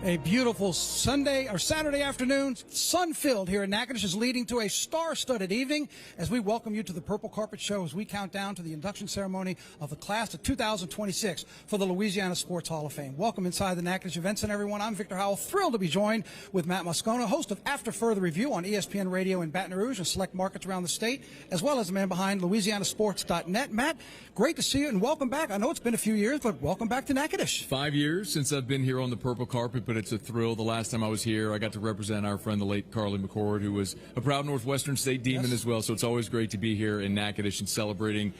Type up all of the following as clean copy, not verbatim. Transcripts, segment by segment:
A beautiful Sunday or Saturday afternoon, sun-filled here in Natchitoches, leading to a star-studded evening as we welcome you to the Purple Carpet Show as we count down to the induction ceremony of the class of 2026 for the Louisiana Sports Hall of Fame. Welcome inside the Natchitoches Event Center, everyone. I'm Victor Howell, thrilled to be joined with Matt Moscona, host of After Further Review on ESPN Radio in Baton Rouge and select markets around the state, as well as the man behind LouisianaSports.net. Matt, great to see you and welcome back. I know it's been a few years, but welcome back to Natchitoches. 5 years since I've been here on the Purple Carpet, but it's a thrill. The last time I was here, I got to represent our friend, the late Carly McCord, who was a proud Northwestern State Demon as well. So it's always great to be here in Natchitoches and celebrating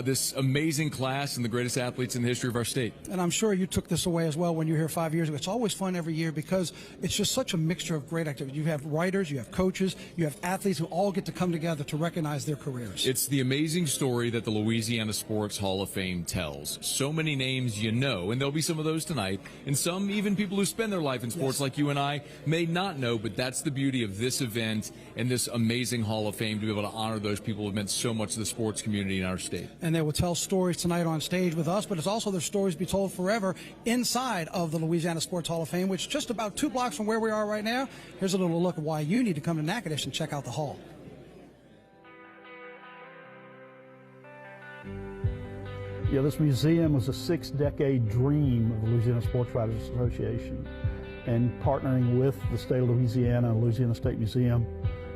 this amazing class and the greatest athletes in the history of our state. And I'm sure you took this away as well when you were here 5 years ago. It's always fun every year because it's just such a mixture of great activity. You have writers, you have coaches, you have athletes who all get to come together to recognize their careers. It's the amazing story that the Louisiana Sports Hall of Fame tells. So many names you know, and there'll be some of those tonight, and some even people who spend their life in sports like you and I may not know, but that's the beauty of this event and this amazing Hall of Fame, to be able to honor those people who have meant so much to the sports community in our state. And they will tell stories tonight on stage with us, but it's also their stories to be told forever inside of the Louisiana Sports Hall of Fame, which is just about 2 blocks from where we are right now. Here's a little look at why you need to come to Natchitoches and check out the hall. Yeah, this museum was a 6-decade dream of the Louisiana Sports Writers Association, and partnering with the state of Louisiana and Louisiana State Museum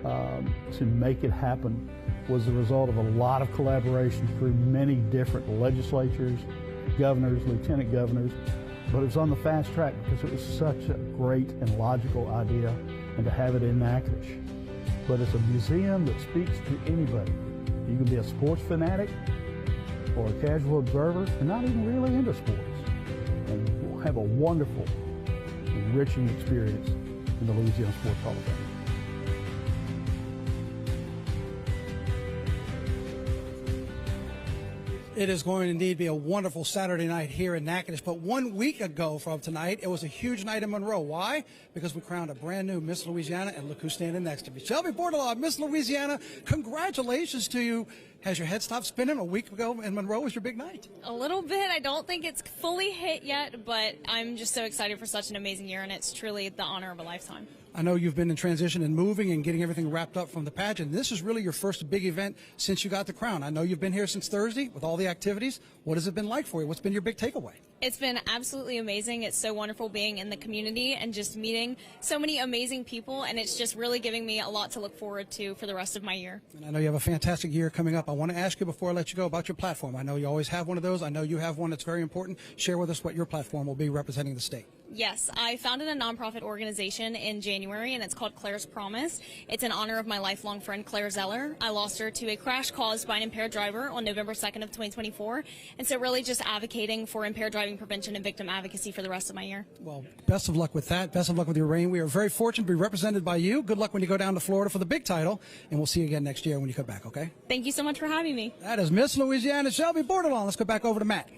to make it happen was the result of a lot of collaboration through many different legislatures, governors, lieutenant governors, but it was on the fast track because it was such a great and logical idea, and to have it in Natchitoches. But it's a museum that speaks to anybody. You can be a sports fanatic or a casual observer and not even really into sports, and we'll have a wonderful, enriching experience in the Louisiana Sports Hall of Fame. It is going to indeed be a wonderful Saturday night here in Natchitoches. But 1 week ago from tonight, it was a huge night in Monroe. Why? Because we crowned a brand new Miss Louisiana, and look who's standing next to me. Shelby Bordelon, Miss Louisiana, congratulations to you. Has your head stopped spinning? A week ago in Monroe was your big night. A little bit. I don't think it's fully hit yet, but I'm just so excited for such an amazing year, and it's truly the honor of a lifetime. I know you've been in transition and moving and getting everything wrapped up from the pageant. This is really your first big event since you got the crown. I know you've been here since Thursday with all the activities. What has it been like for you? What's been your big takeaway? It's been absolutely amazing. It's so wonderful being in the community and just meeting so many amazing people, and it's just really giving me a lot to look forward to for the rest of my year. And I know you have a fantastic year coming up. I want to ask you before I let you go about your platform. I know you always have one of those. I know you have one that's very important. Share with us what your platform will be representing the state. Yes, I founded a nonprofit organization in January, and it's called Claire's Promise. It's in honor of my lifelong friend, Claire Zeller. I lost her to a crash caused by an impaired driver on November 2nd of 2024. And so really just advocating for impaired driving prevention and victim advocacy for the rest of my year. Well, best of luck with that. Best of luck with your reign. We are very fortunate to be represented by you. Good luck when you go down to Florida for the big title, and we'll see you again next year when you come back, okay? Thank you so much for having me. That is Miss Louisiana, Shelby Bordelon. Let's go back over to Matt.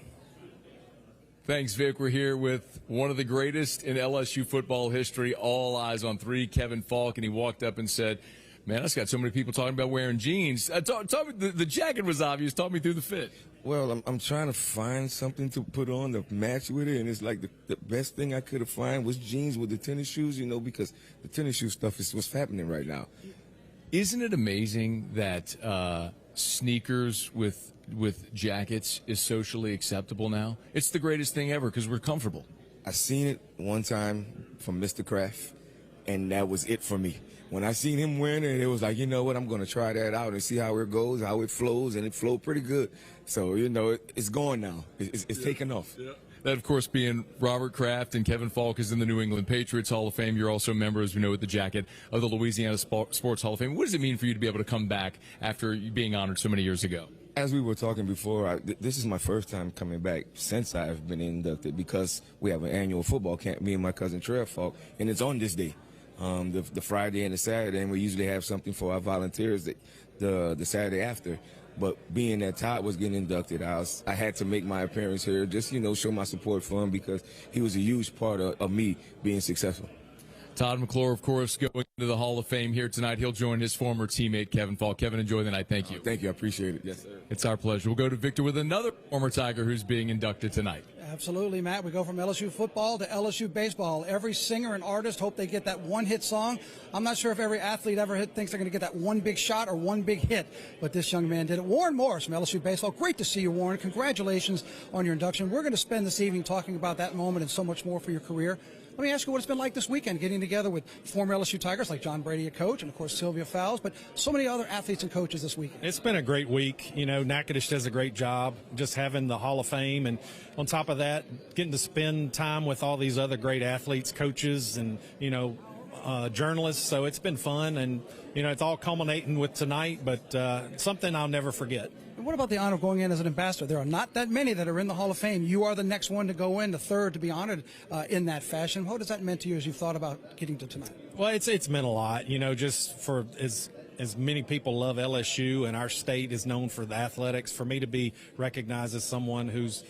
Thanks, Vic. We're here with one of the greatest in LSU football history, all eyes on 3, Kevin Falk, and he walked up and said, man, I just got so many people talking about wearing jeans. Talk me, the jacket was obvious. Talk me through the fit. Well, I'm trying to find something to put on to match with it, and it's like the best thing I could have found was jeans with the tennis shoes, you know, because the tennis shoe stuff is what's happening right now. Isn't it amazing that sneakers with jackets is socially acceptable now? It's the greatest thing ever because we're comfortable. I seen it one time from Mr. Kraft, and that was it for me. When I seen him wearing it, it was like, you know what, I'm going to try that out and see how it goes, how it flows, and it flowed pretty good. So, you know, it's going now. It's taking off. Yeah. That, of course, being Robert Kraft and Kevin Falk is in the New England Patriots Hall of Fame. You're also a member, as we know, with the jacket of the Louisiana Sports Hall of Fame. What does it mean for you to be able to come back after being honored so many years ago? As we were talking before, this is my first time coming back since I've been inducted because we have an annual football camp, me and my cousin Trev Falk, and it's on this day, the Friday and the Saturday, and we usually have something for our volunteers the Saturday after. But being that Todd was getting inducted, I had to make my appearance here, just, you know, show my support for him because he was a huge part of me being successful. Todd McClure, of course, going into the Hall of Fame here tonight. He'll join his former teammate, Kevin Falk. Kevin, enjoy the night. Thank you. Thank you. I appreciate it. Yes, sir. It's our pleasure. We'll go to Victor with another former Tiger who's being inducted tonight. Absolutely, Matt. We go from LSU football to LSU baseball. Every singer and artist hope they get that one-hit song. I'm not sure if every athlete ever thinks they're going to get that one big shot or one big hit, but this young man did it. Warren Morris from LSU baseball. Great to see you, Warren. Congratulations on your induction. We're going to spend this evening talking about that moment and so much more for your career. Let me ask you what it's been like this weekend, getting together with former LSU Tigers like John Brady, a coach, and, of course, Sylvia Fowles, but so many other athletes and coaches this weekend. It's been a great week. You know, Natchitoches does a great job just having the Hall of Fame, and on top of that, getting to spend time with all these other great athletes, coaches, and, journalists. So it's been fun, and, it's all culminating with tonight, but something I'll never forget. And what about the honor of going in as an ambassador? There are not that many that are in the Hall of Fame. You are the next one to go in, the third to be honored in that fashion. What has that meant to you as you've thought about getting to tonight? Well, it's meant a lot, just for as many people love LSU and our state is known for the athletics. For me to be recognized as someone who's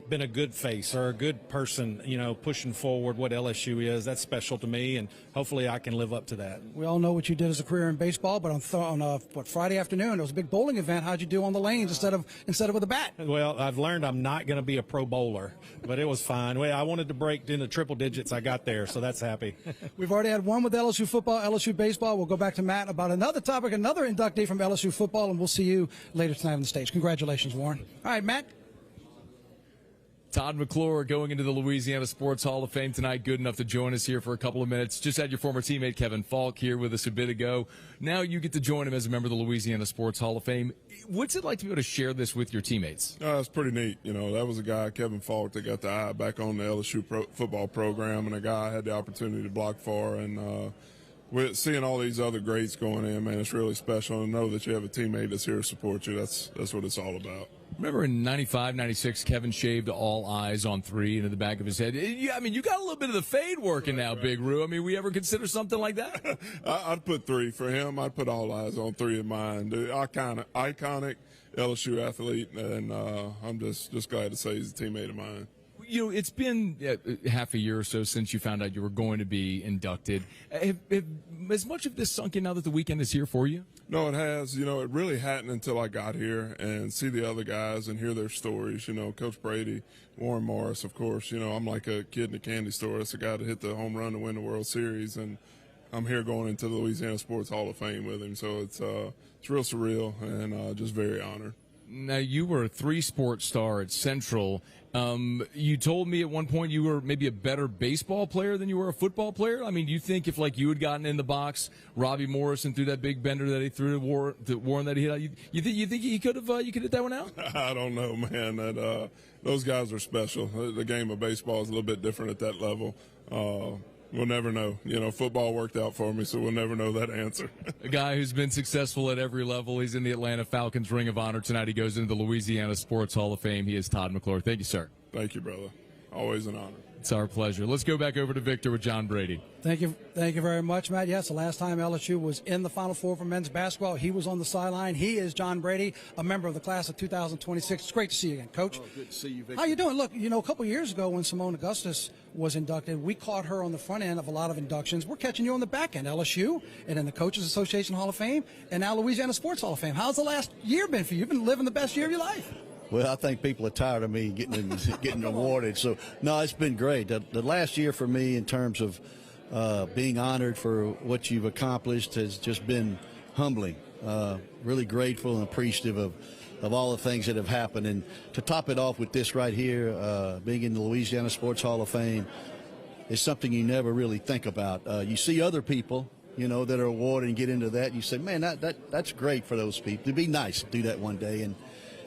been a good face or a good person, pushing forward what LSU is, that's special to me, and hopefully I can live up to that. We all know what you did as a career in baseball, but on Friday afternoon, it was a big bowling event. How'd you do on the lanes instead of with a bat? Well, I've learned I'm not going to be a pro bowler, but it was fine. I wanted to break into triple digits. I got there, so that's happy. We've already had one with LSU football, LSU baseball. We'll go back to Matt about another topic, another inductee from LSU football, and we'll see you later tonight on the stage. Congratulations, Warren. All right, Matt. Todd McClure going into the Louisiana Sports Hall of Fame tonight. Good enough to join us here for a couple of minutes. Just had your former teammate Kevin Falk here with us a bit ago. Now you get to join him as a member of the Louisiana Sports Hall of Fame. What's it like to be able to share this with your teammates? It's pretty neat. That was a guy, Kevin Falk, that got the eye back on the LSU football program, and a guy I had the opportunity to block for. And with seeing all these other greats going in, man, it's really special to know that you have a teammate that's here to support you. That's what it's all about. Remember in 95, 96, Kevin shaved all eyes on three into the back of his head. You got a little bit of the fade working now, Big Roo. We ever consider something like that? I'd put three. For him, I'd put all eyes on three of mine. The iconic LSU athlete, and I'm just glad to say he's a teammate of mine. It's been half a year or so since you found out you were going to be inducted. Has much of this sunk in now that the weekend is here for you? No, it has. It really hadn't until I got here and see the other guys and hear their stories. Coach Brady, Warren Morris, of course. I'm like a kid in a candy store. That's a guy that hit the home run to win the World Series, and I'm here going into the Louisiana Sports Hall of Fame with him. So it's real surreal and just very honored. Now, you were a three-sport star at Central. You told me at one point you were maybe a better baseball player than you were a football player. Do you think if you had gotten in the box, Robbie Morrison threw that big bender that he threw to Warren that he hit, you think you could hit that one out? I don't know, man. Those guys are special. The game of baseball is a little bit different at that level. We'll never know. Football worked out for me, so we'll never know that answer. A guy who's been successful at every level. He's in the Atlanta Falcons Ring of Honor tonight. He goes into the Louisiana Sports Hall of Fame. He is Todd McClure. Thank you, sir. Thank you, brother. Always an honor. It's our pleasure. Let's go back over to Victor with John Brady. Thank you very much, Matt. Yes, the last time LSU was in the Final Four for men's basketball, he was on the sideline. He is John Brady, a member of the class of 2026. It's great to see you again, Coach. Oh, good to see you, Victor. How you doing? Look, a couple years ago when Simone Augustus was inducted, we caught her on the front end of a lot of inductions. We're catching you on the back end, LSU, and in the Coaches Association Hall of Fame, and now Louisiana Sports Hall of Fame. How's the last year been for you? You've been living the best year of your life. Well, I think people are tired of me getting awarded. So, no, it's been great. The last year for me in terms of being honored for what you've accomplished has just been humbling. Really grateful and appreciative of all the things that have happened. And to top it off with this right here, being in the Louisiana Sports Hall of Fame is something you never really think about. You see other people, that are awarded and get into that. You say, man, that's great for those people. It'd be nice to do that one day.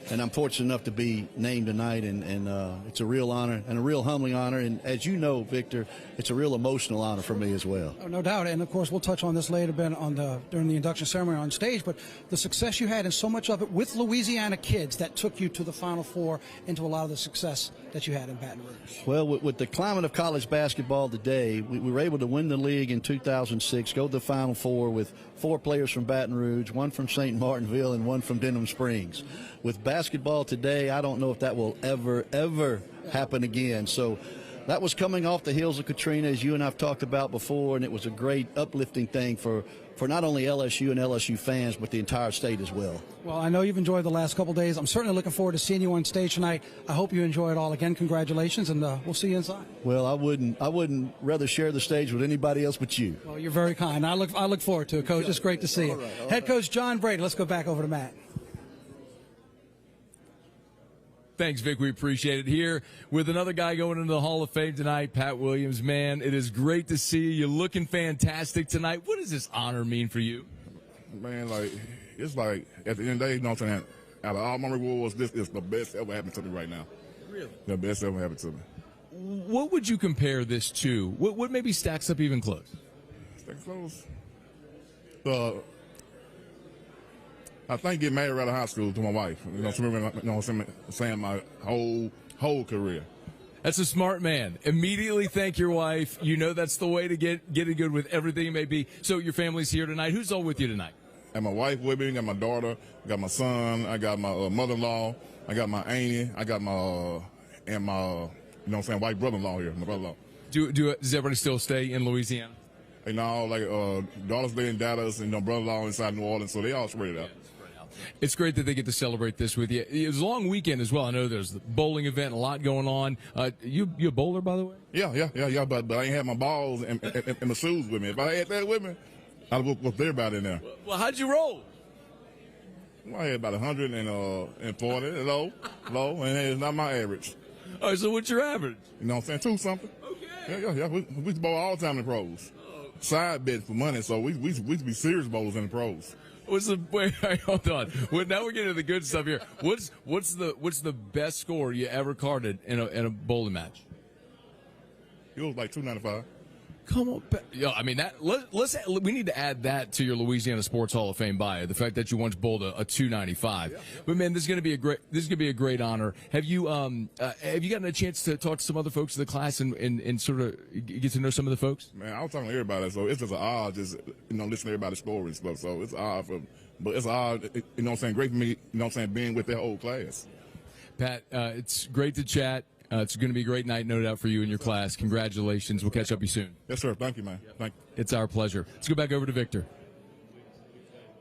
And I'm fortunate enough to be named tonight, and it's a real honor and a real humbling honor. And as you know, Victor, it's a real emotional honor for me as well. Oh, no doubt. And, of course, we'll touch on this later during the induction ceremony on stage. But the success you had, and so much of it with Louisiana kids, that took you to the Final Four, into a lot of the success that you had in Baton Rouge. Well, with the climate of college basketball today, we were able to win the league in 2006, go to the Final Four with 4 players from Baton Rouge, 1 from St. Martinville, and 1 from Denham Springs. With basketball today, I don't know if that will ever happen again. So that was coming off the heels of Katrina, as you and I've talked about before, and it was a great uplifting thing for not only LSU and LSU fans, but the entire state as well. Well, I know you've enjoyed the last couple of days. I'm certainly looking forward to seeing you on stage tonight. I hope you enjoy it all. Again, congratulations, and we'll see you inside. Well, I wouldn't rather share the stage with anybody else but you. Well, you're very kind. I look forward to it, Coach. It's great to see you. All right. Head Coach John Brady. Let's go back over to Matt. Thanks, Vic. We appreciate it. Here with another guy going into the Hall of Fame tonight, Pat Williams. Man, it is great to see you. You're looking fantastic tonight. What does this honor mean for you? Man, it's like, at the end of the day, you know what I'm saying? Out of all my rewards, this is the best ever happened to me right now. Really? The best ever happened to me. What would you compare this to? What maybe stacks up even close? Stacks close? I think getting married out of high school to my wife. You know what I'm saying? My whole career. That's a smart man. Immediately thank your wife. You know that's the way to get it good with everything it may be. So your family's here tonight. Who's all with you tonight? I got my wife with me. I got my daughter. I got my son. I got my mother-in-law. I got my auntie. I got my you know what I'm saying, white brother-in-law here. My brother-in-law. Does everybody still stay in Louisiana? You know, daughters stay in Dallas and brother-in-law inside New Orleans, so they all spread it out. It's great that they get to celebrate this with you. It was a long weekend as well. I know there's the bowling event, a lot going on. You a bowler, by the way? Yeah. But I ain't had my balls and my shoes with me. If I had that with me, I'd have whooped everybody in there. Well, how'd you roll? Well, I had about 140, low, and it's not my average. All right, so what's your average? You know what I'm saying? 2 something. Okay. Yeah. We used to bowl all the time in the pros. Side bets for money, so we used to be serious bowlers in the pros. Wait, hold on. Now we're getting to the good stuff here. What's the best score you ever carded in a bowling match? It was like 295. Come on, I mean that. We need to add that to your Louisiana Sports Hall of Fame bio. The fact that you once bowled a 295. Yeah. But man, this is going to be a great honor. Have you gotten a chance to talk to some other folks in the class and sort of get to know some of the folks? Man, I was talking to everybody, so it's just an odd, listening to everybody's stories and stuff. So it's odd but it's odd. You know what I'm saying? Great for me. You know what I'm saying? Being with their whole class. Pat, it's great to chat. It's going to be a great night, no doubt, for you and your class. Congratulations. We'll catch up with you soon. Yes, sir. Thank you, man. Thank you. It's our pleasure. Let's go back over to Victor.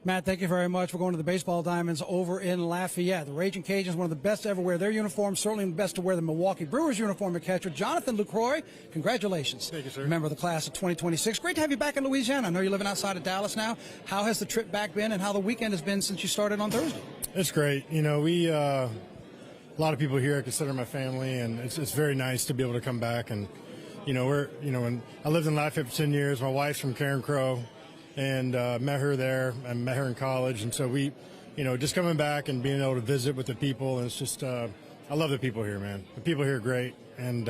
Matt, thank you very much. We're going to the Baseball Diamonds over in Lafayette. The Raging Cajuns, one of the best to ever wear their uniform, certainly the best to wear the Milwaukee Brewers uniform at catcher. Jonathan Lucroy, congratulations. Thank you, sir. Member of the class of 2026. Great to have you back in Louisiana. I know you're living outside of Dallas now. How has the trip back been and how the weekend has been since you started on Thursday? It's great. You know, a lot of people here I consider my family, and it's very nice to be able to come back. And, when I lived in Lafayette for 10 years, my wife's from Karen Crow, and met her there. I met her in college. And so we, just coming back and being able to visit with the people. And it's just, I love the people here, man. The people here are great. And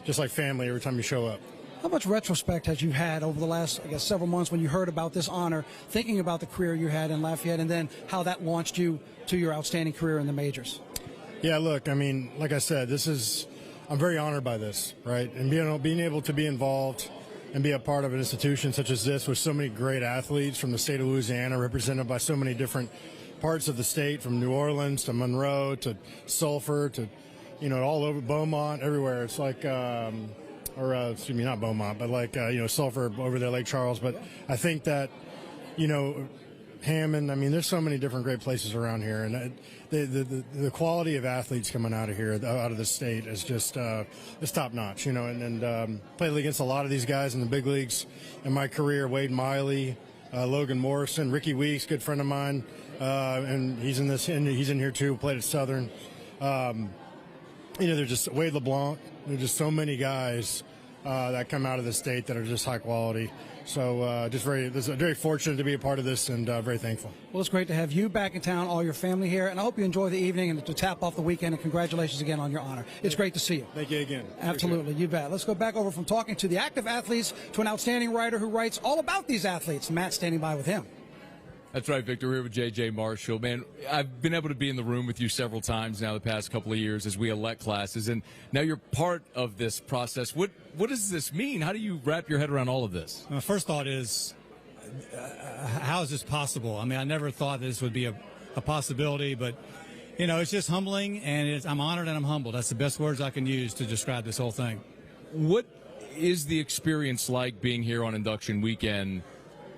just like family every time you show up. How much retrospect has you had over the last, several months when you heard about this honor, thinking about the career you had in Lafayette and then how that launched you to your outstanding career in the majors? Yeah, look, I mean, like I said, I'm very honored by this, right? And being able to be involved and be a part of an institution such as this with so many great athletes from the state of Louisiana, represented by so many different parts of the state, from New Orleans to Monroe to Sulphur to, all over Beaumont, everywhere. It's like, excuse me, not Beaumont, but like, Sulphur over there, Lake Charles. But I think that, Hammond, I mean, there's so many different great places around here, and the quality of athletes coming out of here, out of the state, is just it's top notch, and played against a lot of these guys in the big leagues in my career. Wade Miley, Logan Morrison, Ricky Weeks, good friend of mine, and he's in here too. Played at Southern. There's just Wade LeBlanc. There's just so many guys that come out of the state that are just high quality. So very fortunate to be a part of this, and very thankful. Well, it's great to have you back in town, all your family here, and I hope you enjoy the evening and to tap off the weekend, and congratulations again on your honor. It's great to see you. Thank you again. Absolutely, you bet. Let's go back over from talking to the active athletes to an outstanding writer who writes all about these athletes. Matt standing by with him. That's right, Victor. We're here with J.J. Marshall. Man, I've been able to be in the room with you several times now the past couple of years as we elect classes, and now you're part of this process. What does this mean? How do you wrap your head around all of this? My first thought is, how is this possible? I mean, I never thought this would be a possibility, but, it's just humbling, and I'm honored and I'm humbled. That's the best words I can use to describe this whole thing. what is the experience like being here on induction weekend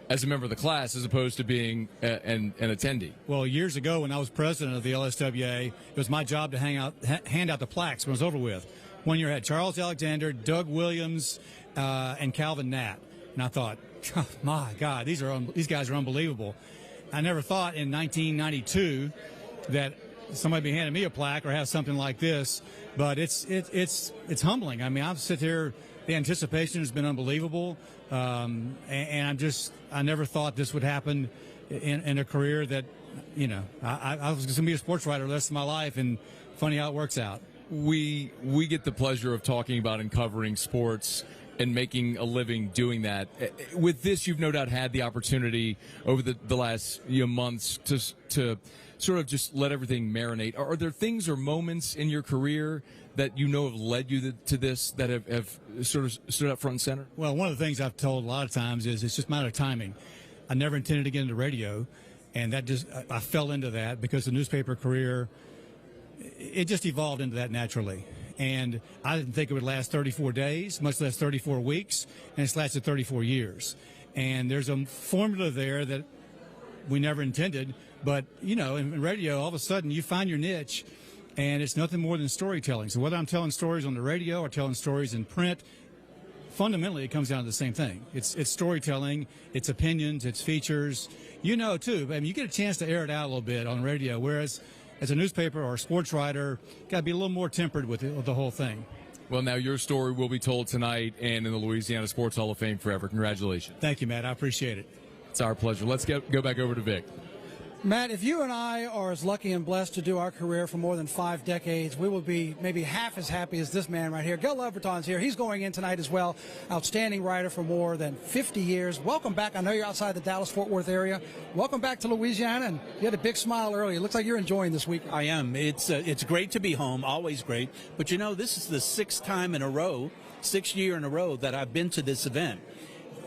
as a member of the class as opposed to being an attendee? Well, years ago when I was president of the LSWA, it was my job to hand out the plaques when it was over with. One year I had Charles Alexander, Doug Williams, and Calvin Nat. And I thought, oh, my God, these guys are unbelievable. I never thought in 1992 that somebody would be handing me a plaque or have something like this, but it's humbling. I mean, I've sit here, the anticipation has been unbelievable, and I never thought this would happen in a career that, I was going to be a sports writer the rest of my life, and funny how it works out. We get the pleasure of talking about and covering sports and making a living doing that. With this, you've no doubt had the opportunity over the last months to sort of just let everything marinate. Are there things or moments in your career that have led you to this that have sort of stood up front and center? Well, one of the things I've told a lot of times is it's just a matter of timing. I never intended to get into radio, and I fell into that because the newspaper career, it just evolved into that naturally. And I didn't think it would last 34 days, much less 34 weeks, and it's lasted 34 years. And there's a formula there that we never intended, but, in radio, all of a sudden you find your niche, and it's nothing more than storytelling. So whether I'm telling stories on the radio or telling stories in print, fundamentally it comes down to the same thing. It's storytelling, it's opinions, it's features. Too, I mean, you get a chance to air it out a little bit on radio, whereas as a newspaper or a sports writer, got to be a little more tempered with the whole thing. Well, now your story will be told tonight and in the Louisiana Sports Hall of Fame forever. Congratulations. Thank you, Matt. I appreciate it. It's our pleasure. Let's go back over to Vic. Matt, if you and I are as lucky and blessed to do our career for more than 5 decades, we will be maybe half as happy as this man right here. Gil LeBreton's here. He's going in tonight as well. Outstanding writer for more than 50 years. Welcome back. I know you're outside the Dallas-Fort Worth area. Welcome back to Louisiana, and you had a big smile earlier. It looks like you're enjoying this week. I am. It's great to be home, always great. But, this is the 6th year in a row that I've been to this event.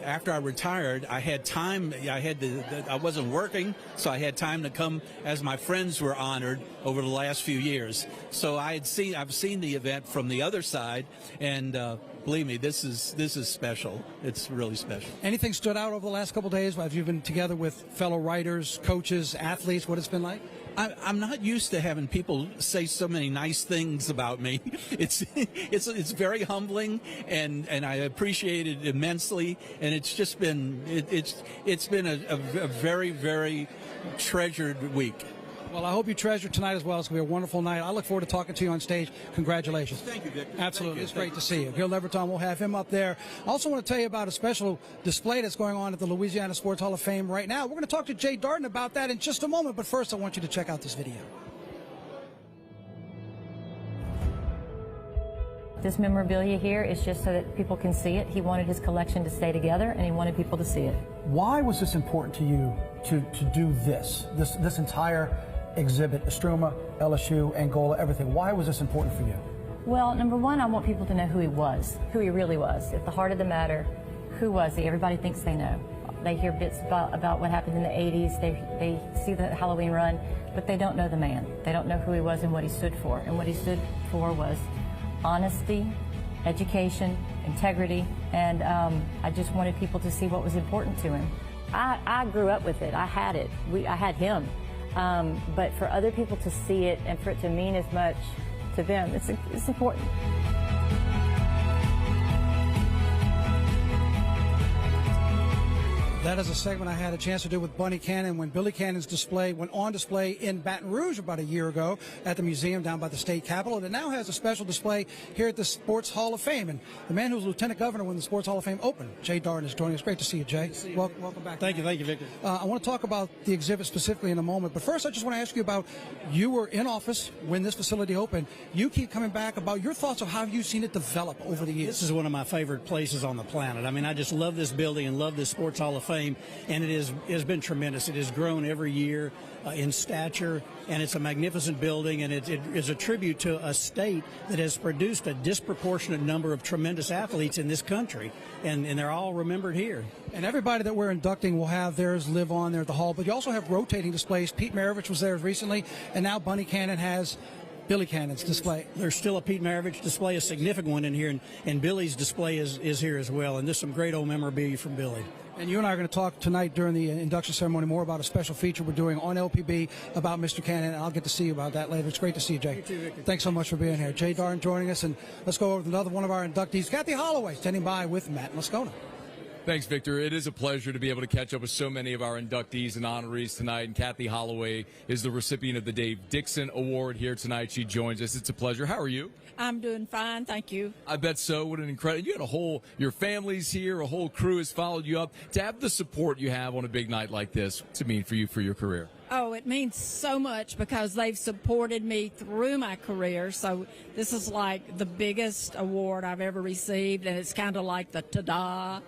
After I retired, I had time. I wasn't working, so I had time to come as my friends were honored over the last few years. So I've seen the event from the other side, and believe me, this is special. It's really special. Anything stood out over the last couple of days? Have you been together with fellow writers, coaches, athletes? What it's been like? I'm not used to having people say so many nice things about me. It's very humbling, and I appreciate it immensely. And it's just been it's been a very, very treasured week. Well, I hope you treasure tonight as well. It's going to be a wonderful night. I look forward to talking to you on stage. Congratulations. Thank you, Victor. Absolutely. Thank you. It's great to see you. Gil LeBreton, we'll have him up there. I also want to tell you about a special display that's going on at the Louisiana Sports Hall of Fame right now. We're going to talk to Jay Darden about that in just a moment, but first I want you to check out this video. This memorabilia here is just so that people can see it. He wanted his collection to stay together, and he wanted people to see it. Why was this important to you to do this entire exhibit, Estruma, LSU, Angola, everything? Why was this important for you? Well, number one, I want people to know who he was, who he really was. At the heart of the matter, who was he? Everybody thinks they know. They hear bits about what happened in the 80s. They see the Halloween run, but they don't know the man. They don't know who he was and what he stood for. And what he stood for was honesty, education, integrity, and I just wanted people to see what was important to him. I grew up with it. I had it. I had him. But for other people to see it and for it to mean as much to them, it's important. That is a segment I had a chance to do with Bunny Cannon when Billy Cannon's display went on display in Baton Rouge about a year ago at the museum down by the state capitol. And it now has a special display here at the Sports Hall of Fame. And the man who was Lieutenant Governor when the Sports Hall of Fame opened, Jay Darden, is joining us. Great to see you, Jay. Welcome back. Thank you, Victor. I want to talk about the exhibit specifically in a moment. But first, I just want to ask you about, you were in office when this facility opened. You keep coming back about your thoughts of how you've seen it develop over the years. This is one of my favorite places on the planet. I mean, I just love this building and love this Sports Hall of Fame. And it has been tremendous. It has grown every year in stature, and it's a magnificent building, and it is a tribute to a state that has produced a disproportionate number of tremendous athletes in this country, and they're all remembered here. And everybody that we're inducting will have theirs live on there at the hall, but you also have rotating displays. Pete Maravich was there recently, and now Bunny Cannon has Billy Cannon's display. There's still a Pete Maravich display, a significant one in here, and Billy's display is here as well. And there's some great old memorabilia from Billy. And you and I are going to talk tonight during the induction ceremony more about a special feature we're doing on LPB about Mr. Cannon, and I'll get to see you about that later. It's great to see you, Jay. You too, Victor. Thanks so much for being here. Jay Darn joining us, and let's go over with another one of our inductees, Kathy Holloway, standing by with Matt Moscona. Thanks, Victor. It is a pleasure to be able to catch up with so many of our inductees and honorees tonight. And Kathy Holloway is the recipient of the Dave Dixon Award here tonight. She joins us. It's a pleasure. How are you? I'm doing fine, thank you. I bet so. What an incredible. You had your family's here, a whole crew has followed you up. To have the support you have on a big night like this, what's it mean for you for your career? Oh, it means so much because they've supported me through my career. So this is like the biggest award I've ever received, and it's kind of like the ta-da.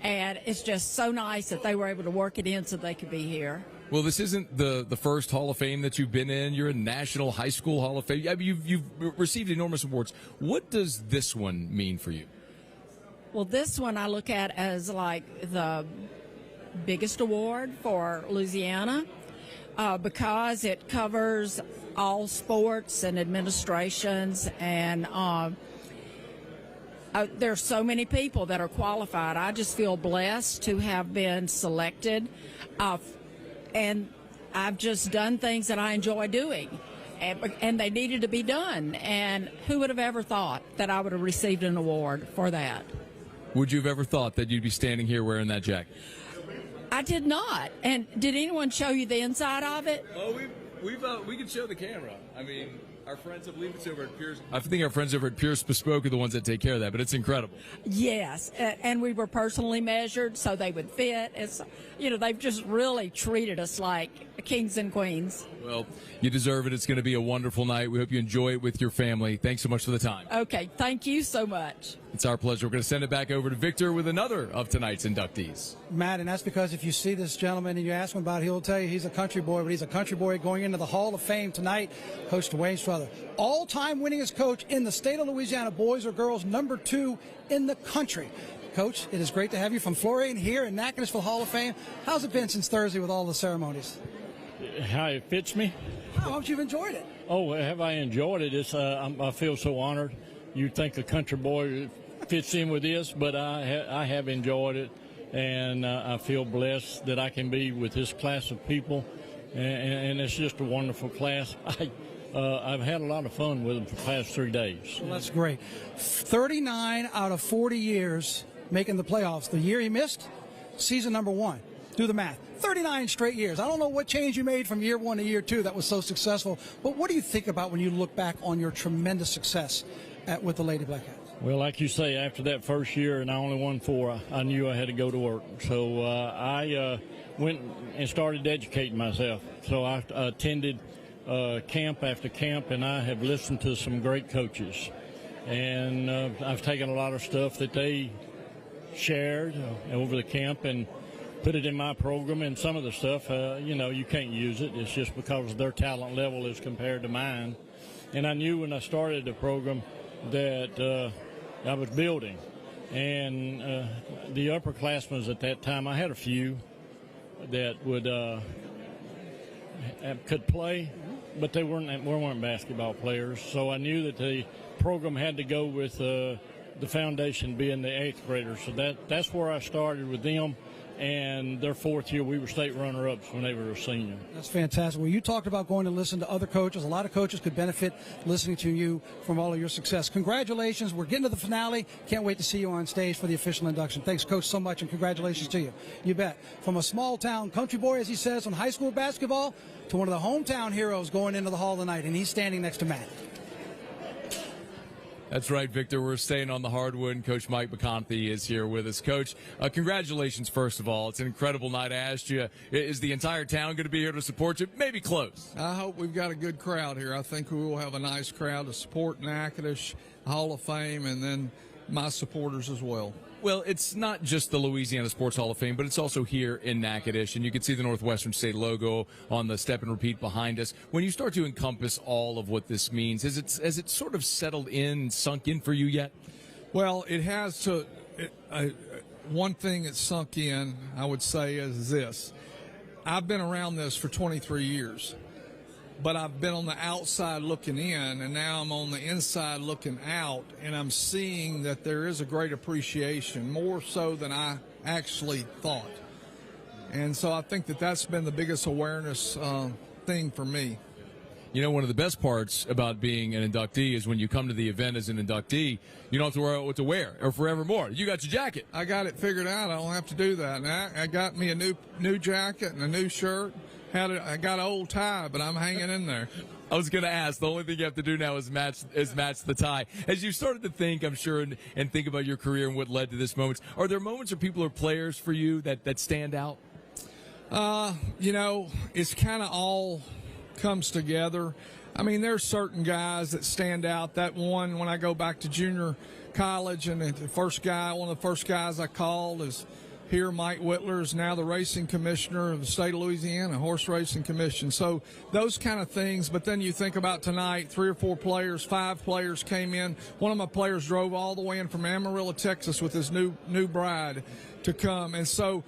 And it's just so nice that they were able to work it in so they could be here. Well, this isn't the first Hall of Fame that you've been in. You're a National High School Hall of Fame. I mean, you've received enormous awards. What does this one mean for you? Well, this one I look at as like the biggest award for Louisiana because it covers all sports and administrations, and there's so many people that are qualified. I just feel blessed to have been selected, and I've just done things that I enjoy doing, and they needed to be done. And who would have ever thought that I would have received an award for that? Would you have ever thought that you'd be standing here wearing that jacket? I did not. And did anyone show you the inside of it? Oh, we can show the camera. I mean, our friends, I believe it's over at Pierce. I think our friends over at Pierce Bespoke are the ones that take care of that, but it's incredible. Yes, and we were personally measured so they would fit. It's, they've just really treated us like kings and queens. Well, you deserve it. It's going to be a wonderful night. We hope you enjoy it with your family. Thanks so much for the time. Okay, thank you so much. It's our pleasure. We're going to send it back over to Victor with another of tonight's inductees. Matt, and that's because if you see this gentleman and you ask him about it, he'll tell you he's a country boy, but he's a country boy going into the Hall of Fame tonight. Coach Dewain Strother, all-time winningest coach in the state of Louisiana, boys or girls, number 2 in the country. Coach, it is great to have you from Florian here in Natchitoches for the Hall of Fame. How's it been since Thursday with all the ceremonies? How it fits me? How much you've enjoyed it? Oh, have I enjoyed it? I feel so honored. You'd think a country boy fits in with this, but I have enjoyed it, and I feel blessed that I can be with this class of people, and it's just a wonderful class. I've had a lot of fun with them for the past 3 days. Well, that's great. 39 out of 40 years making the playoffs. The year he missed, season number 1. Do the math. 39 straight years. I don't know what change you made from year 1 to year 2 that was so successful, but what do you think about when you look back on your tremendous success with the Lady Black Hats? Well, like you say, after that first year and I only won 4, I knew I had to go to work. So I went and started educating myself. So I attended camp after camp, and I have listened to some great coaches. And I've taken a lot of stuff that they shared over the camp and put it in my program, and some of the stuff, you can't use it. It's just because their talent level is compared to mine. And I knew when I started the program that I was building. And the upperclassmen at that time, I had a few that could play, but they weren't basketball players. So I knew that the program had to go with the foundation being the 8th graders. So that's where I started with them. And their 4th year, we were state runner-ups when they were a senior. That's fantastic. Well, you talked about going to listen to other coaches. A lot of coaches could benefit listening to you from all of your success. Congratulations. We're getting to the finale. Can't wait to see you on stage for the official induction. Thanks, Coach, so much, and congratulations to you. You bet. From a small-town country boy, as he says, on high school basketball, to one of the hometown heroes going into the hall tonight, and he's standing next to Matt. That's right, Victor. We're staying on the hardwood, and Coach Mike McConathy is here with us. Coach, congratulations, first of all. It's an incredible night. I asked you, is the entire town going to be here to support you? Maybe close. I hope we've got a good crowd here. I think we will have a nice crowd to support Natchitoches Hall of Fame, and then my supporters as well. Well, it's not just the Louisiana Sports Hall of Fame, but it's also here in Natchitoches, and you can see the Northwestern State logo on the step and repeat behind us. When you start to encompass all of what this means, has it sort of settled in, sunk in for you yet? Well, it has to. One thing that sunk in, I would say, is this. I've been around this for 23 years. but I've been on the outside looking in, and now I'm on the inside looking out, and I'm seeing that there is a great appreciation, more so than I actually thought. And so I think that that's been the biggest awareness thing for me. You know, one of the best parts about being an inductee is when you come to the event as an inductee, you don't have to worry about what to wear or forevermore. You got your jacket. I got it figured out. I don't have to do that. And I got me a new jacket and a new shirt. I got an old tie, but I'm hanging in there. I was going to ask, the only thing you have to do now is match the tie. As you've started to think, I'm sure, and think about your career and what led to this moment, are there moments or people or players for you that stand out? You know, it's kind of all comes together. I mean, there's certain guys that stand out. That one, when I go back to junior college, and one of the first guys I called is here, Mike Whitler is now the racing commissioner of the state of Louisiana, Horse Racing Commission. So those kind of things. But then you think about tonight, 3 or 4 players, 5 players came in. One of my players drove all the way in from Amarillo, Texas with his new bride to come. And so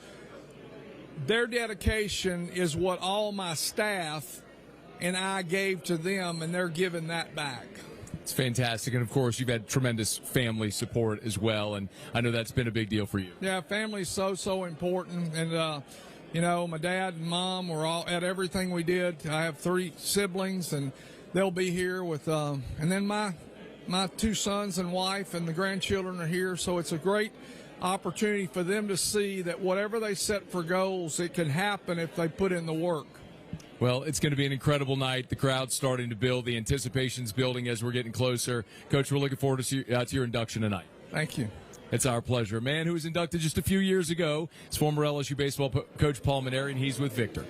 their dedication is what all my staff and I gave to them, and they're giving that back. It's fantastic. And, of course, you've had tremendous family support as well, and I know that's been a big deal for you. Yeah, family's so important. And, you know, my dad and mom were all at everything we did. I have 3 siblings, and they'll be here with and then my 2 sons and wife and the grandchildren are here. So it's a great opportunity for them to see that whatever they set for goals, it can happen if they put in the work. Well, it's going to be an incredible night. The crowd's starting to build. The anticipation's building as we're getting closer. Coach, we're looking forward to your induction tonight. Thank you. It's our pleasure. A man who was inducted just a few years ago is former LSU baseball coach Paul Maneri, and he's with Victor.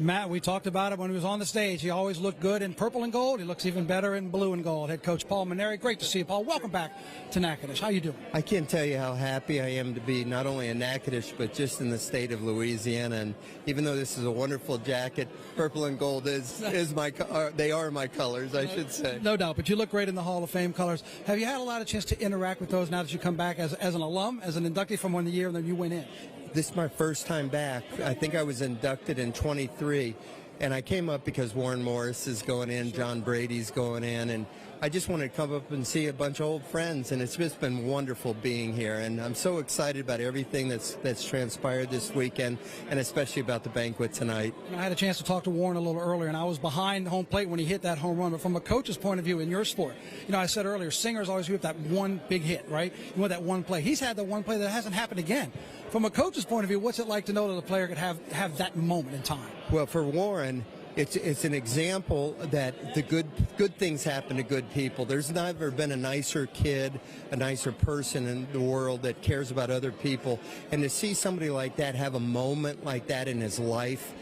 Matt, we talked about it when he was on the stage. He always looked good in purple and gold. He looks even better in blue and gold. Head coach Paul Maneri, great to see you, Paul. Welcome back to Natchitoches. How you doing? I can't tell you how happy I am to be not only in Natchitoches, but just in the state of Louisiana. And even though this is a wonderful jacket, purple and gold is my they are my colors, I should say. No doubt, but you look great in the Hall of Fame colors. Have you had a lot of chance to interact with those now that you come back as an alum, as an inductee from one year, and then you went in? This is my first time back. I think I was inducted in 23. And I came up because Warren Morris is going in, John Brady's going in, and I just wanted to come up and see a bunch of old friends, and it's just been wonderful being here. And I'm so excited about everything that's transpired this weekend, and especially about the banquet tonight. I had a chance to talk to Warren a little earlier, and I was behind home plate when he hit that home run. But from a coach's point of view in your sport, you know, I said earlier, singers always have that one big hit, right? You want that one play. He's had the one play that hasn't happened again. From a coach's point of view, what's it like to know that a player could have that moment in time? Well, for Warren, it's an example that the good things happen to good people. There's never been a nicer kid, a nicer person in the world that cares about other people. And to see somebody like that have a moment like that in his life,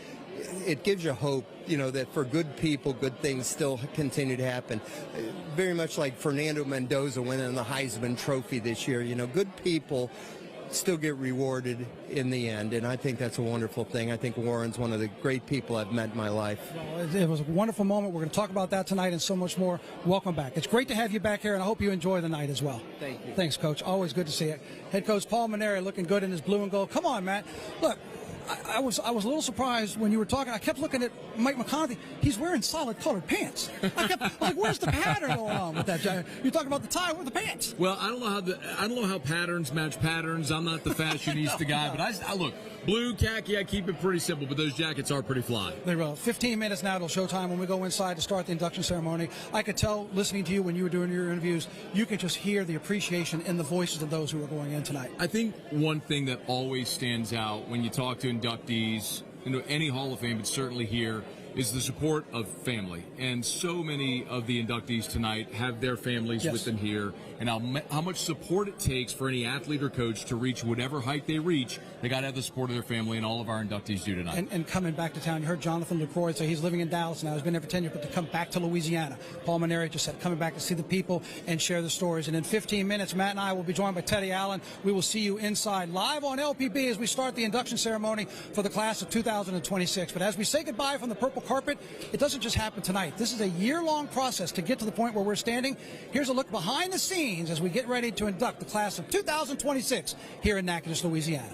it gives you hope, you know, that for good people, good things still continue to happen. Very much like Fernando Mendoza winning the Heisman Trophy this year. You know, good people still get rewarded in the end, and I think that's a wonderful thing. I think Warren's one of the great people I've met in my life. Well, it was a wonderful moment. We're going to talk about that tonight and so much more. Welcome back. It's great to have you back here, and I hope you enjoy the night as well. Thank you. Thanks, Coach. Always good to see you. Head coach Paul Maneri looking good in his blue and gold. Come on, Matt. Look, I was a little surprised when you were talking. I kept looking at Mike McConathy. He's wearing solid colored pants. I was like, where's the pattern going on with that? You're talking about the tie with the pants. Well, I don't know how patterns match patterns. I'm not the fashionista guy, but I look, blue, khaki, I keep it pretty simple, but those jackets are pretty fly. They're 15 minutes now till showtime when we go inside to start the induction ceremony. I could tell, listening to you when you were doing your interviews, you could just hear the appreciation in the voices of those who are going in tonight. I think one thing that always stands out when you talk to inductees, you know, any Hall of Fame, but certainly here, is the support of family. And so many of the inductees tonight have their families with them here. And how much support it takes for any athlete or coach to reach whatever height they reach, they got to have the support of their family, and all of our inductees do tonight. And coming back to town, you heard Jonathan Lucroy say he's living in Dallas now. He's been there for 10 years, but to come back to Louisiana. Paul Maneri just said coming back to see the people and share the stories. And in 15 minutes, Matt and I will be joined by Teddy Allen. We will see you inside live on LPB as we start the induction ceremony for the class of 2026. But as we say goodbye from the purple carpet, it doesn't just happen tonight. This is a year-long process to get to the point where we're standing. Here's a look behind the scenes as we get ready to induct the class of 2026 here in Natchitoches, Louisiana.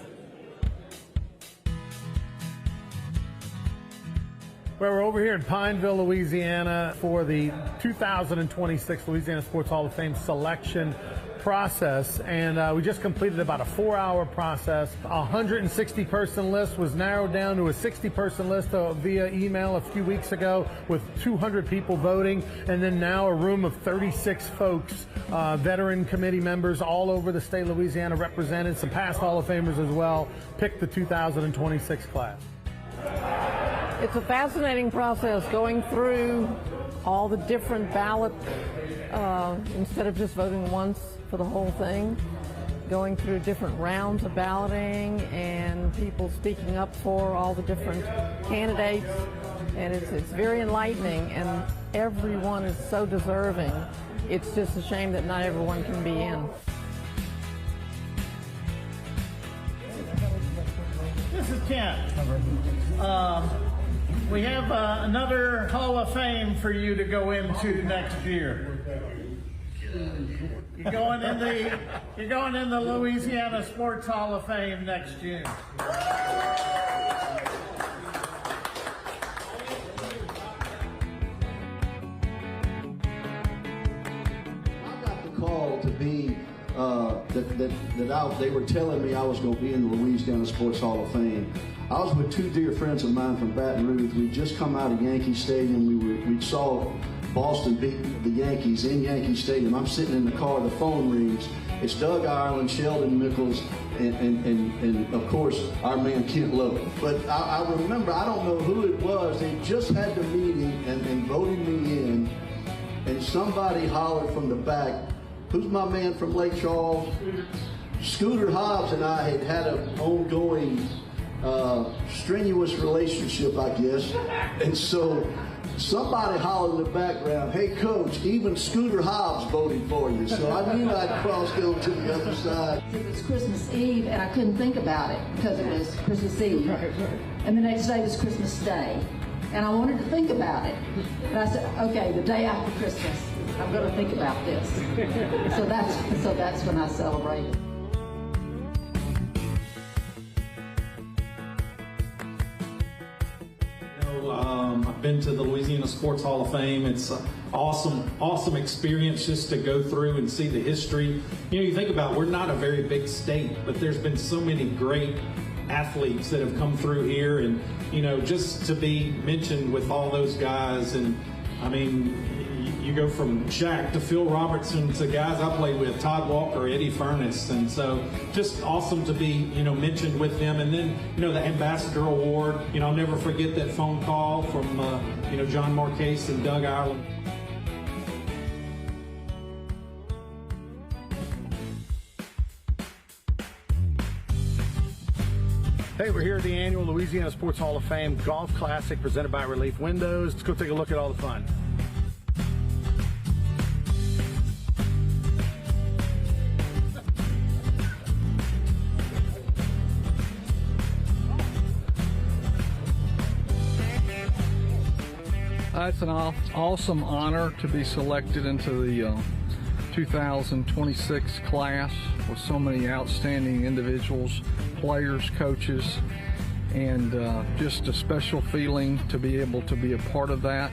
Well, we're over here in Pineville, Louisiana for the 2026 Louisiana Sports Hall of Fame selection process, and we just completed about a 4-hour process. A 160-person list was narrowed down to a 60-person list via email a few weeks ago with 200 people voting, and then now a room of 36 folks, veteran committee members all over the state of Louisiana represented, some past Hall of Famers as well, picked the 2026 class. It's a fascinating process going through all the different ballots instead of just voting once for the whole thing, going through different rounds of balloting and people speaking up for all the different candidates, and it's very enlightening, and everyone is so deserving. It's just a shame that not everyone can be in. This is Kent. We have another Hall of Fame for you to go into next year. You're going in the Louisiana Sports Hall of Fame next June. I got the call to be they were telling me I was going to be in the Louisiana Sports Hall of Fame. I was with two dear friends of mine from Baton Rouge. We'd just come out of Yankee Stadium. We saw Boston beat the Yankees in Yankee Stadium. I'm sitting in the car, the phone rings. It's Doug Ireland, Sheldon Nichols, and of course, our man Kent Lowe. But I remember, I don't know who it was, they just had the meeting and voted me in, and somebody hollered from the back, "Who's my man from Lake Charles?" Scooter Hobbs and I had an ongoing strenuous relationship, I guess, and so somebody hollered in the background, "Hey coach, even Scooter Hobbs voted for you." So I knew I'd cross over to the other side. It was Christmas Eve and I couldn't think about it because it was Christmas Eve. And the next day was Christmas Day. And I wanted to think about it. And I said, okay, the day after Christmas, I'm going to think about this. So that's when I celebrated. I've been to the Louisiana Sports Hall of Fame. It's an awesome experience just to go through and see the history. You know, you think about it, we're not a very big state, but there's been so many great athletes that have come through here, and you know, just to be mentioned with all those guys. And I mean, you go from Shaq to Phil Robertson to guys I played with, Todd Walker, Eddie Furness, and so just awesome to be, you know, mentioned with them. And then, you know, the Ambassador Award, you know, I'll never forget that phone call from, you know, John Marcase and Doug Ireland. Hey, we're here at the annual Louisiana Sports Hall of Fame Golf Classic presented by Relief Windows. Let's go take a look at all the fun. It's an awesome honor to be selected into the 2026 class with so many outstanding individuals, players, coaches, and just a special feeling to be able to be a part of that.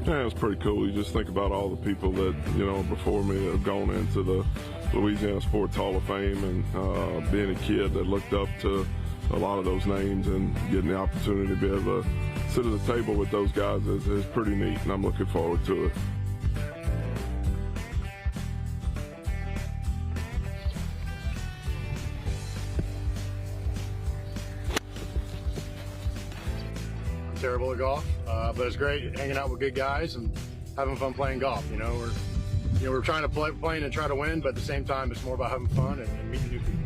Yeah, it's pretty cool. You just think about all the people that, you know, before me have gone into the Louisiana Sports Hall of Fame, and being a kid that looked up to a lot of those names and getting the opportunity to be able to sit at the table with those guys is pretty neat, and I'm looking forward to it. Terrible at golf, but it's great hanging out with good guys and having fun playing golf. You know, we're trying to play and try to win, but at the same time, it's more about having fun and meeting new people.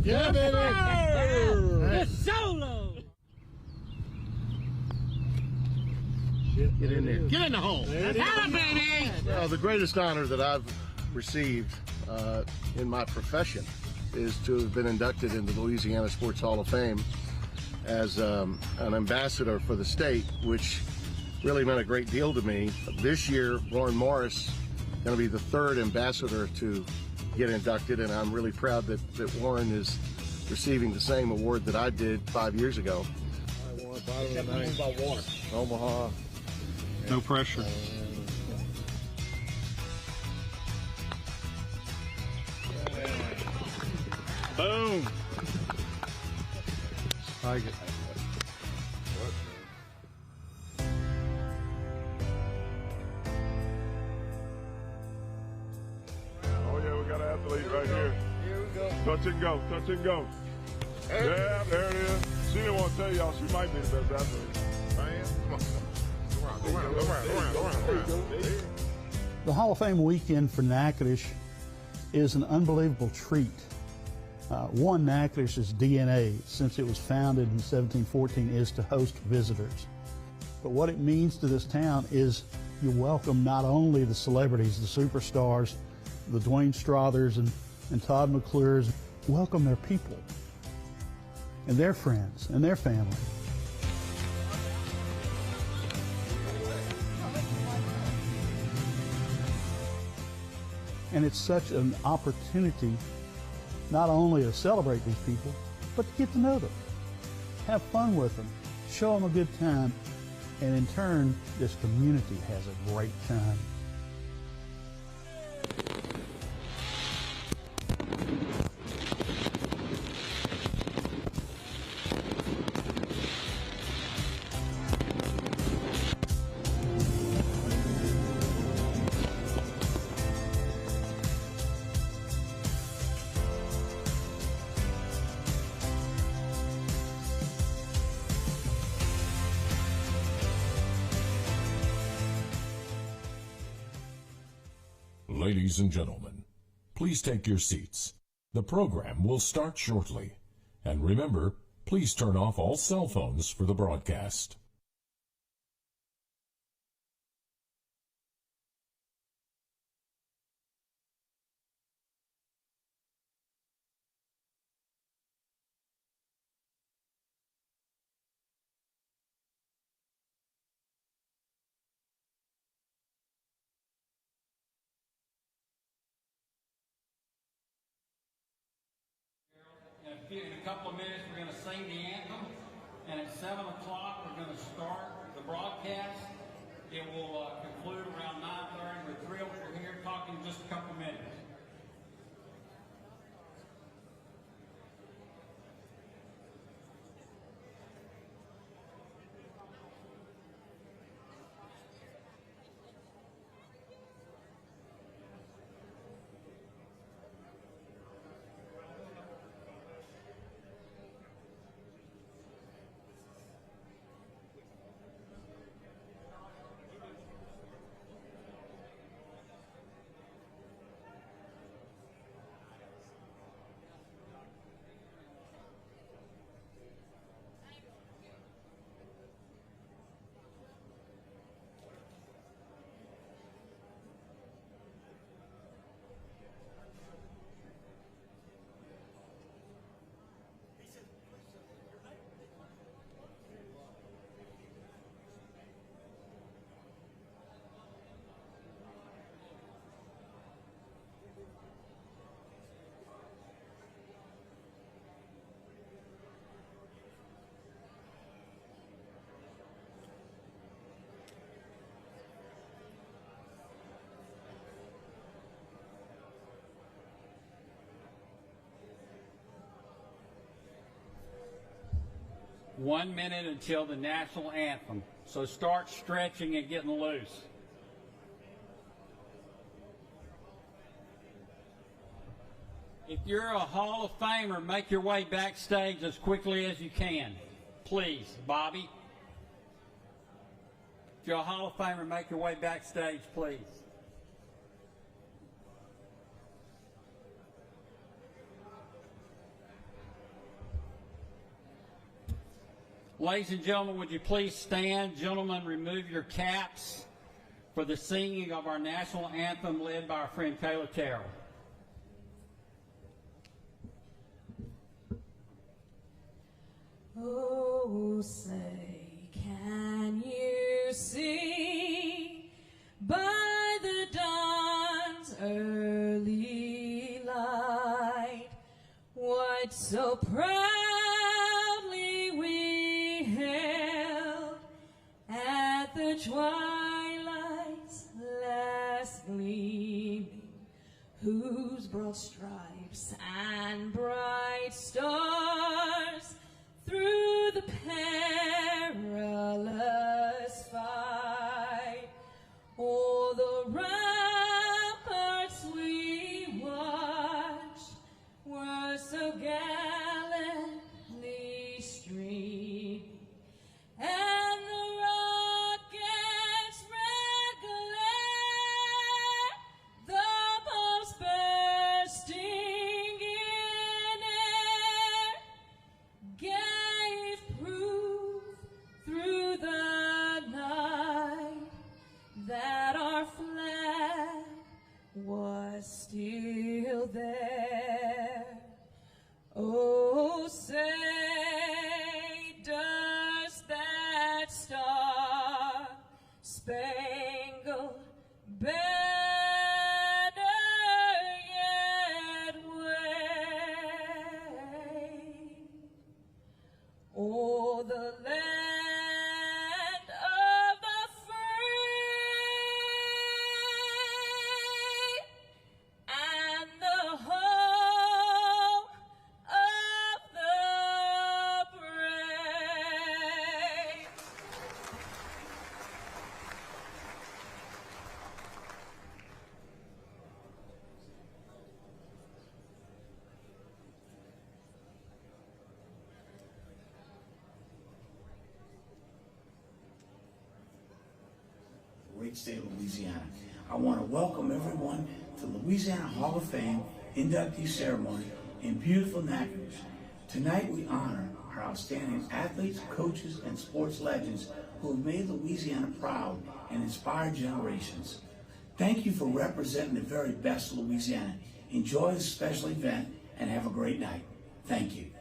Yeah, baby! It's solo! Get in there. Get in the hole. Atta, baby! Well, the greatest honor that I've received in my profession is to have been inducted into the Louisiana Sports Hall of Fame as an ambassador for the state, which really meant a great deal to me. This year, Warren Morris going to be the third ambassador to get inducted, and I'm really proud that Warren is receiving the same award that I did 5 years ago. Omaha. No pressure. Boom. Like it. Oh yeah, we got an athlete right here. Here we go. Touch and go, touch and go. Yeah, there it is. She didn't want to tell y'all she might be the best athlete. Man, come on. Go around. The Hall of Fame weekend for Natchitoches is an unbelievable treat. One, Natchitoches' DNA, since it was founded in 1714, is to host visitors. But what it means to this town is you welcome not only the celebrities, the superstars, the Dewain Strothers and Todd McClures, welcome their people and their friends and their family. And it's such an opportunity not only to celebrate these people, but to get to know them, have fun with them, show them a good time, and in turn, this community has a great time. Ladies and gentlemen, please take your seats. The program will start shortly. And remember, please turn off all cell phones for the broadcast. In a couple of minutes, we're going to sing the anthem, and at 7 o'clock, we're going to start the broadcast. It will conclude around 9:30. We're thrilled we're here talking just a couple of minutes. One minute until the national anthem. So start stretching and getting loose. If you're a Hall of Famer, make your way backstage as quickly as you can. Please, Bobby. If you're a Hall of Famer, make your way backstage, please. Ladies and gentlemen, would you please stand? Gentlemen, remove your caps for the singing of our national anthem led by our friend Kayla Terrell. So proudly we hailed at the twilight's last gleaming, whose broad stripes and bright stars through the perilous fight, o'er the ramparts we watched were so gallantly streaming, and the rocket's red glare, the bombs bursting in air, gave proof through the night that our flag was still there. Oh, say, does that star-spangled banner yet wave o'er the land of the free and the home of the brave? Great state of Louisiana. I want to welcome everyone to Louisiana Hall of Fame inductee ceremony in beautiful Natchitoches. Tonight we honor our outstanding athletes, coaches, and sports legends who have made Louisiana proud and inspired generations. Thank you for representing the very best of Louisiana. Enjoy this special event and have a great night. Thank you.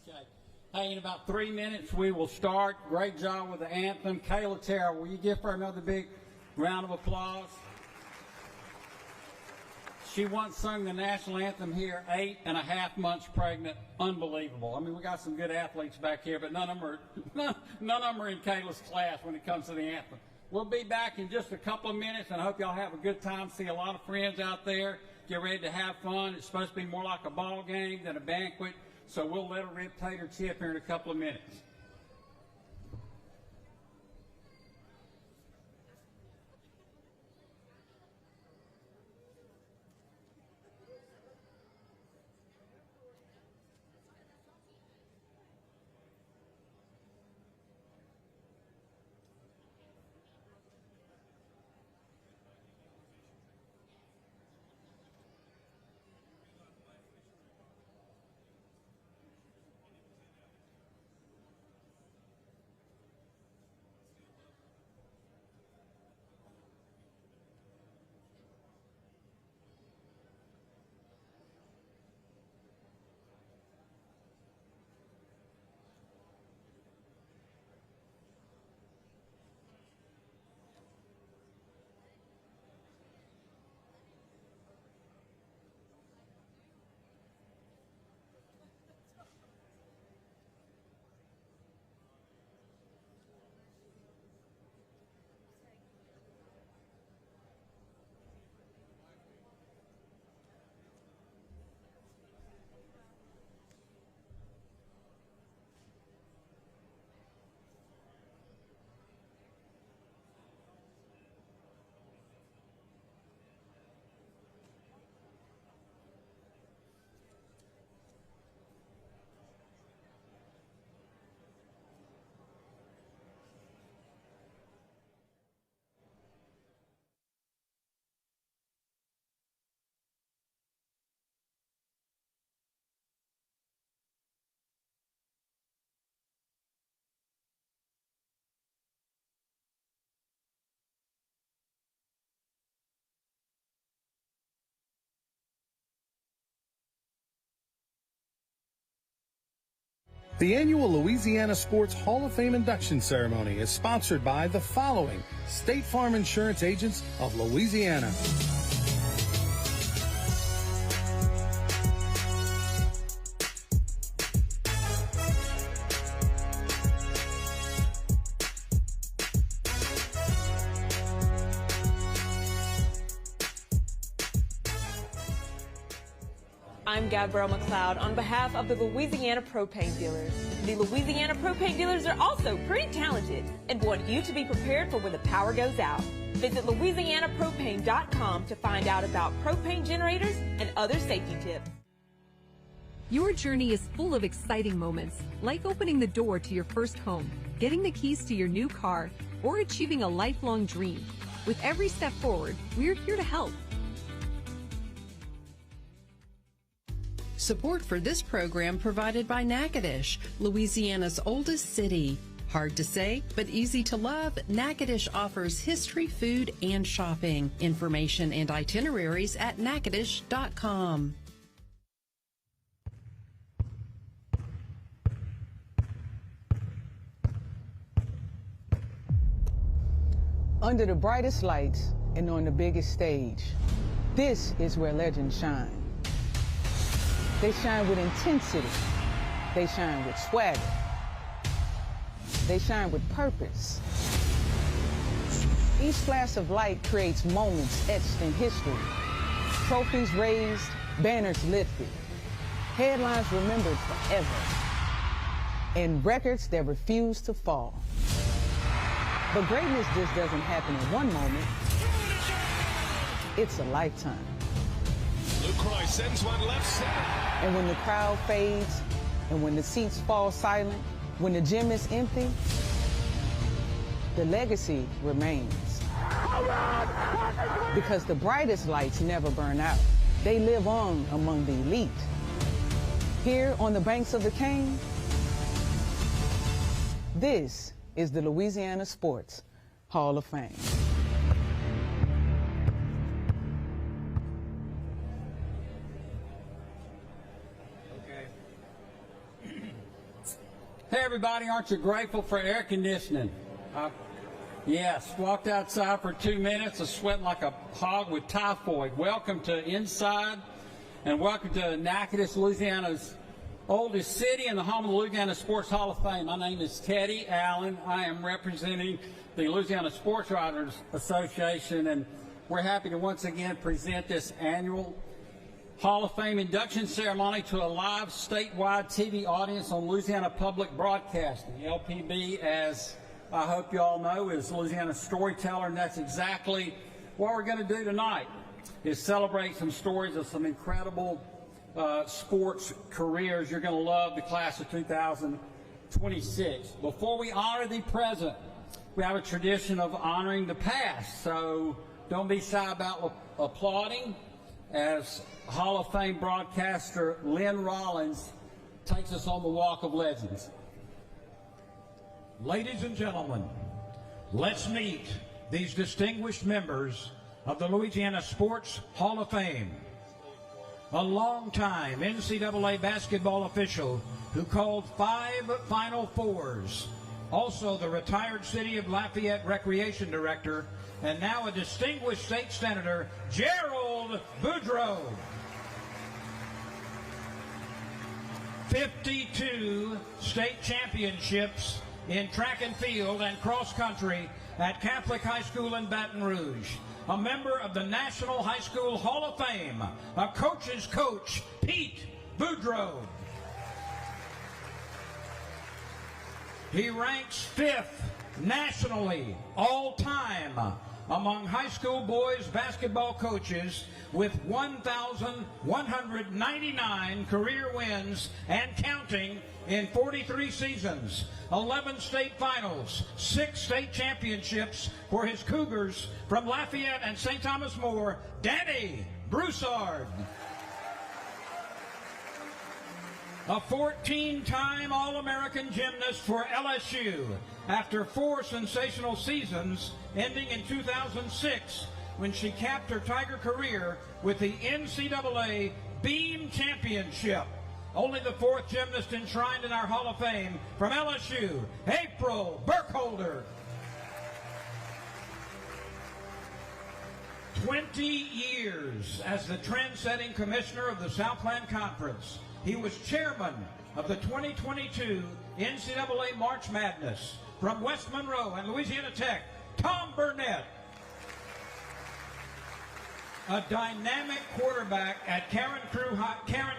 Okay. Hey, in about 3 minutes we will start. Great job with the anthem. Kayla Terrell, will you give her another big round of applause? She once sung the national anthem here 8.5 months pregnant. Unbelievable. I mean, we got some good athletes back here, but none of them are in Kayla's class when it comes to the anthem. We'll be back in just a couple of minutes, and I hope y'all have a good time. See a lot of friends out there. Get ready to have fun. It's supposed to be more like a ball game than a banquet. So we'll let her rip tater chip here in a couple of minutes. The annual Louisiana Sports Hall of Fame induction ceremony is sponsored by the following State Farm Insurance Agents of Louisiana. I'm Gabrielle McLeod on behalf of the Louisiana Propane Dealers. The Louisiana Propane Dealers are also pretty talented and want you to be prepared for when the power goes out. Visit LouisianaPropane.com to find out about propane generators and other safety tips. Your journey is full of exciting moments, like opening the door to your first home, getting the keys to your new car, or achieving a lifelong dream. With every step forward, we're here to help. Support for this program provided by Natchitoches, Louisiana's oldest city. Hard to say, but easy to love, Natchitoches offers history, food, and shopping. Information and itineraries at natchitoches.com. Under the brightest lights and on the biggest stage, this is where legends shine. They shine with intensity. They shine with swagger. They shine with purpose. Each flash of light creates moments etched in history. Trophies raised, banners lifted, headlines remembered forever, and records that refuse to fall. But greatness just doesn't happen in one moment. It's a lifetime. Lucroy sends one left center. And when the crowd fades, and when the seats fall silent, when the gym is empty, the legacy remains. Because the brightest lights never burn out. They live on among the elite. Here on the banks of the Cane, this is the Louisiana Sports Hall of Fame. Hey everybody, aren't you grateful for air conditioning? Yes, walked outside for 2 minutes, was sweating like a hog with typhoid. Welcome to Inside, and welcome to Natchitoches, Louisiana's oldest city and the home of the Louisiana Sports Hall of Fame. My name is Teddy Allen. I am representing the Louisiana Sports Writers Association, and we're happy to once again present this annual Hall of Fame induction ceremony to a live statewide TV audience on Louisiana Public Broadcasting. LPB, as I hope you all know, is Louisiana's storyteller, and that's exactly what we're going to do tonight, is celebrate some stories of some incredible sports careers. You're going to love the class of 2026. Before we honor the present, we have a tradition of honoring the past, so don't be shy about applauding as Hall of Fame broadcaster Lynn Rollins takes us on the Walk of Legends. Ladies and gentlemen, let's meet these distinguished members of the Louisiana Sports Hall of Fame. A longtime NCAA basketball official who called 5 Final Fours, also the retired City of Lafayette Recreation Director, and now a distinguished state senator, Gerald Boudreaux. 52 state championships in track and field and cross country at Catholic High School in Baton Rouge. A member of the National High School Hall of Fame, a coach's coach, Pete Boudreaux. He ranks 5th nationally all time among high school boys basketball coaches with 1,199 career wins and counting in 43 seasons, 11 state finals, 6 state championships for his Cougars from Lafayette and St. Thomas More, Danny Broussard. A 14-time All-American gymnast for LSU after 4 sensational seasons ending in 2006 when she capped her Tiger career with the NCAA Beam Championship. only the fourth gymnast enshrined in our Hall of Fame from LSU, April Burkholder. 20 years as the trend-setting commissioner of the Southland Conference. He was chairman of the 2022 NCAA March Madness. From West Monroe and Louisiana Tech, Tom Burnett. A dynamic quarterback at Karen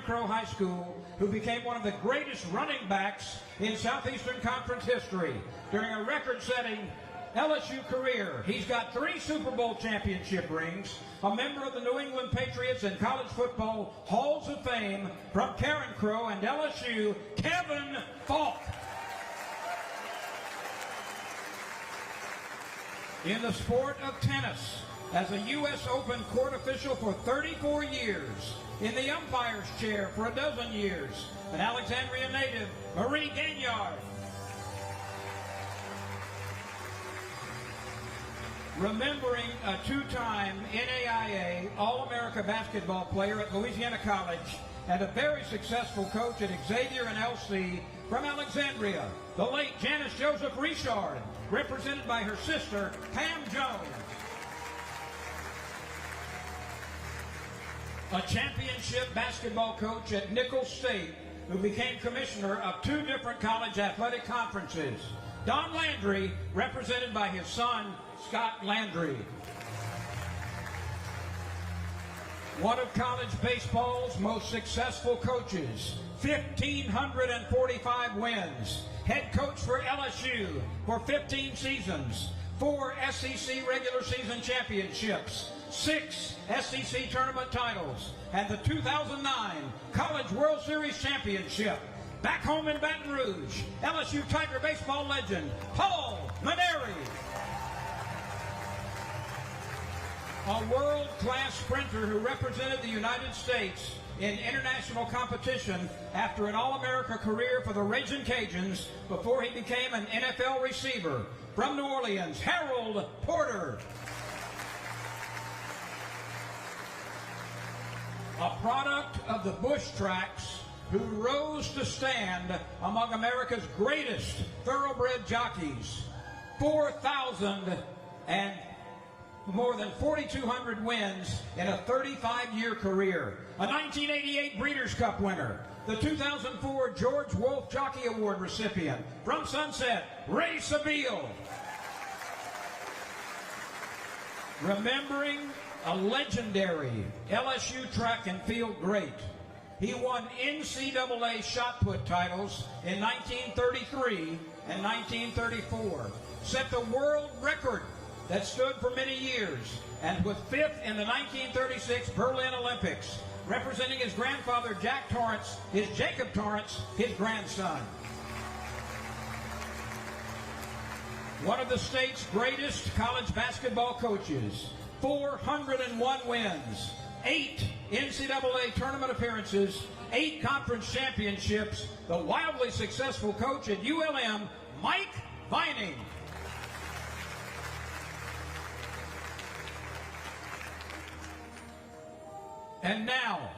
Crow High School who became one of the greatest running backs in Southeastern Conference history. During a record-setting LSU career, he's got 3 Super Bowl championship rings, a member of the New England Patriots and College Football Halls of Fame. From Karen Crow and LSU, Kevin Falk. In the sport of tennis, as a U.S. Open court official for 34 years, in the umpire's chair for 12 years, an Alexandria native, Marie Gagnard. Remembering a 2-time NAIA All-America basketball player at Louisiana College and a very successful coach at Xavier and LC, from Alexandria, the late Janice Joseph Richard, represented by her sister, Pam Jones. A championship basketball coach at Nichols State, who became commissioner of 2 different college athletic conferences. Don Landry, represented by his son, Scott Landry. One of college baseball's most successful coaches, 1,545 wins. Head coach for LSU for 15 seasons, 4 SEC regular season championships, 6 SEC tournament titles, and the 2009 College World Series championship. Back home in Baton Rouge, LSU Tiger baseball legend, Paul Maneri. A world-class sprinter who represented the United States in international competition after an All-America career for the Ragin' Cajuns before he became an NFL receiver. From New Orleans, Harold Porter. A product of the bush tracks who rose to stand among America's greatest thoroughbred jockeys. 4,000 and more than 4,200 wins in a 35-year career. A 1988 Breeders' Cup winner. The 2004 George Wolfe Jockey Award recipient. From Sunset, Ray Sabile. Remembering a legendary LSU track and field great. He won NCAA shot put titles in 1933 and 1934. Set the world record that stood for many years and was 5th in the 1936 Berlin Olympics, representing his grandfather Jack Torrance, his Jacob Torrance, his grandson. One of the state's greatest college basketball coaches, 401 wins, 8 NCAA tournament appearances, 8 conference championships, the wildly successful coach at ULM, Mike Vining. And now,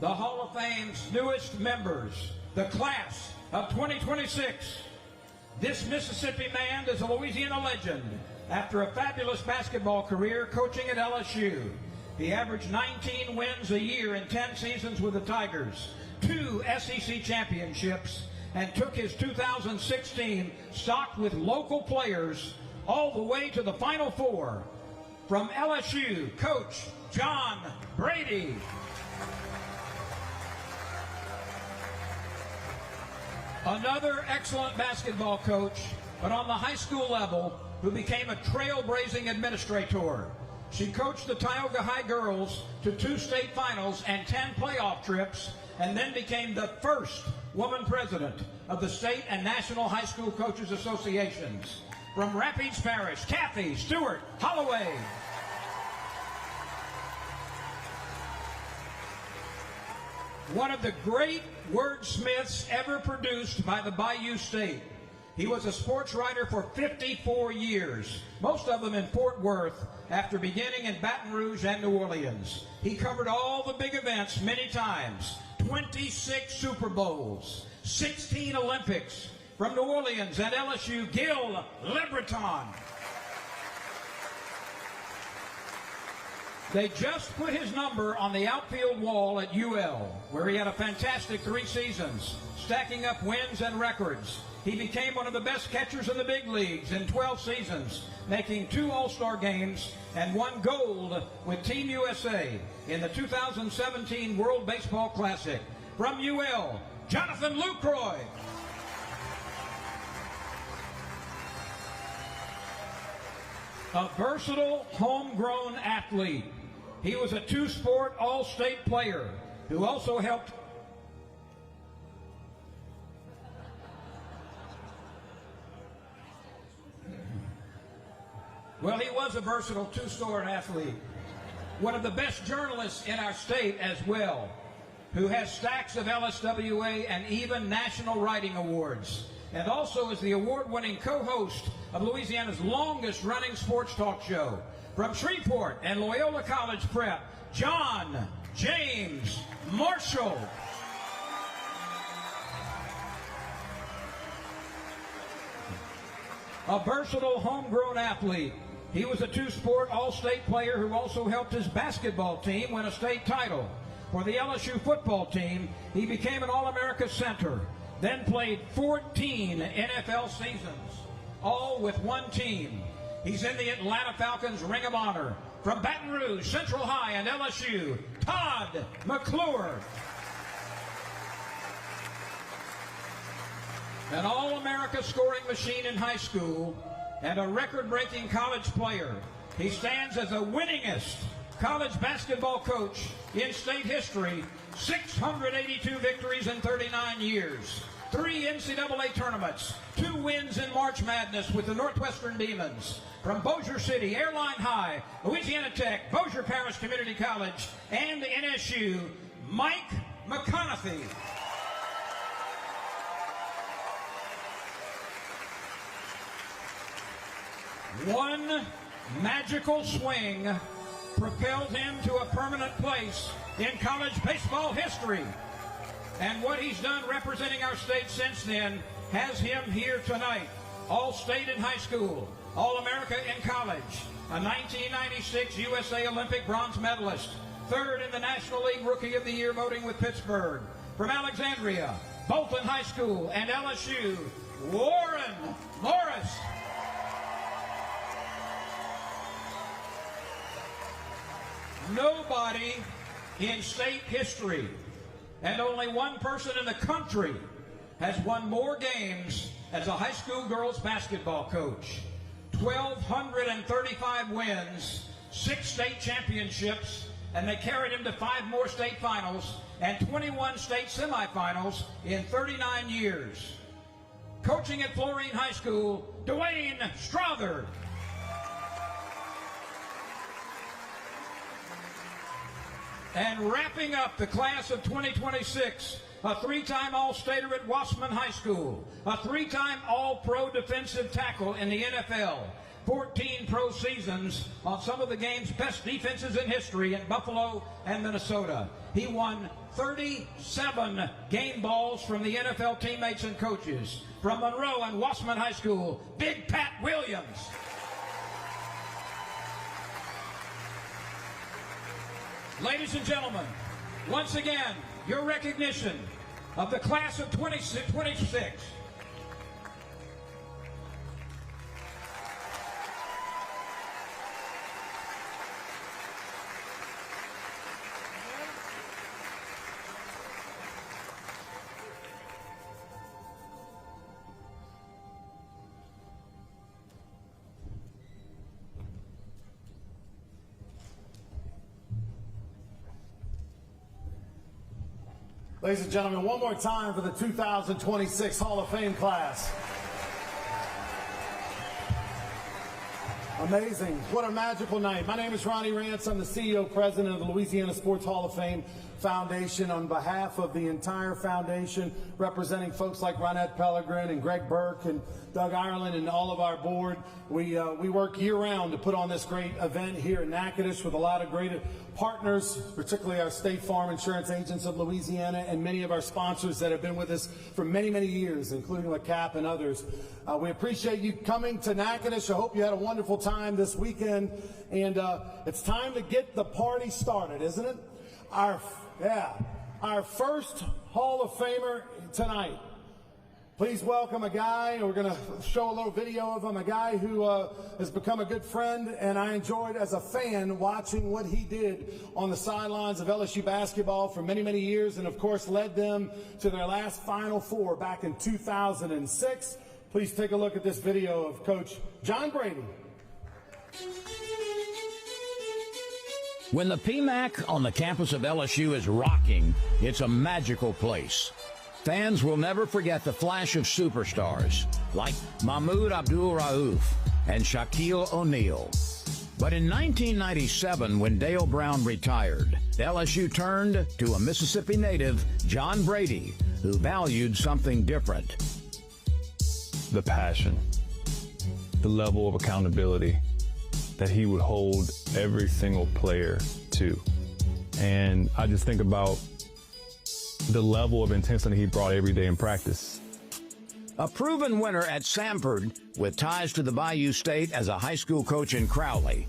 the Hall of Fame's newest members, the class of 2026. This Mississippi man is a Louisiana legend after a fabulous basketball career coaching at LSU. He averaged 19 wins a year in 10 seasons with the Tigers, 2 SEC championships, and took his 2016 stocked with local players all the way to the Final Four. From LSU, Coach John Brady. Another excellent basketball coach, but on the high school level, who became a trailblazing administrator. She coached the Tioga High girls to 2 state finals and 10 playoff trips, and then became the first woman president of the state and national high school coaches associations. From Rapides Parish, Kathy Holloway. One of the great wordsmiths ever produced by the Bayou State. He was a sports writer for 54 years, most of them in Fort Worth, after beginning in Baton Rouge and New Orleans. He covered all the big events many times. 26 Super Bowls, 16 Olympics. From New Orleans and LSU, Gil LeBreton. They just put his number on the outfield wall at UL, where he had a fantastic 3 seasons, stacking up wins and records. He became one of the best catchers in the big leagues in 12 seasons, making 2 All-Star games and 1 gold with Team USA in the 2017 World Baseball Classic. From UL, Jonathan Lucroy. A versatile homegrown athlete. He was a 2-sport all-state player who also helped Well, he was a versatile 2-sport athlete. One of the best journalists in our state as well, who has stacks of LSWA and even national writing awards, and also is the award-winning co-host of Louisiana's longest-running sports talk show. From Shreveport and Loyola College Prep, John James Marshall. A versatile homegrown athlete. He was a 2-sport all-state player who also helped his basketball team win a state title. For the LSU football team, he became an All-America center, then played 14 NFL seasons, all with one team. He's in the Atlanta Falcons Ring of Honor. From Baton Rouge, Central High, and LSU, Todd McClure. An All-America scoring machine in high school and a record-breaking college player. He stands as the winningest college basketball coach in state history, 682 victories in 39 years, 3 NCAA tournaments, 2 wins in March Madness with the Northwestern Demons. From Bossier City, Airline High, Louisiana Tech, Bossier Parish Community College, and NSU, Mike McConathy. One magical swing propelled him to a permanent place in college baseball history. And what he's done representing our state since then has him here tonight. All-state in high school, All-America in college, a 1996 USA Olympic bronze medalist, 3rd in the National League Rookie of the Year voting with Pittsburgh. From Alexandria, Bolton High School, and LSU, Warren Morris. Nobody in state history, and only one person in the country, has won more games as a high school girls basketball coach. 1,235 wins, 6 state championships, and they carried him to 5 more state finals and 21 state semifinals in 39 years. Coaching at Florine High School, Dewain Strother. And wrapping up the class of 2026, a 3-time All-Stater at Wasserman High School, a 3-time All-Pro defensive tackle in the NFL, 14 pro seasons on some of the game's best defenses in history in Buffalo and Minnesota. He won 37 game balls from the NFL teammates and coaches. From Monroe and Wasserman High School, Big Pat Williams. Ladies and gentlemen, once again, your recognition of the class of 2026. Ladies and gentlemen, one more time for the 2026 Hall of Fame class. Amazing. What a magical night. My name is Ronnie Rance. I'm the CEO, president of the Louisiana Sports Hall of Fame Foundation. On behalf of the entire foundation, representing folks like Ronette Pellegrin and Greg Burke and Doug Ireland and all of our board, we work year-round to put on this great event here in Natchitoches with a lot of great partners, particularly our State Farm Insurance Agents of Louisiana and many of our sponsors that have been with us for many, many years, including LeCap and others. We appreciate you coming to Natchitoches. I hope you had a wonderful time this weekend. And it's time to get the party started, isn't it? Our first Hall of Famer tonight. Please welcome a guy, and we're going to show a little video of him, a guy who has become a good friend, and I enjoyed as a fan watching what he did on the sidelines of LSU basketball for many, many years, and of course led them to their last Final Four back in 2006. Please take a look at this video of Coach John Brady. When the PMAC on the campus of LSU is rocking, it's a magical place. Fans will never forget the flash of superstars like Mahmoud Abdul-Rauf and Shaquille O'Neal. But in 1997, when Dale Brown retired, LSU turned to a Mississippi native, John Brady, who valued something different. The passion, the level of accountability that he would hold every single player to. And I just think about the level of intensity he brought every day in practice. A proven winner at Samford with ties to the Bayou State as a high school coach in Crowley,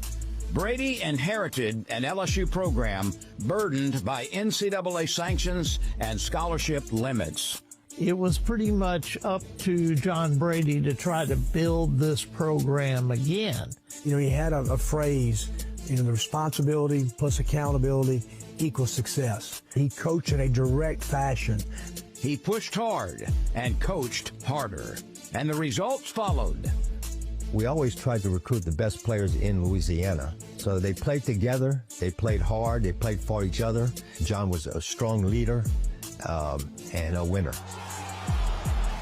Brady inherited an LSU program burdened by NCAA sanctions and scholarship limits. It was pretty much up to John Brady to try to build this program again. You know, he had a phrase, you know, the responsibility plus accountability equals success. He coached in a direct fashion. He pushed hard and coached harder, and the results followed. We always tried to recruit the best players in Louisiana. So they played together, they played hard, they played for each other. John was a strong leader and a winner.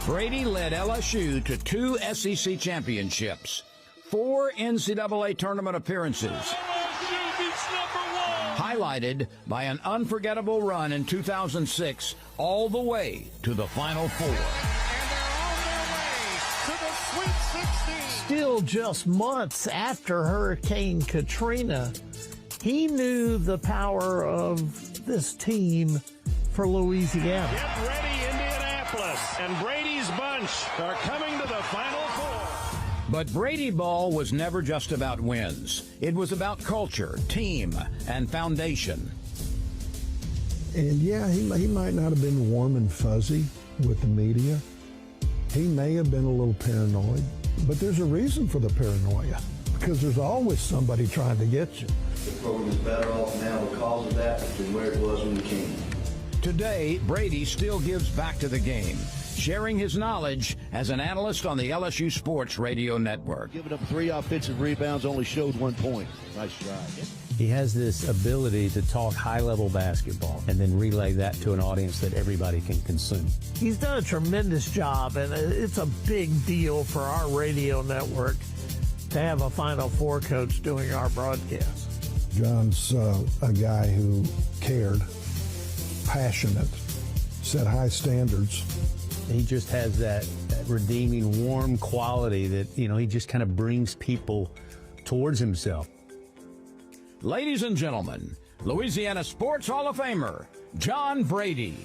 Brady led LSU to 2 SEC championships, 4 NCAA tournament appearances, highlighted by an unforgettable run in 2006 all the way to the Final Four. Still just months after Hurricane Katrina, he knew the power of this team for Louisiana. Get ready, Indianapolis, and Brady's bunch are coming to the Final Four. But Brady ball was never just about wins. It was about culture, team, and foundation. And yeah, he might not have been warm and fuzzy with the media. He may have been a little paranoid, but there's a reason for the paranoia, because there's always somebody trying to get you. The program is better off now because of that than where it was when we came. Today, Brady still gives back to the game, sharing his knowledge as an analyst on the LSU Sports Radio Network. Giving up 3 offensive rebounds, only showed 1 point. Nice try. He has this ability to talk high-level basketball and then relay that to an audience that everybody can consume. He's done a tremendous job, and it's a big deal for our radio network to have a Final Four coach doing our broadcast. John's a guy who cared, passionate, set high standards. He just has that redeeming, warm quality that, you know, he just kind of brings people towards himself. Ladies and gentlemen, Louisiana Sports Hall of Famer, John Brady.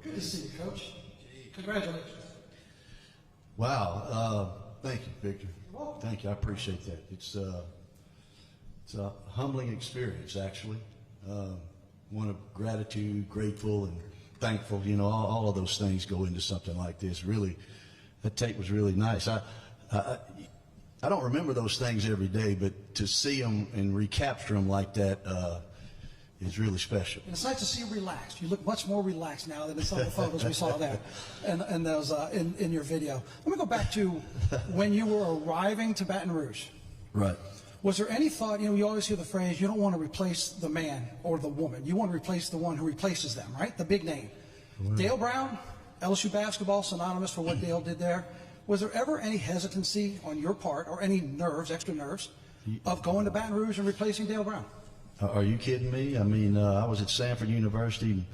Good to see you, Coach. Congratulations. Wow. Thank you, Victor. Thank you. I appreciate that. It's a humbling experience, actually. One of gratitude, grateful, and thankful. You know, all of those things go into something like this. Really, that tape was really nice. I don't remember those things every day, but to see them and recapture them like that, is really special. And it's nice to see you relaxed. You look much more relaxed now than in some of the photos we saw there and those in your video. Let me go back to when you were arriving to Baton Rouge. Right. Was there any thought, you always hear the phrase, you don't want to replace the man or the woman. You want to replace the one who replaces them, right? The big name. Wow. Dale Brown, LSU basketball, synonymous for what Dale did there. Was there ever any hesitancy on your part or any nerves, extra nerves, of going to Baton Rouge and replacing Dale Brown? Are you kidding me? I mean, I was at Sanford University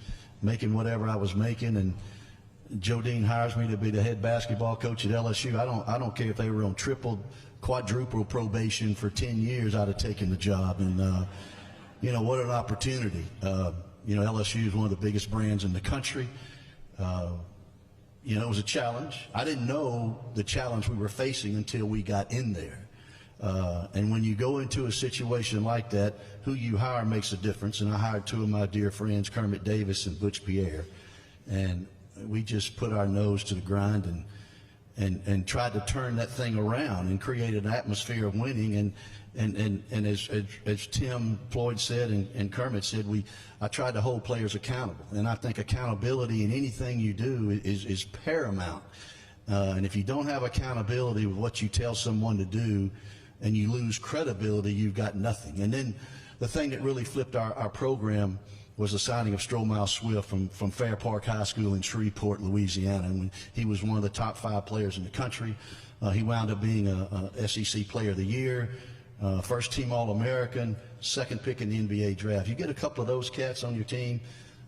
making whatever I was making, and Joe Dean hires me to be the head basketball coach at LSU. I don't care if they were on triple, quadruple probation for 10 years, I'd have taken the job. And, what an opportunity. LSU is one of the biggest brands in the country. It was a challenge. I didn't know the challenge we were facing until we got in there. And when you go into a situation like that, who you hire makes a difference. And I hired two of my dear friends, Kermit Davis and Butch Pierre. And we just put our nose to the grind and tried to turn that thing around and create an atmosphere of winning. And as Tim Floyd said and Kermit said, I tried to hold players accountable. And I think accountability in anything you do is paramount. And if you don't have accountability with what you tell someone to do and you lose credibility, you've got nothing. And then the thing that really flipped our program was the signing of Stromile Swift from Fair Park High School in Shreveport, Louisiana. And when he was one of the top 5 players in the country, he wound up being a SEC Player of the Year, first team All-American, second pick in the NBA draft. You get a couple of those cats on your team,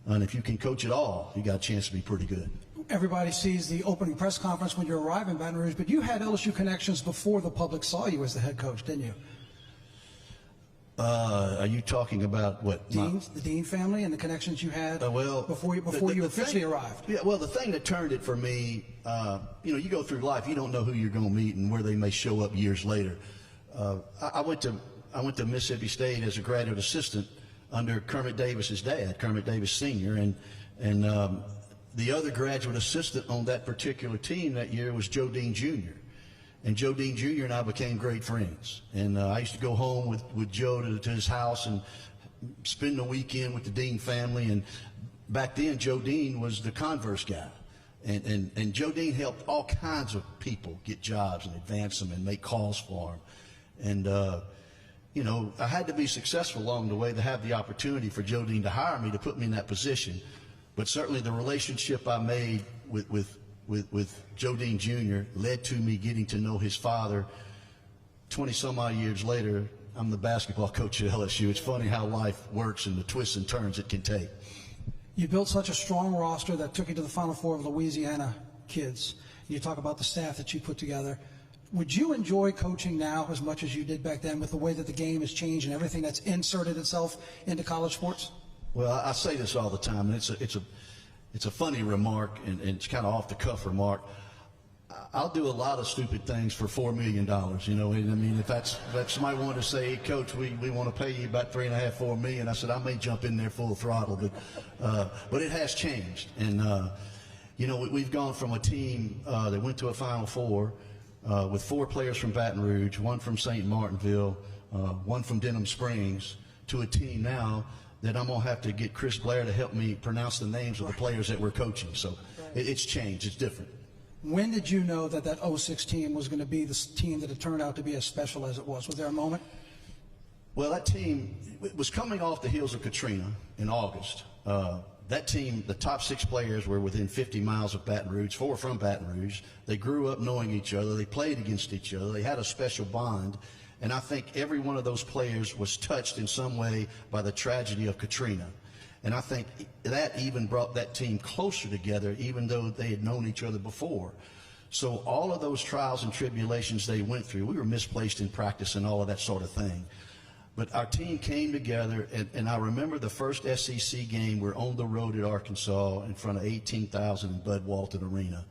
and if you can coach at all, you got a chance to be pretty good. Everybody sees the opening press conference when you arrive in Baton Rouge, but you had LSU connections before the public saw you as the head coach, didn't you? Are you talking about what? The Dean family and the connections you had before you officially arrived? Yeah, well, the thing that turned it for me, you go through life, you don't know who you're going to meet and where they may show up years later. I went to Mississippi State as a graduate assistant under Kermit Davis's dad, Kermit Davis Sr., and the other graduate assistant on that particular team that year was Joe Dean Jr. And Joe Dean Jr. and I became great friends. And I used to go home with Joe to his house and spend the weekend with the Dean family. And back then, Joe Dean was the Converse guy. And Joe Dean helped all kinds of people get jobs and advance them and make calls for them. And, I had to be successful along the way to have the opportunity for Joe Dean to hire me, to put me in that position. But certainly the relationship I made with Joe Dean Jr. led to me getting to know his father. 20-some-odd years later, I'm the basketball coach at LSU. It's funny how life works and the twists and turns it can take. You built such a strong roster that took you to the Final Four of Louisiana kids. You talk about the staff that you put together. Would you enjoy coaching now as much as you did back then with the way that the game has changed and everything that's inserted itself into college sports? Well, I say this all the time, and it's a funny remark, and it's kind of off the cuff remark. I'll do a lot of stupid things for $4 million. I mean, if somebody wanted to say, hey, Coach, we want to pay you about $3.5–4 million, I said I may jump in there full throttle, but it has changed, and we've gone from a team that went to a Final Four with 4 players from Baton Rouge, 1 from St. Martinville, 1 from Denham Springs, to a team now that I'm going to have to get Chris Blair to help me pronounce the names of the players that we're coaching. So it's changed. It's different. When did you know that 06 team was going to be the team that it turned out to be as special as it was? Was there a moment? Well, that team was coming off the heels of Katrina in August. That team, the top 6 players were within 50 miles of Baton Rouge, 4 from Baton Rouge. They grew up knowing each other. They played against each other. They had a special bond. And I think every one of those players was touched in some way by the tragedy of Katrina. And I think that even brought that team closer together, even though they had known each other before. So all of those trials and tribulations they went through, we were misplaced in practice and all of that sort of thing. But our team came together, and I remember the first SEC game, we're on the road at Arkansas in front of 18,000 in Bud Walton Arena.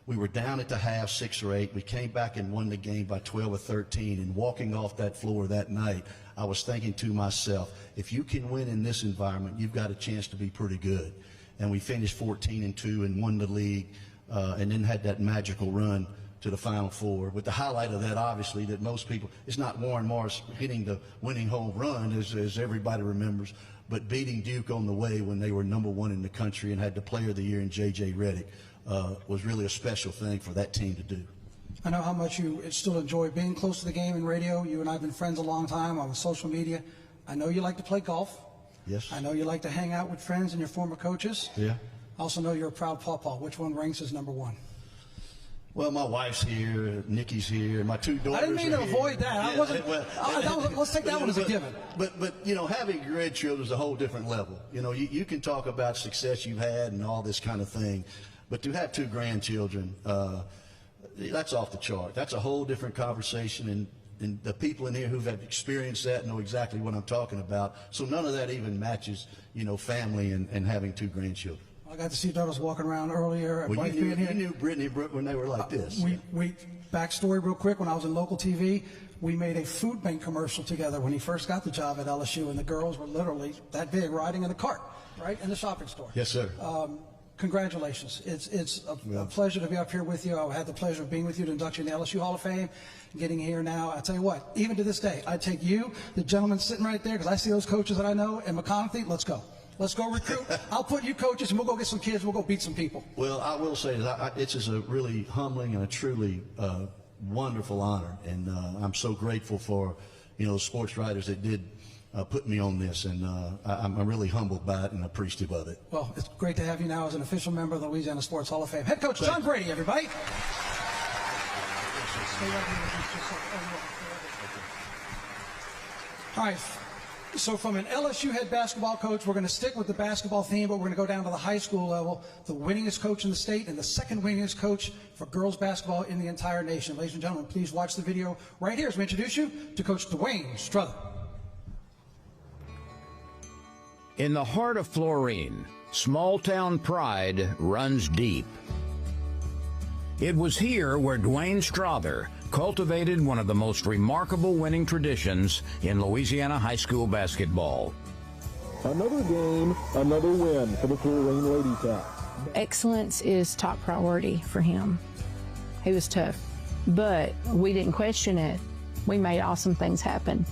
We were down at the half, 6 or 8. We came back and won the game by 12 or 13. And walking off that floor that night, I was thinking to myself, if you can win in this environment, you've got a chance to be pretty good. And we finished 14-2 and won the league, and then had that magical run to the Final Four, with the highlight of that, obviously, that most people, it's not Warren Morris hitting the winning home run, as everybody remembers, but beating Duke on the way when they were #1 in the country and had the Player of the Year in J.J. Redick was really a special thing for that team to do. I know how much you still enjoy being close to the game in radio. You and I have been friends a long time on social media. I know you like to play golf. Yes. I know you like to hang out with friends and your former coaches. Yeah. I also know you're a proud pawpaw. Which one ranks as #1? Well, my wife's here, Nikki's here, my 2 daughters. I didn't mean to avoid that. I wasn't. Well, let's take that one as a given. But you know, having grandchildren is a whole different level. You know, you can talk about success you've had and all this kind of thing, but to have 2 grandchildren, that's off the chart. That's a whole different conversation, and the people in here who've had experienced that know exactly what I'm talking about. So none of that even matches, you know, family and having 2 grandchildren. I got to see daughters walking around earlier. Well, you knew Brittany and Brooke when they were like this. We backstory real quick. When I was in local TV, we made a food bank commercial together when he first got the job at LSU, and the girls were literally that big, riding in the cart, right in the shopping store. Yes, sir. Congratulations. It's a pleasure to be up here with you. I had the pleasure of being with you to induct you in the LSU Hall of Fame, getting here now. I tell you what, even to this day, I take you, the gentleman sitting right there, because I see those coaches that I know, and McConathy, let's go. Let's go recruit. I'll put you coaches, and we'll go get some kids. We'll go beat some people. Well, I will say that it's just a really humbling and a truly wonderful honor, and I'm so grateful for, you know, the sports writers that did put me on this, and I'm really humbled by it and appreciative of it. Well, it's great to have you now as an official member of the Louisiana Sports Hall of Fame. Head coach John Brady, everybody. All right. So from an LSU head basketball coach, we're going to stick with the basketball theme, but we're going to go down to the high school level. The winningest coach in the state and the second winningest coach for girls basketball in the entire nation. Ladies and gentlemen, please watch the video right here as we introduce you to Coach Dewain Strother. In the heart of Florine, small-town pride runs deep. It was here where Dewain Strother cultivated one of the most remarkable winning traditions in Louisiana high school basketball. Another game, another win for the Florine Lady Cats. Excellence is top priority for him. He was tough, but we didn't question it. We made awesome things happen.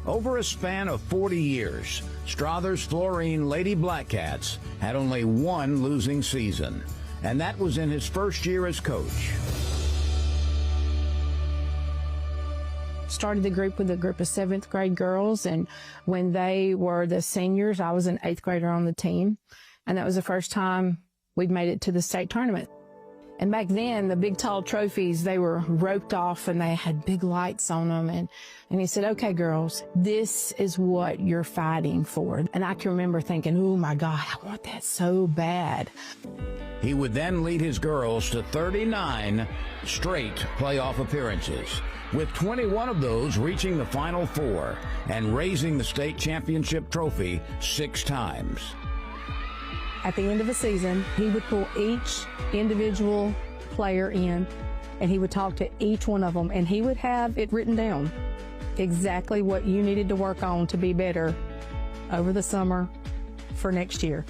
Over a span of 40 years, Strother's Florine Lady Blackcats had only one losing season, and that was in his first year as coach. Started the group with a group of 7th grade girls, and when they were the seniors, I was an 8th grader on the team, and that was the first time we'd made it to the state tournament. And back then, the big tall trophies, they were roped off and they had big lights on them. And he said, okay, girls, this is what you're fighting for. And I can remember thinking, oh my God, I want that so bad. He would then lead his girls to 39 straight playoff appearances, with 21 of those reaching the Final Four and raising the state championship trophy 6 times. At the end of the season, he would pull each individual player in, and he would talk to each one of them, and he would have it written down, exactly what you needed to work on to be better over the summer for next year.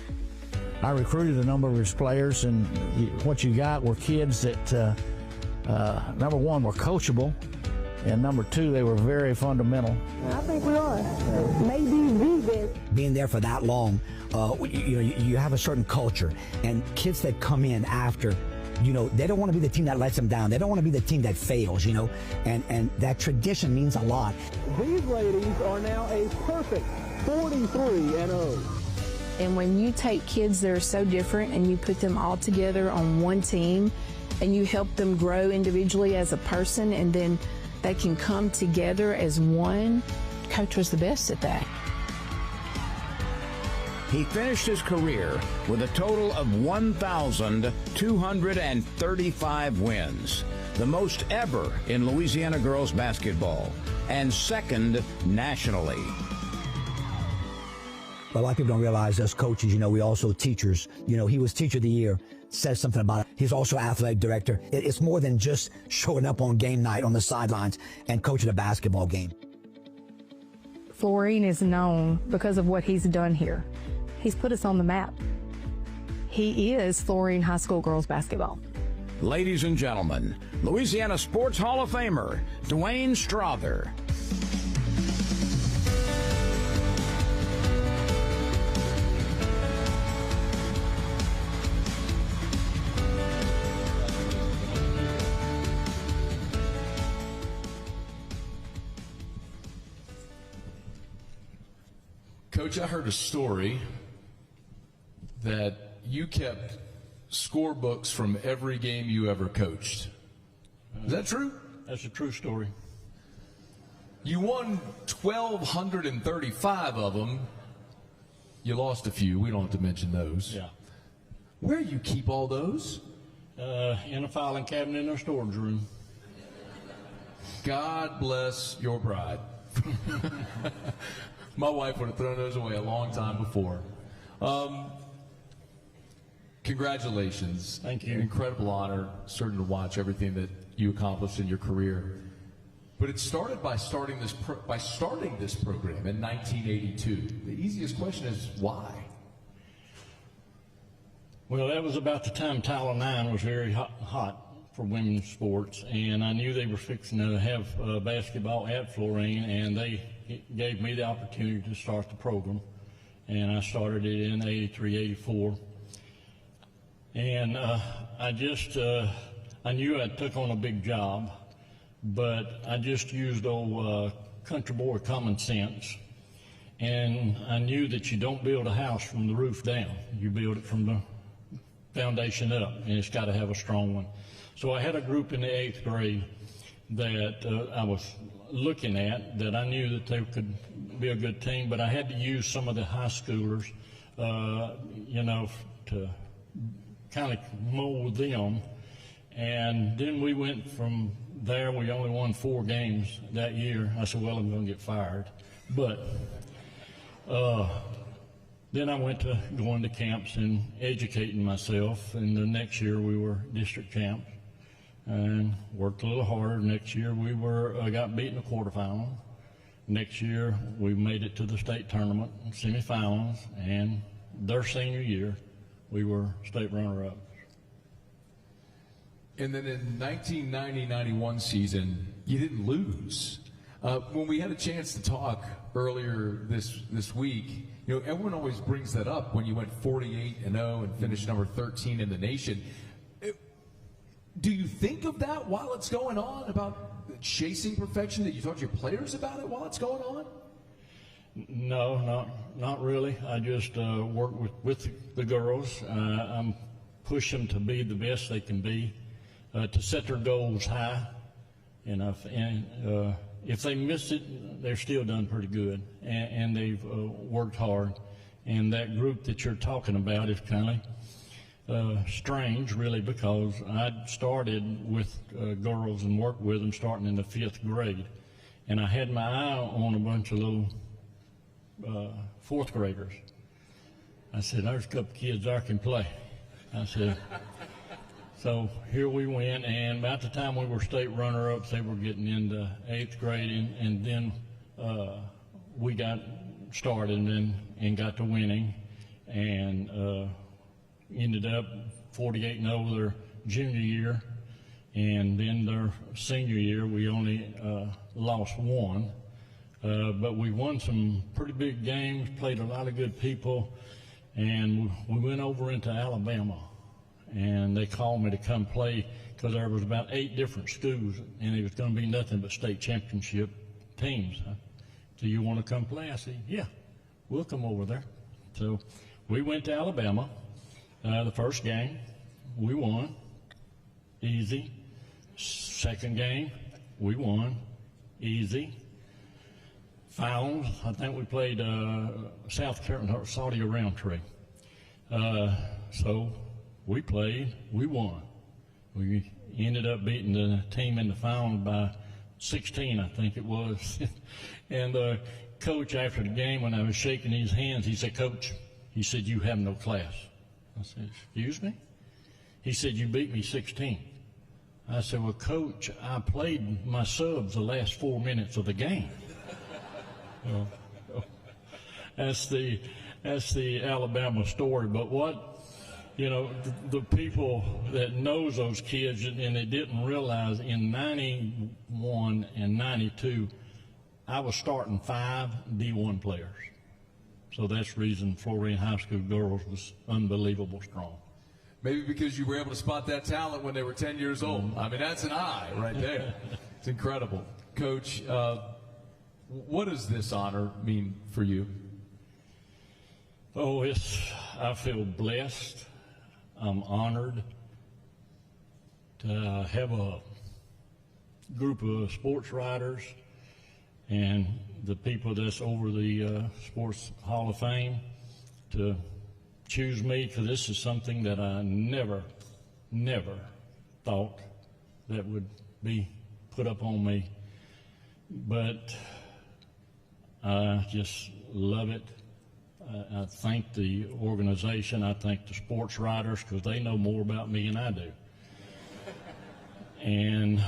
I recruited a number of his players, and what you got were kids that, number one, were coachable, and number two, they were very fundamental. I think we are. Maybe the best. Being there for that long, you have a certain culture, and kids that come in after, they don't want to be the team that lets them down. They don't want to be the team that fails, and that tradition means a lot. These ladies are now a perfect 43-0. And when you take kids that are so different and you put them all together on one team and you help them grow individually as a person, and then they can come together as one, Coach was the best at that. He finished his career with a total of 1,235 wins, the most ever in Louisiana girls basketball, and second nationally. A lot of people don't realize as coaches, we also teachers. He was Teacher of the Year, says something about it. He's also athletic director. It's more than just showing up on game night on the sidelines and coaching a basketball game. Florine is known because of what he's done here. He's put us on the map. He is Florine High School girls basketball. Ladies and gentlemen, Louisiana Sports Hall of Famer, Dewain Strother. Coach, I heard a story that you kept scorebooks from every game you ever coached. Is that true? That's a true story. You won 1,235 of them. You lost a few. We don't have to mention those. Yeah. Where do you keep all those? In a filing cabinet in our storage room. God bless your bride. My wife would have thrown those away a long time before. Congratulations. Thank you. An incredible honor, certain to watch everything that you accomplished in your career. But it started by starting this program in 1982. The easiest question is why? Well, that was about the time Title IX was very hot for women's sports, and I knew they were fixing to have basketball at Florine, and they gave me the opportunity to start the program. And I started it in 83, 84. And I knew I took on a big job, but I just used old country boy common sense. And I knew that you don't build a house from the roof down. You build it from the foundation up, and it's got to have a strong one. So I had a group in the 8th grade that I was looking at that I knew that they could be a good team, but I had to use some of the high schoolers, to kind of mold them. And then we went from there. We only won 4 games that year. I said, well, I'm going to get fired. But then I went to going to camps and educating myself. And the next year we were district champs and worked a little harder. Next year we got beat in the quarterfinal. Next year we made it to the state tournament, semifinals, and their senior year we were state runner-ups. And then in 1990-91 season, you didn't lose. When we had a chance to talk earlier this week, everyone always brings that up when you went 48-0 and finished number 13 in the nation. Do you think of that while it's going on, about chasing perfection? That you talk to your players about it while it's going on? No, not really. I just work with the girls. I'm push them to be the best they can be, to set their goals high enough. And if they miss it, they're still done pretty good, and they've worked hard. And that group that you're talking about is kind of strange, really, because I started with girls and worked with them starting in the 5th grade, and I had my eye on a bunch of little 4th graders. I said, there's a couple kids I can play. I said, so here we went, and about the time we were state runner-ups, they were getting into 8th grade, and then we got started and got to winning, and ended up 48-0 their junior year, and then their senior year we only lost 1, but we won some pretty big games, played a lot of good people, and we went over into Alabama, and they called me to come play because there was about 8 different schools, and it was going to be nothing but state championship teams. Do you want to come play? I said, yeah, we'll come over there. So we went to Alabama. The first game, we won, easy. Second game, we won, easy. Finals, I think we played South Carolina, Saudi Roundtree. So we played, we won. We ended up beating the team in the final by 16, I think it was. And the coach, after the game, when I was shaking his hands, he said, Coach, he said, you have no class. I said, excuse me? He said, you beat me 16. I said, well, Coach, I played my subs the last 4 minutes of the game. That's the Alabama story. But what you know, the people that knows those kids, and they didn't realize in 91 and 92, I was starting 5 D1 players. So that's the reason Florine High School girls was unbelievable strong. Maybe because you were able to spot that talent when they were 10 years old. I mean, that's an eye right there. It's incredible. Coach, what does this honor mean for you? Oh, I feel blessed. I'm honored to have a group of sports writers and the people that's over the Sports Hall of Fame to choose me, because this is something that I never thought that would be put up on me. But I just love it. I thank the organization. I thank the sports writers, because they know more about me than I do. And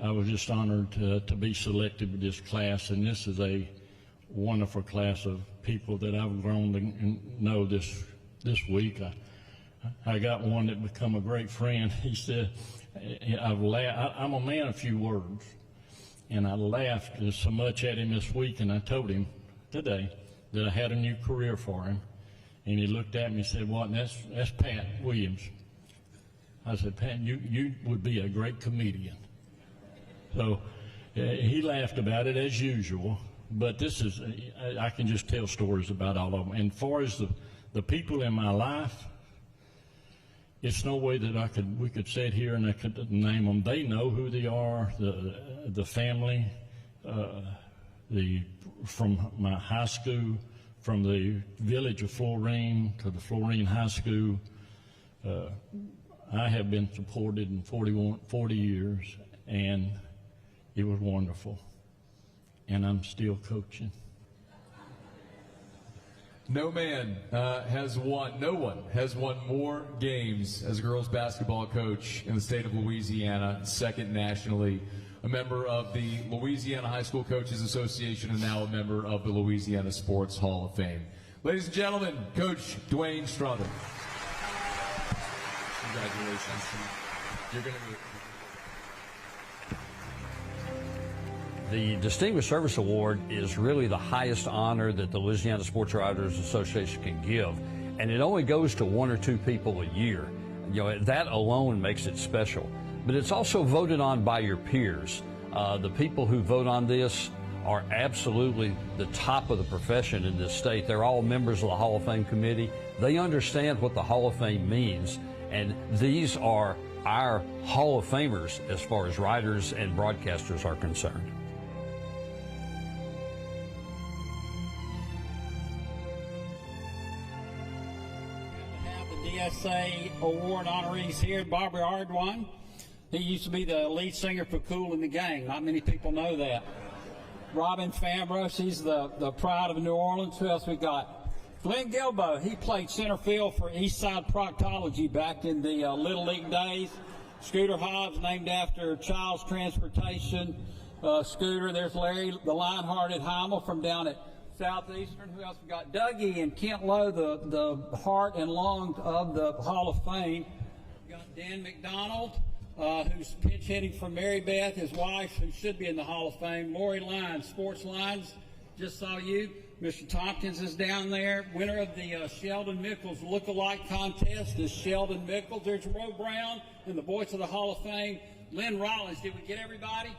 I was just honored to be selected with this class, and this is a wonderful class of people that I've grown to know this week. I got one that become a great friend. He said, I'm a man of few words, and I laughed so much at him this week, and I told him today that I had a new career for him. And he looked at me and said, "What?" And that's Pat Williams. I said, "Pat, you would be a great comedian." So he laughed about it as usual, but this is, I can just tell stories about all of them. And as far as the people in my life, it's no way that we could sit here and I could name them. They know who they are, the family, from my high school, from the village of Florine to the Florine High School. I have been supported in 40 years, and it was wonderful, and I'm still coaching. No one has won more games as a girls basketball coach in the state of Louisiana, second nationally, a member of the Louisiana High School Coaches Association, and now a member of the Louisiana Sports Hall of Fame. Ladies and gentlemen, Coach Dewain Strother. Congratulations. You're going to The Distinguished Service Award is really the highest honor that the Louisiana Sports Writers Association can give, and it only goes to 1 or 2 people a year. You know, that alone makes it special. But it's also voted on by your peers. The people who vote on this are absolutely the top of the profession in this state. They're all members of the Hall of Fame committee. They understand what the Hall of Fame means, and these are our Hall of Famers as far as writers and broadcasters are concerned. DSA Award honorees here. Barbara Ardwan. He used to be the lead singer for Kool and the Gang. Not many people know that. Robin Fambro, she's the pride of New Orleans. Who else we got? Glenn Gilbo, he played center field for Eastside Proctology back in the Little League days. Scooter Hobbs, named after Child's Transportation. Scooter, there's Larry, the lion-hearted Heimel from down at Southeastern. Who else we got? Dougie and Kent Lowe, the heart and lungs of the Hall of Fame. We got Dan McDonald, who's pinch hitting for Mary Beth, his wife, who should be in the Hall of Fame. Lori Lyons, Sports Lines, just saw you. Mr. Tompkins is down there. Winner of the Sheldon Mickles look-alike contest is Sheldon Mickles. There's Roe Brown and the Voice of the Hall of Fame. Lynn Rollins, did we get everybody?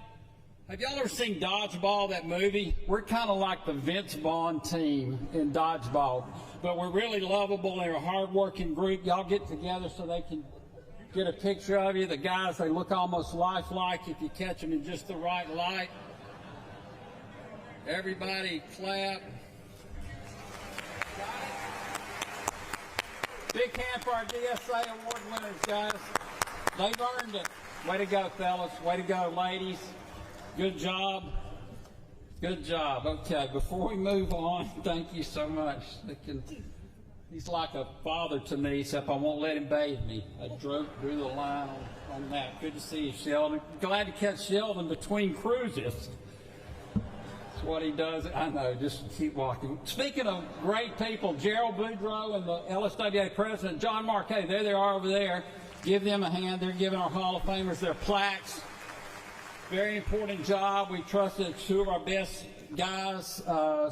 Have y'all ever seen Dodgeball, that movie? We're kind of like the Vince Vaughn team in Dodgeball, but we're really lovable and a hard-working group. Y'all get together so they can get a picture of you. The guys, they look almost lifelike if you catch them in just the right light. Everybody clap. Big hand for our DSA award winners, guys. They've earned it. Way to go, fellas. Way to go, ladies. Good job. Good job. Okay, before we move on, thank you so much. He's like a father to me, except I won't let him bathe me. I drew the line on that. Good to see you, Sheldon. Glad to catch Sheldon between cruises. It's what he does. I know, just keep walking. Speaking of great people, Gerald Boudreaux and the LSWA president, John Marquet, there they are over there. Give them a hand. They're giving our Hall of Famers their plaques. Very important job. We trusted two of our best guys.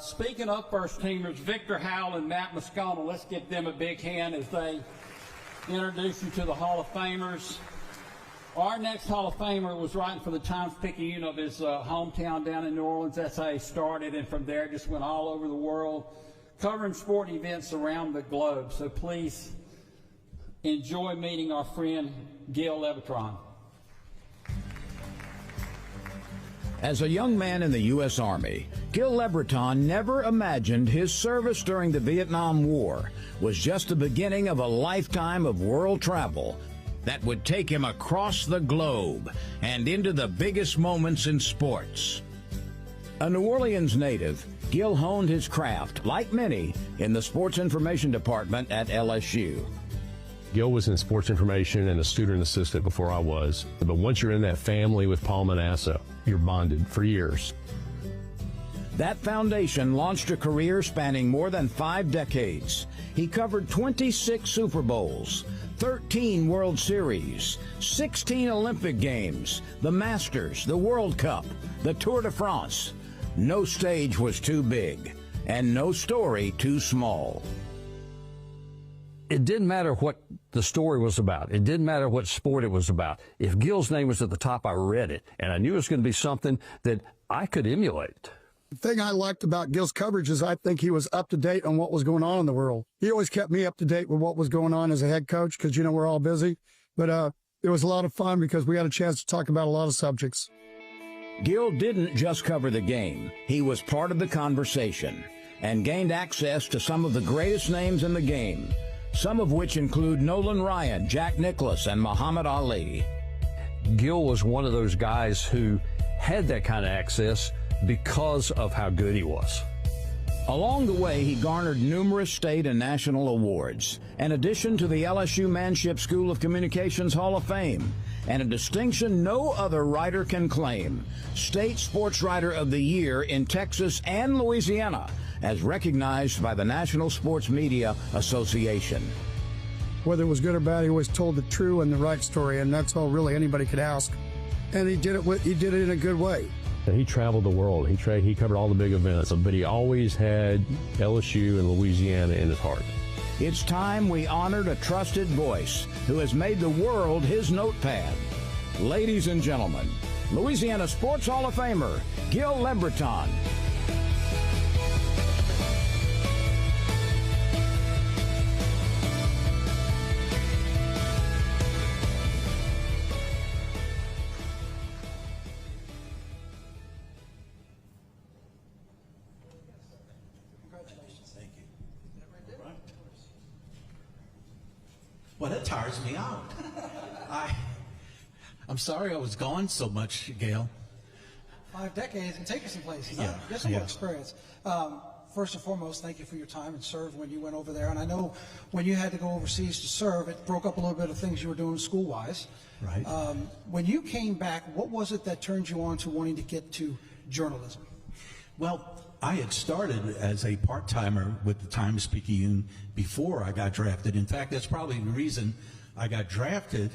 Speaking of first teamers, Victor Howell and Matt Moscona, let's give them a big hand as they introduce you to the Hall of Famers. Our next Hall of Famer was writing for the Times-Picayune of his hometown down in New Orleans. That's how he started, and from there just went all over the world, covering sporting events around the globe. So please enjoy meeting our friend Gil LeBreton. As a young man in the U.S. Army, Gil LeBreton never imagined his service during the Vietnam War was just the beginning of a lifetime of world travel that would take him across the globe and into the biggest moments in sports. A New Orleans native, Gil honed his craft, like many, in the sports information department at LSU. Gil was in sports information and a student assistant before I was. But once you're in that family with Paul Manasseh, you're bonded for years. That foundation launched a career spanning more than 5 decades. He covered 26 Super Bowls, 13 World Series, 16 Olympic Games, the Masters, the World Cup, the Tour de France. No stage was too big, and no story too small. It didn't matter what the story was about. It didn't matter what sport it was about. If Gil's name was at the top, I read it, and I knew it was going to be something that I could emulate. The thing I liked about Gil's coverage is I think he was up to date on what was going on in the world. He always kept me up to date with what was going on as a head coach because, we're all busy. But it was a lot of fun because we had a chance to talk about a lot of subjects. Gil didn't just cover the game. He was part of the conversation and gained access to some of the greatest names in the game, some of which include Nolan Ryan, Jack Nicklaus, and Muhammad Ali. Gil was one of those guys who had that kind of access because of how good he was. Along the way, he garnered numerous state and national awards, in addition to the LSU Manship School of Communications Hall of Fame, and a distinction no other writer can claim, State Sports Writer of the Year in Texas and Louisiana, as recognized by the National Sports Media Association. Whether it was good or bad, he always told the true and the right story, and that's all really anybody could ask. And he did it in a good way. He traveled the world. He covered all the big events, but he always had LSU and Louisiana in his heart. It's time we honored a trusted voice who has made the world his notepad. Ladies and gentlemen, Louisiana Sports Hall of Famer, Gil LeBreton. Well, that tires me out. I'm sorry I was gone so much, Gail. 5 decades and take you some places. Yeah, Just a little experience. First and foremost, thank you for your time and served when you went over there. And I know when you had to go overseas to serve, it broke up a little bit of things you were doing school-wise. Right. When you came back, what was it that turned you on to wanting to get to journalism? Well, I had started as a part-timer with the Times-Picayune before I got drafted. In fact, that's probably the reason I got drafted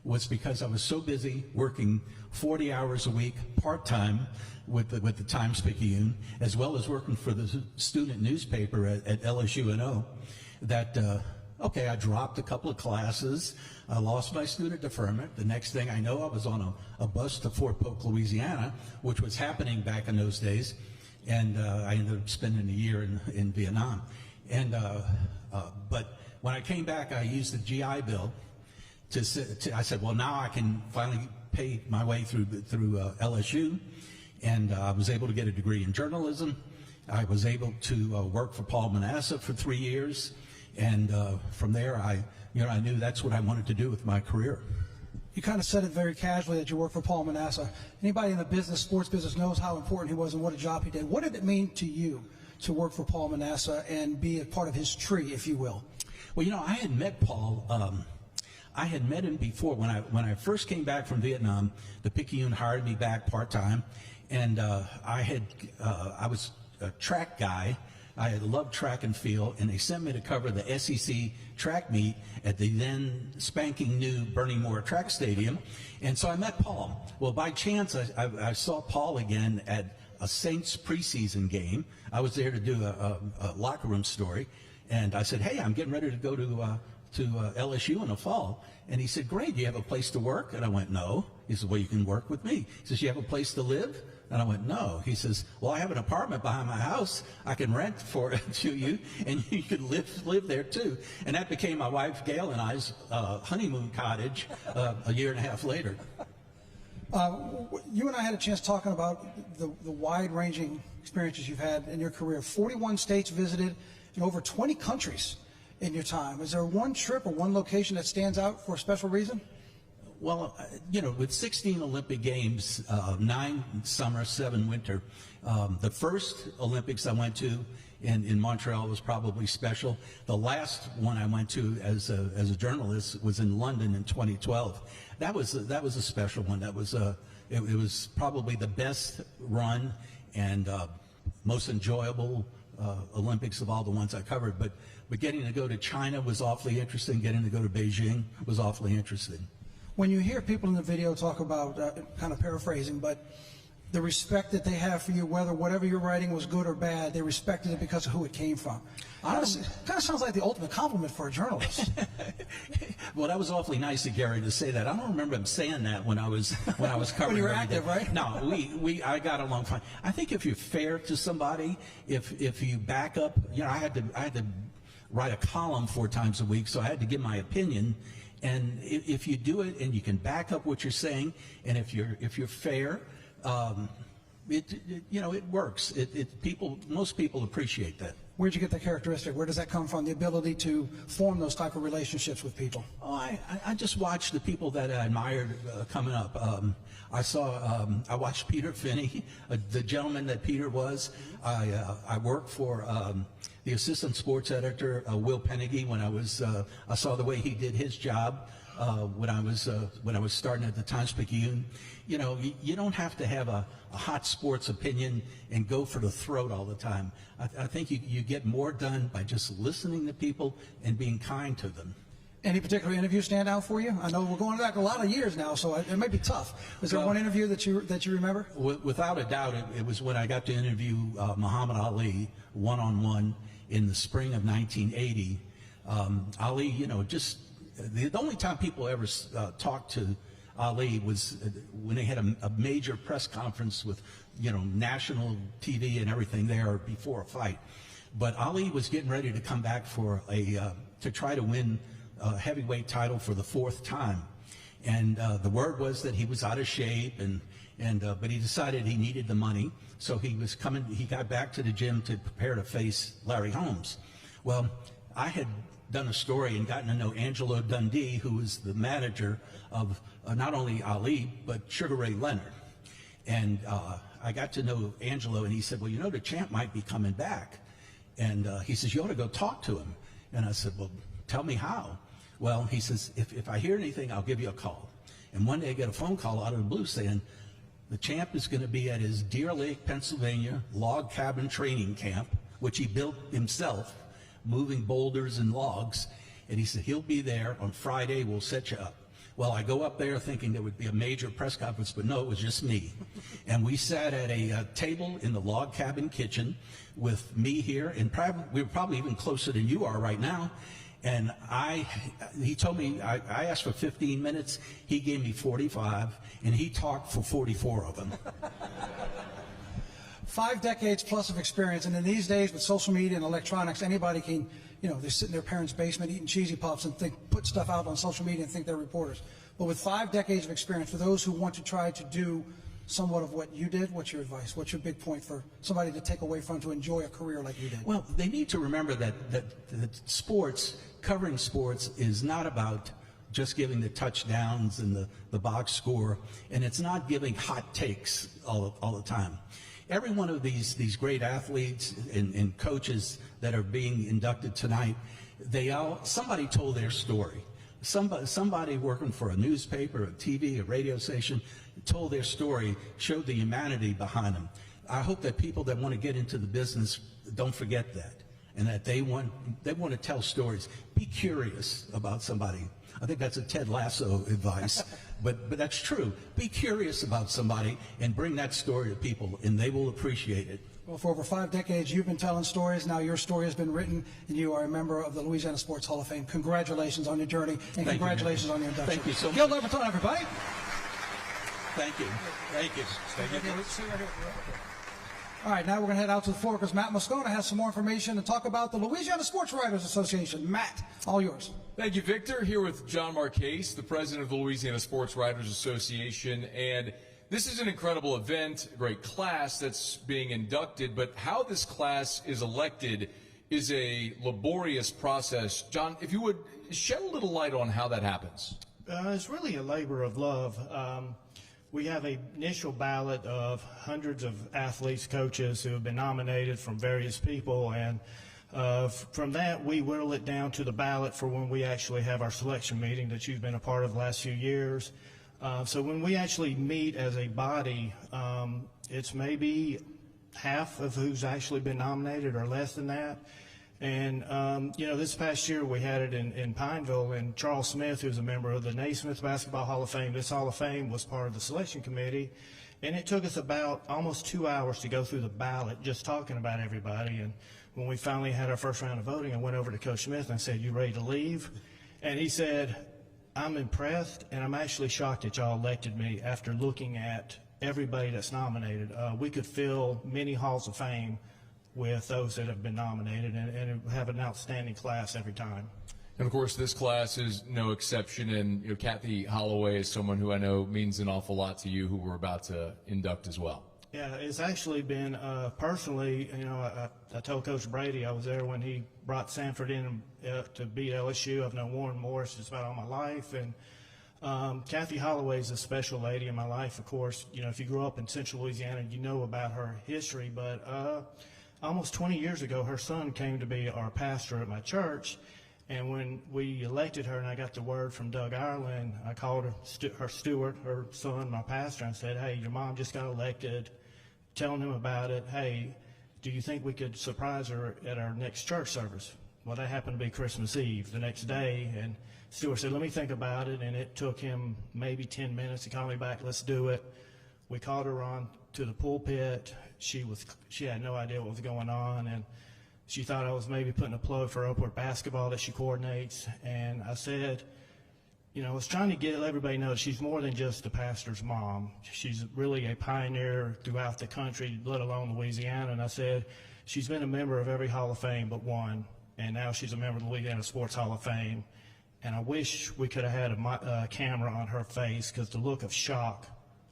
was because I was so busy working 40 hours a week part-time with the Times-Picayune, as well as working for the student newspaper at LSUNO, that, I dropped a couple of classes. I lost my student deferment. The next thing I know, I was on a bus to Fort Polk, Louisiana, which was happening back in those days. And I ended up spending a year in Vietnam. And but when I came back, I used the GI Bill I said, well, now I can finally pay my way through LSU. And I was able to get a degree in journalism. I was able to work for Paul Manasseh for 3 years. And from there, I knew that's what I wanted to do with my career. You kind of said it very casually that you work for Paul Manasseh. Anybody in the sports business knows how important he was and what a job he did. What did it mean to you to work for Paul Manasseh and be a part of his tree, if you will? Well, I had met Paul. I had met him before. When I first came back from Vietnam, the Picayune hired me back part-time, and I was a track guy. I had loved track and field, and they sent me to cover the SEC track meet at the then spanking new Bernie Moore track stadium. And so I met Paul. Well, by chance, I saw Paul again at a Saints preseason game. I was there to do a locker room story, and I said, hey, I'm getting ready to go to LSU in the fall. And he said, great, do you have a place to work? And I went, no. He said, well, you can work with me. He says, you have a place to live? And I went, no. He says, well, I have an apartment behind my house. I can rent for it to you, and you can live there too. And that became my wife Gail and I's honeymoon cottage a year and a half later. You and I had a chance talking about the wide-ranging experiences you've had in your career. 41 states visited in over 20 countries in your time. Is there one trip or one location that stands out for a special reason? Well, with 16 Olympic Games, 9 summer, 7 winter, the first Olympics I went to in Montreal was probably special. The last one I went to as a journalist was in London in 2012. That was a special one. That was it was probably the best run and most enjoyable Olympics of all the ones I covered. But getting to go to China was awfully interesting. Getting to go to Beijing was awfully interesting. When you hear people in the video talk about, kind of paraphrasing, but the respect that they have for you, whatever you're writing was good or bad, they respected it because of who it came from. Honestly, it kind of sounds like the ultimate compliment for a journalist. Well, that was awfully nice of Gary to say that. I don't remember him saying that when I was covering. When you were active, right? No, I got along fine. I think if you're fair to somebody, if you back up, I had to write a column 4 times a week, so I had to give my opinion. And if you do it and you can back up what you're saying, and if you're fair, it works. Most people appreciate that. Where'd you get that characteristic? Where does that come from? The ability to form those type of relationships with people? Oh, I just watched the people that I admired coming up. I watched Peter Finney, the gentleman that Peter was. I worked for the assistant sports editor, Will Pennegy, when I saw the way he did his job when I was starting at the Times-Picayune. You don't have to have a hot sports opinion and go for the throat all the time. I think you get more done by just listening to people and being kind to them. Any particular interview stand out for you? I know we're going back a lot of years now, so it may be tough. Is there one interview that you remember? Without a doubt, it was when I got to interview Muhammad Ali one-on-one in the spring of 1980. Ali, just the only time people ever talked to Ali was when they had a major press conference with, national TV and everything there before a fight. But Ali was getting ready to come back for to try to win a heavyweight title for the 4th time. And the word was that he was out of shape, but he decided he needed the money. So he got back to the gym to prepare to face Larry Holmes. Well, I had done a story and gotten to know Angelo Dundee, who was the manager of not only Ali, but Sugar Ray Leonard. And I got to know Angelo, and he said, well, the champ might be coming back. And he says, you ought to go talk to him. And I said, well, tell me how. Well, he says, if I hear anything, I'll give you a call. And one day I get a phone call out of the blue saying, the champ is going to be at his Deer Lake, Pennsylvania log cabin training camp, which he built himself, moving boulders and logs. And he said, he'll be there on Friday, we'll set you up. Well, I go up there thinking there would be a major press conference, but no, it was just me. And we sat at a table in the log cabin kitchen with me here, and we were probably even closer than you are right now. And he told me, I asked for 15 minutes, he gave me 45, and he talked for 44 of them. 5 decades plus of experience, and in these days with social media and electronics, anybody can, they sit in their parents' basement eating cheesy puffs and put stuff out on social media and think they're reporters. But with 5 decades of experience, for those who want to try to do somewhat of what you did, what's your advice? What's your big point for somebody to take away from to enjoy a career like you did? Well, they need to remember that covering sports is not about just giving the touchdowns and the box score, and it's not giving hot takes all the time. Every one of these great athletes and coaches that are being inducted tonight, somebody told their story. Somebody working for a newspaper, a TV, a radio station, told their story, showed the humanity behind them. I hope that people that want to get into the business don't forget that, and that they want to tell stories. Be curious about somebody. I think that's a Ted Lasso advice, but that's true. Be curious about somebody and bring that story to people, and they will appreciate it. Well, for over 5 decades, you've been telling stories. Now your story has been written, and you are a member of the Louisiana Sports Hall of Fame. Congratulations on your journey, and congratulations on your induction. Thank you so much. Gil LeBreton, everybody. Thank you. Thank you. Thank you. All right, now we're going to head out to the floor because Matt Moscona has some more information to talk about the Louisiana Sports Writers Association. Matt, all yours. Thank you, Victor. Here with John Marquez, the president of the Louisiana Sports Writers Association. And this is an incredible event, a great class that's being inducted. But how this class is elected is a laborious process. John, if you would shed a little light on how that happens. It's really a labor of love. We have an initial ballot of hundreds of athletes, coaches who have been nominated from various people, and from that we whittle it down to the ballot for when we actually have our selection meeting that you've been a part of the last few years. So when we actually meet as a body, it's maybe half of who's actually been nominated or less than that. And, you know, this past year we had it in Pineville, and Charles Smith, who's a member of the Naismith Basketball Hall of Fame, this Hall of Fame was part of the selection committee. And it took us about almost 2 hours to go through the ballot, just talking about everybody. And when we finally had our first round of voting, I went over to Coach Smith and I said, "You ready to leave?" And he said, "I'm impressed, and I'm actually shocked that y'all elected me after looking at everybody that's nominated. We could fill many halls of fame with those that have been nominated and have an outstanding class every time." And of course, this class is no exception. And you know, Kathy Holloway is someone who I know means an awful lot to you, who we're about to induct as well. Yeah, it's actually been personally, you know, I told Coach Brady, I was there when he brought Sanford in to beat LSU. I've known Warren Morris just about all my life. And Kathy Holloway is a special lady in my life. Of course, you know, if you grew up in Central Louisiana, you know about her history. But almost 20 years ago, her son came to be our pastor at my church. And when we elected her and I got the word from Doug Ireland, I called her steward, her son, my pastor, and said, "Hey, your mom just got elected," telling him about it. "Hey, do you think we could surprise her at our next church service?" Well, that happened to be Christmas Eve the next day. And Stewart said, "Let me think about it." And it took him maybe 10 minutes to call me back. "Let's do it." We called her on to the pulpit. She had no idea what was going on, and she thought I was maybe putting a plug for Upward Basketball that she coordinates. And I said, you know, I was trying to let everybody know she's more than just a pastor's mom. She's really a pioneer throughout the country, let alone Louisiana. And I said, she's been a member of every Hall of Fame but one, and now she's a member of the Louisiana Sports Hall of Fame. And I wish we could have had a camera on her face, because the look of shock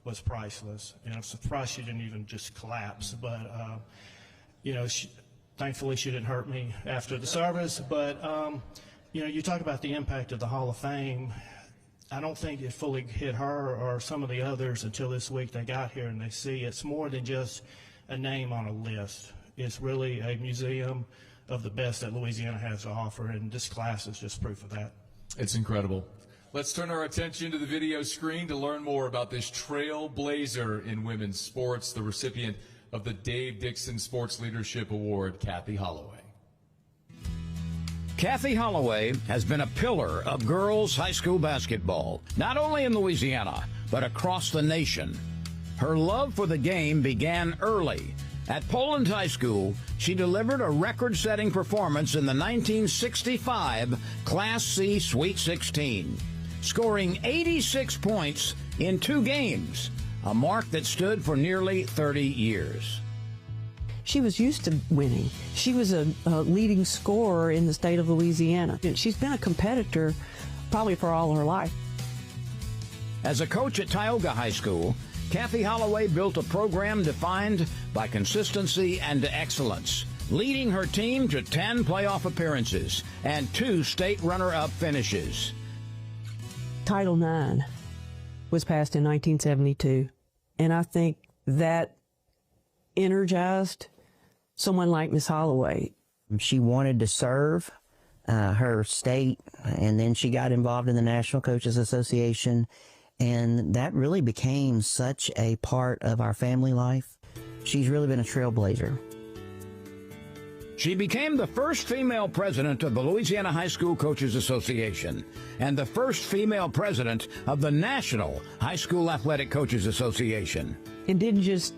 was priceless. And I'm surprised she didn't even just collapse. But, you know, thankfully she didn't hurt me after the service. But, you know, you talk about the impact of the Hall of Fame. I don't think it fully hit her or some of the others until this week they got here and they see it's more than just a name on a list. It's really a museum of the best that Louisiana has to offer, and this class is just proof of that. It's incredible. Let's turn our attention to the video screen to learn more about this trailblazer in women's sports, the recipient of the Dave Dixon Sports Leadership Award, Kathy Holloway. Kathy Holloway has been a pillar of girls' high school basketball, not only in Louisiana, but across the nation. Her love for the game began early. At Poland High School, she delivered a record-setting performance in the 1965 Class C Sweet 16, scoring 86 points in 2 games, a mark that stood for nearly 30 years. She was used to winning. She was a leading scorer in the state of Louisiana. She's been a competitor probably for all her life. As a coach at Tioga High School, Kathy Holloway built a program defined by consistency and excellence, leading her team to 10 playoff appearances and 2 state runner-up finishes. Title IX was passed in 1972, and I think that energized someone like Miss Holloway. She wanted to serve her state, and then she got involved in the National Coaches Association, and that really became such a part of our family life. She's really been a trailblazer. She became the first female president of the Louisiana High School Coaches Association and the first female president of the National High School Athletic Coaches Association. And didn't just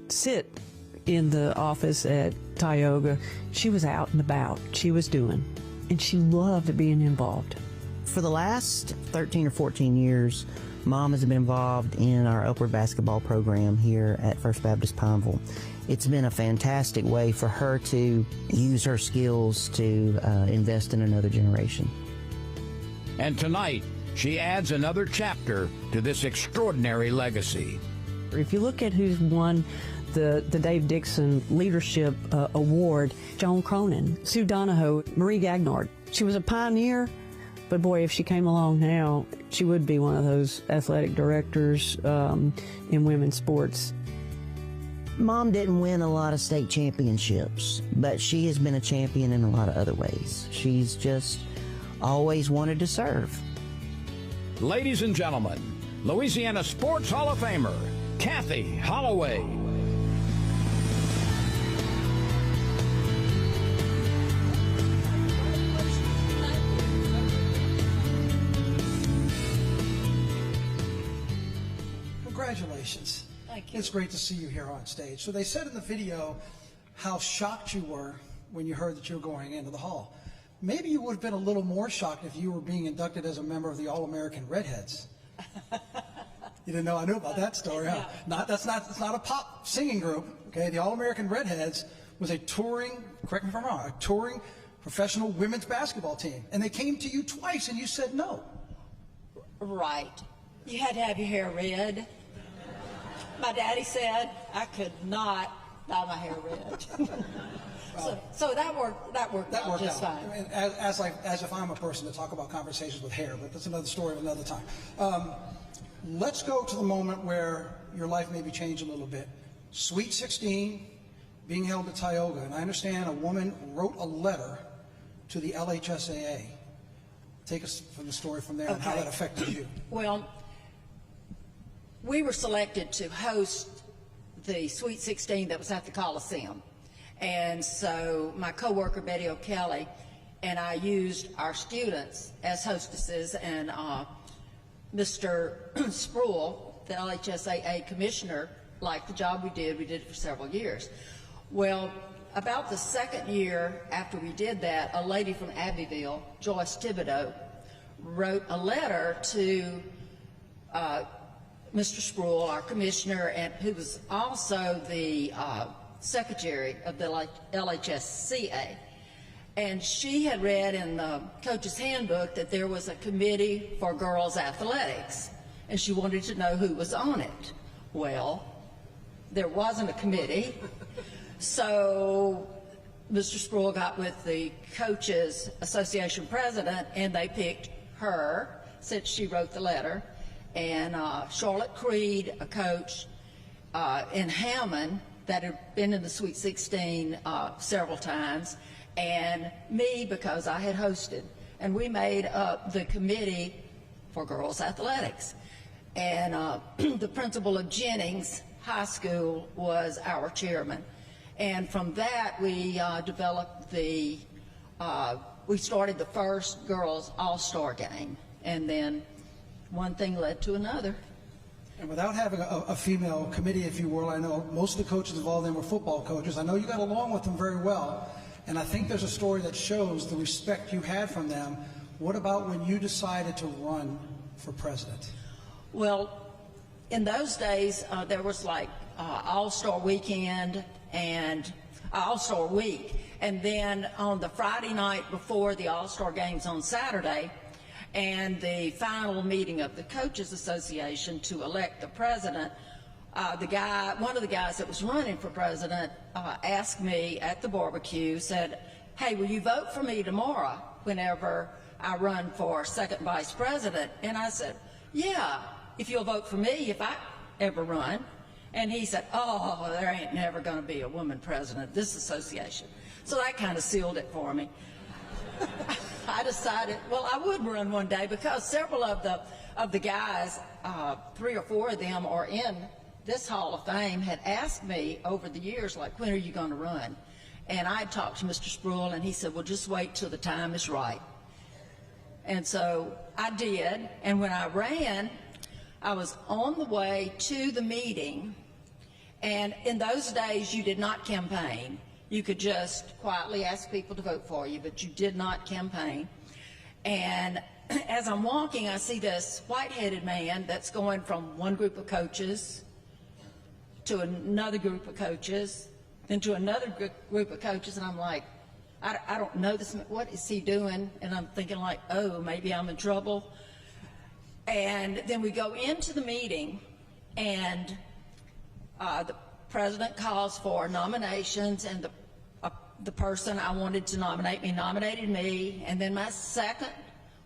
sit in the office at Tioga. She was out and about. She was doing. And she loved being involved. For the last 13 or 14 years, Mom has been involved in our upward basketball program here at First Baptist Pineville. It's been a fantastic way for her to use her skills to invest in another generation. And tonight, she adds another chapter to this extraordinary legacy. If you look at who's won the Dave Dixon Leadership Award, Joan Cronin, Sue Donahoe, Marie Gagnard. She was a pioneer, but boy, if she came along now, she would be one of those athletic directors in women's sports. Mom didn't win a lot of state championships, but she has been a champion in a lot of other ways. She's just always wanted to serve. Ladies and gentlemen, Louisiana Sports Hall of Famer, Kathy Holloway. Congratulations. Thank you. It's great to see you here on stage. So they said in the video how shocked you were when you heard that you were going into the hall. Maybe you would have been a little more shocked if you were being inducted as a member of the All-American Redheads. You didn't know I knew about that story, huh? It's not a pop singing group, okay? The All-American Redheads was a touring, correct me if I'm wrong, a touring professional women's basketball team. And they came to you twice and you said no. Right. You had to have your hair red. My daddy said I could not dye my hair red. So that worked out just fine. I mean, as if I'm a person to talk about conversations with hair, but that's another story of another time. Let's go to the moment where your life maybe changed a little bit. Sweet 16, being held at Tioga, and I understand a woman wrote a letter to the LHSAA. Take us from the story from there and how that affected you. Well, we were selected to host the Sweet 16 that was at the Coliseum. And so my coworker, Betty O'Kelly, and I used our students as hostesses, and Mr. Sproul, the LHSAA commissioner, liked the job we did. We did it for several years. Well, about the second year after we did that, a lady from Abbeville, Joyce Thibodeau, wrote a letter to Mr. Sproul, our commissioner, and who was also the secretary of the LHSCA. And she had read in the coach's handbook that there was a committee for girls athletics, and she wanted to know who was on it. Well, there wasn't a committee, so Mr. Sproul got with the Coaches Association president, and they picked her, since she wrote the letter, and Charlotte Creed, a coach in Hammond that had been in the Sweet 16 several times, and me because I had hosted. And we made up the committee for girls athletics. And the principal of Jennings High School was our chairman. And from that, we developed we started the first girls all-star game. And then one thing led to another. And without having a female committee, if you will, I know most of the coaches involved in were football coaches. I know you got along with them very well, and I think there's a story that shows the respect you had from them. What about when you decided to run for president? Well, in those days, there was like All-Star Weekend and All-Star Week, and then on the Friday night before the All-Star games on Saturday, and the final meeting of the Coaches Association to elect the president, one of the guys that was running for president asked me at the barbecue, said, "Hey, will you vote for me tomorrow whenever I run for second vice president?" And I said, "Yeah, if you'll vote for me if I ever run." And he said, "Oh, there ain't never going to be a woman president of this association." So that kind of sealed it for me. I decided, well, I would run one day because several of the guys, 3 or 4 of them are in this Hall of Fame, had asked me over the years, like, when are you going to run? And I talked to Mr. Spruill, and he said, well, just wait till the time is right. And so I did, and when I ran, I was on the way to the meeting, and in those days you did not campaign. You could just quietly ask people to vote for you, but you did not campaign. And as I'm walking, I see this white-headed man that's going from one group of coaches to another group of coaches, then to another group of coaches, and I'm like, I don't know this, what is he doing? And I'm thinking like, oh, maybe I'm in trouble. And then we go into the meeting, and the president calls for nominations, and the person I wanted to nominate me nominated me, and then my second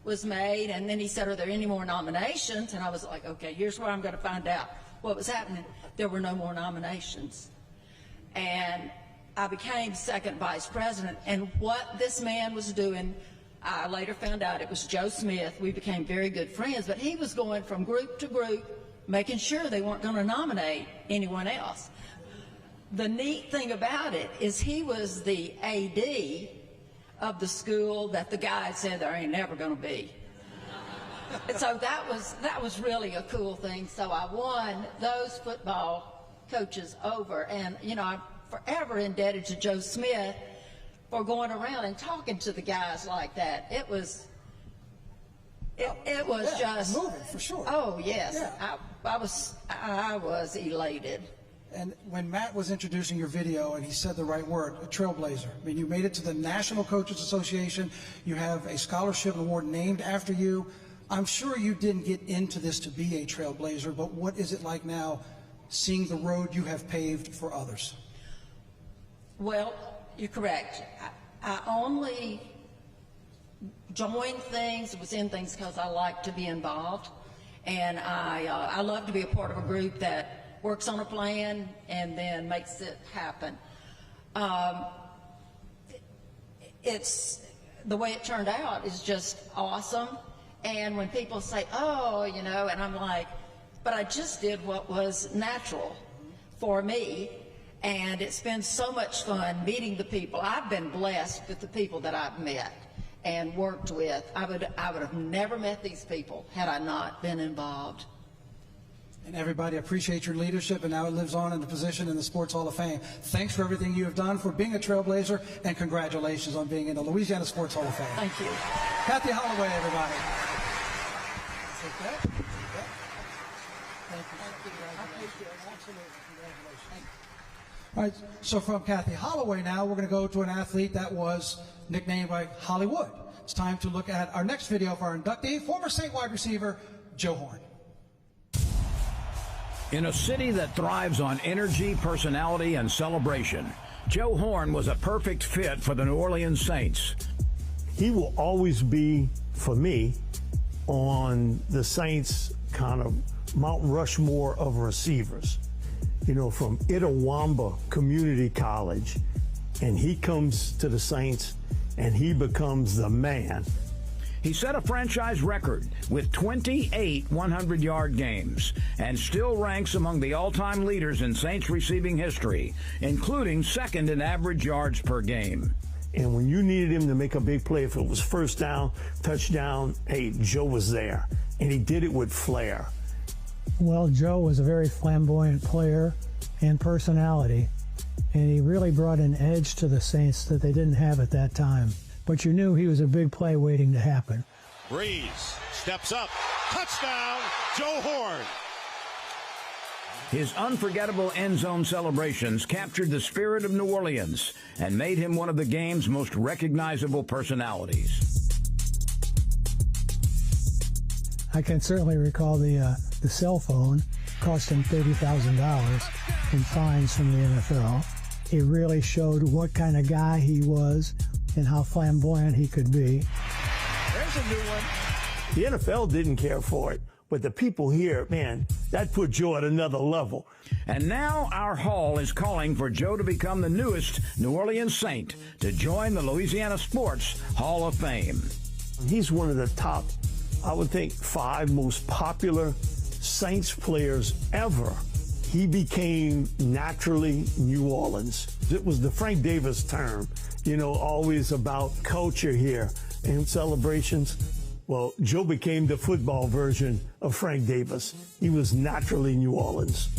was made, and then he said, are there any more nominations? And I was like, okay, here's where I'm going to find out what was happening. There were no more nominations. And I became second vice president, and what this man was doing, I later found out it was Joe Smith. We became very good friends, but he was going from group to group, making sure they weren't going to nominate anyone else. The neat thing about it is he was the AD of the school that the guys said there ain't never going to be. And so that was really a cool thing. So I won those football coaches over, and you know, I'm forever indebted to Joe Smith for going around and talking to the guys like that. It was just moving for sure. Oh yes, yeah. I was elated. And when Matt was introducing your video and he said the right word, a trailblazer. I mean, you made it to the National Coaches Association. You have a scholarship award named after you. I'm sure you didn't get into this to be a trailblazer, but what is it like now seeing the road you have paved for others? Well, you're correct. I only joined things, was in things because I like to be involved. And I love to be a part of a group that works on a plan and then makes it happen. It's the way it turned out is just awesome. And when people say, oh, you know, and I'm like, but I just did what was natural for me. And it's been so much fun meeting the people. I've been blessed with the people that I've met and worked with. I would have never met these people had I not been involved. And everybody, appreciate your leadership, and now it lives on in the position in the Sports Hall of Fame. Thanks for everything you have done, for being a trailblazer, and congratulations on being in the Louisiana Sports Hall of Fame. Thank you. Kathy Holloway, everybody. Take that. Thank you. Absolutely. Congratulations. All right, so from Kathy Holloway now, we're going to go to an athlete that was nicknamed by Hollywood. It's time to look at our next video of our inductee, former St. wide receiver, Joe Horn. In a city that thrives on energy, personality, and celebration, Joe Horn was a perfect fit for the New Orleans Saints. He will always be, for me, on the Saints' kind of Mount Rushmore of receivers. You know, from Itawamba Community College, and he comes to the Saints, and he becomes the man. He set a franchise record with 28 100-yard games and still ranks among the all-time leaders in Saints receiving history, including second in average yards per game. And when you needed him to make a big play, if it was first down, touchdown, hey, Joe was there. And he did it with flair. Well, Joe was a very flamboyant player and personality, and he really brought an edge to the Saints that they didn't have at that time. But you knew he was a big play waiting to happen. Breeze steps up. Touchdown, Joe Horn. His unforgettable end zone celebrations captured the spirit of New Orleans and made him one of the game's most recognizable personalities. I can certainly recall the cell phone cost him $30,000 in fines from the NFL. It really showed what kind of guy he was and how flamboyant he could be. There's a new one. The NFL didn't care for it. But the people here, man, that put Joe at another level. And now our hall is calling for Joe to become the newest New Orleans Saint to join the Louisiana Sports Hall of Fame. He's one of the top, I would think, 5 most popular Saints players ever. He became naturally New Orleans. It was the Frank Davis term, you know, always about culture here and celebrations. Well, Joe became the football version of Frank Davis. He was naturally New Orleans.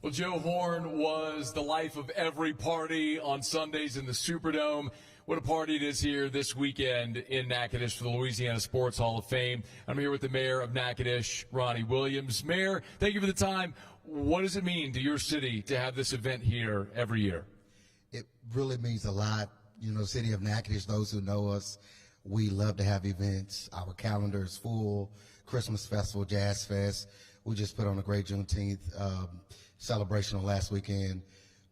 Well, Joe Horn was the life of every party on Sundays in the Superdome. What a party it is here this weekend in Natchitoches for the Louisiana Sports Hall of Fame. I'm here with the mayor of Natchitoches, Ronnie Williams. Mayor, thank you for the time. What does it mean to your city to have this event here every year? It really means a lot. You know, city of Natchitoches, those who know us, we love to have events. Our calendar is full. Christmas Festival, Jazz Fest. We just put on a great Juneteenth celebration on last weekend.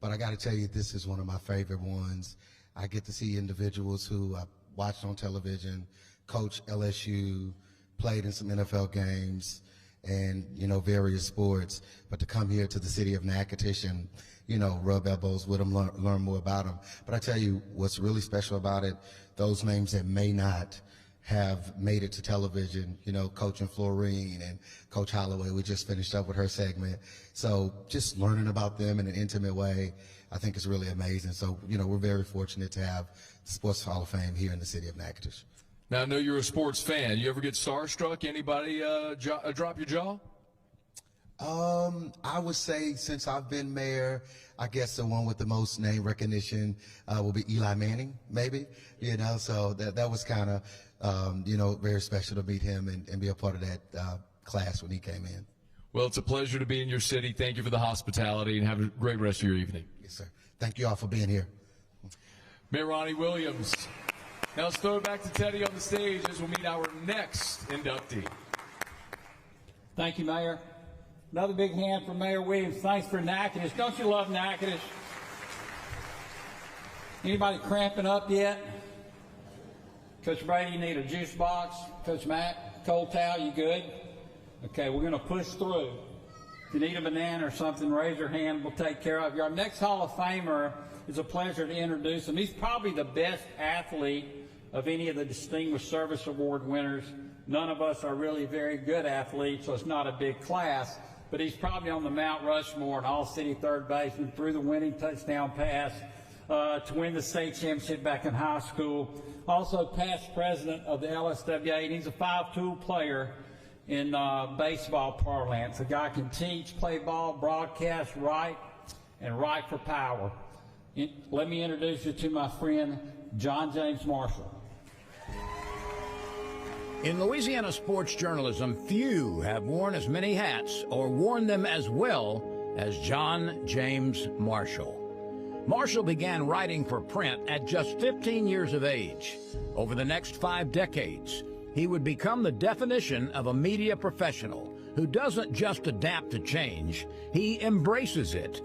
But I got to tell you, this is one of my favorite ones. I get to see individuals who I watched on television, coach LSU, played in some NFL games, and, you know, various sports. But to come here to the city of Natchitoches and, you know, rub elbows with them, learn more about them. But I tell you, what's really special about it, those names that may not have made it to television, you know, Coach and Florine and Coach Holloway, we just finished up with her segment. So just learning about them in an intimate way, I think is really amazing. So, you know, we're very fortunate to have the Sports Hall of Fame here in the city of Natchitoches. Now, I know you're a sports fan. You ever get starstruck? Anybody drop your jaw? I would say since I've been mayor, I guess the one with the most name recognition will be Eli Manning, maybe. You know, so that was kind of, you know, very special to meet him and be a part of that class when he came in. Well, it's a pleasure to be in your city. Thank you for the hospitality, and have a great rest of your evening. Yes, sir. Thank you all for being here. Mayor Ronnie Williams. Now let's throw it back to Teddy on the stage as we'll meet our next inductee. Thank you, Mayor. Another big hand for Mayor Williams. Thanks for Natchitoches. Don't you love Natchitoches? Anybody cramping up yet? Coach Brady, you need a juice box. Coach Mack, cold towel, you good? Okay, we're going to push through. If you need a banana or something, raise your hand. We'll take care of you. Our next Hall of Famer, it's a pleasure to introduce him. He's probably the best athlete of any of the Distinguished Service Award winners. None of us are really very good athletes, so it's not a big class. But he's probably on the Mount Rushmore, an all-city third baseman, threw the winning touchdown pass to win the state championship back in high school. Also past president of the LSWA, and he's a 5-tool player in baseball parlance. A guy can teach, play ball, broadcast, write, and write for power. Let me introduce you to my friend, John James Marshall. In Louisiana sports journalism, few have worn as many hats or worn them as well as John James Marshall. Marshall began writing for print at just 15 years of age. Over the next 5 decades, he would become the definition of a media professional who doesn't just adapt to change, he embraces it.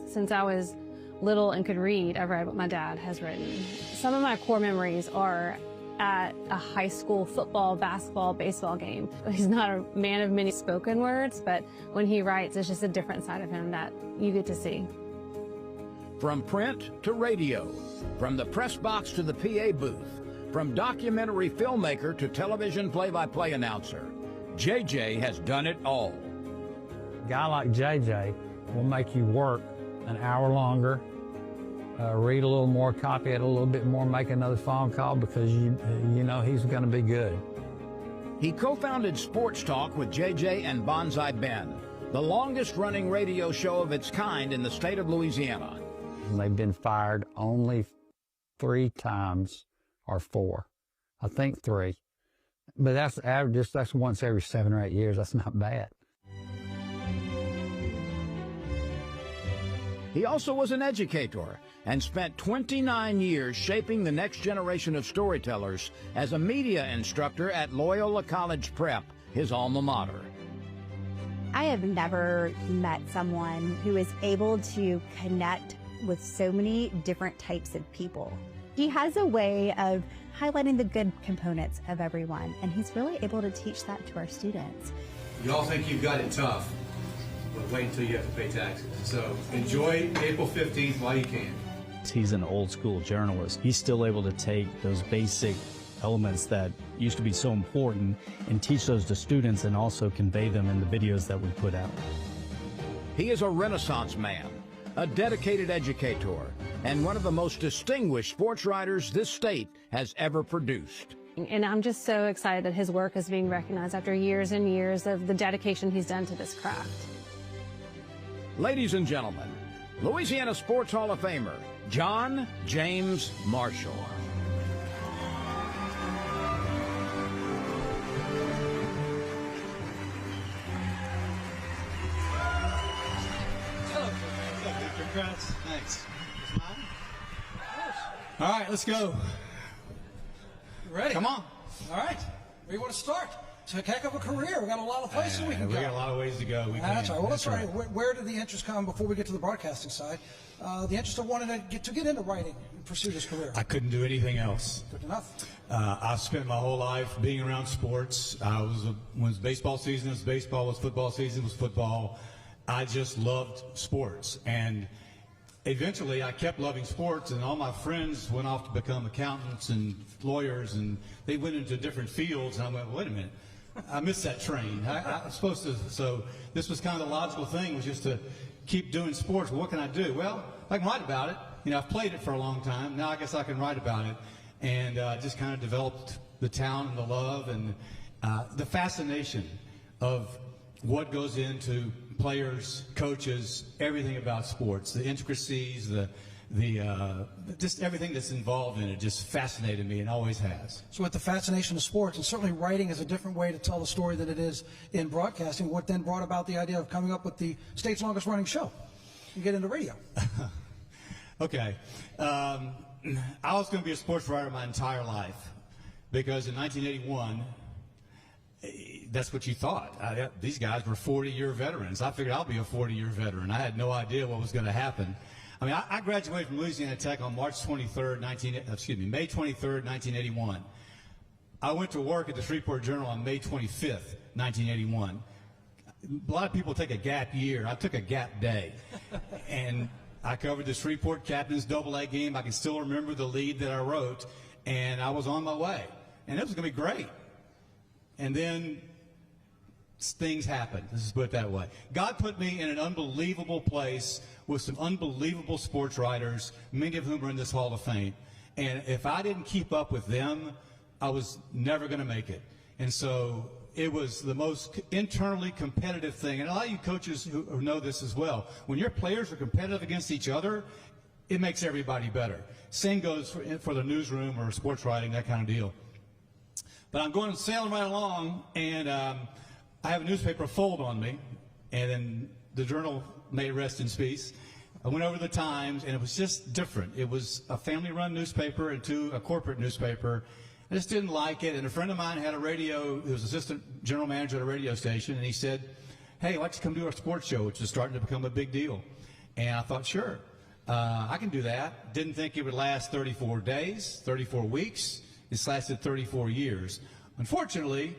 Since I was little and could read, I've read what my dad has written. Some of my core memories are at a high school football, basketball, baseball game. He's not a man of many spoken words, but when he writes, it's just a different side of him that you get to see. From print to radio, from the press box to the PA booth, from documentary filmmaker to television play-by-play announcer, JJ has done it all. A guy like JJ will make you work an hour longer, read a little more, copy it a little bit more, make another phone call because you know he's going to be good. He co-founded Sports Talk with JJ and Bonsai Ben, the longest-running radio show of its kind in the state of Louisiana. And they've been fired only 3 times or 4. I think 3. But that's average, that's once every 7 or 8 years. That's not bad. He also was an educator and spent 29 years shaping the next generation of storytellers as a media instructor at Loyola College Prep, his alma mater. I have never met someone who is able to connect with so many different types of people. He has a way of highlighting the good components of everyone, and he's really able to teach that to our students. Y'all think you've got it tough, but wait until you have to pay taxes. So enjoy April 15th while you can. He's an old school journalist. He's still able to take those basic elements that used to be so important and teach those to students and also convey them in the videos that we put out. He is a Renaissance man, a dedicated educator, and one of the most distinguished sports writers this state has ever produced. And I'm just so excited that his work is being recognized after years and years of the dedication he's done to this craft. Ladies and gentlemen, Louisiana Sports Hall of Famer, John James Marshall. Congrats. Thanks. All right, let's go. Ready? Come on. All right. Where you want to start? It's a heck of a career. We've got a lot of places we can go. We got a lot of ways to go. That's right. Well, let's start. Where did the interest come before we get to the broadcasting side? The interest of wanting to get into writing and pursue this career. I couldn't do anything else. Good enough. I've spent my whole life being around sports. When it was baseball season, it was baseball. When it was football season, it was football. I just loved sports. And eventually I kept loving sports, and all my friends went off to become accountants and lawyers, and they went into different fields. And I went, wait a minute, I missed that train. I was supposed to, so this was kind of the logical thing, was just to keep doing sports. Well, what can I do? Well, I can write about it. You know, I've played it for a long time. Now I guess I can write about it. And just kind of developed the talent and the love and the fascination of what goes into players, coaches, everything about sports, the intricacies, just everything that's involved in it just fascinated me and always has. So with the fascination of sports, and certainly writing is a different way to tell the story than it is in broadcasting, what then brought about the idea of coming up with the state's longest running show? You get into radio. Okay. I was going to be a sports writer my entire life because in 1981, that's what you thought. These guys were 40-year veterans. I figured I'll be a 40-year veteran. I had no idea what was going to happen. I mean, I graduated from Louisiana Tech on May 23rd, 1981. I went to work at the Shreveport Journal on May 25th, 1981. A lot of people take a gap year. I took a gap day. And I covered the Shreveport Captains AA game. I can still remember the lead that I wrote. And I was on my way. And it was going to be great. And then things happened. Let's just put it that way. God put me in an unbelievable place with some unbelievable sports writers, many of whom are in this Hall of Fame. And if I didn't keep up with them, I was never going to make it. And so it was the most internally competitive thing. And a lot of you coaches who know this as well. When your players are competitive against each other, it makes everybody better. Same goes for the newsroom or sports writing, that kind of deal. But I'm going sailing right along, and I have a newspaper fold on me, and then the Journal may rest in peace. I went over to the Times, and it was just different. It was a family-run newspaper and a corporate newspaper. I just didn't like it, and a friend of mine had a radio, he was assistant general manager at a radio station, and he said, hey, I'd like to come do our sports show, which is starting to become a big deal. And I thought, sure, I can do that. Didn't think it would last 34 days, 34 weeks. It's lasted 34 years. Unfortunately,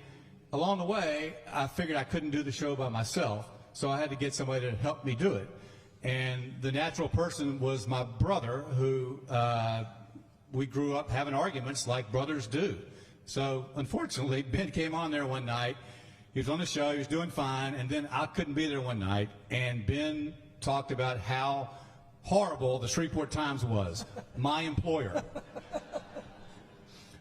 along the way, I figured I couldn't do the show by myself, so I had to get somebody to help me do it. And the natural person was my brother, who we grew up having arguments like brothers do. So unfortunately, Ben came on there one night. He was on the show. He was doing fine. And then I couldn't be there one night. And Ben talked about how horrible the Shreveport Times was, my employer.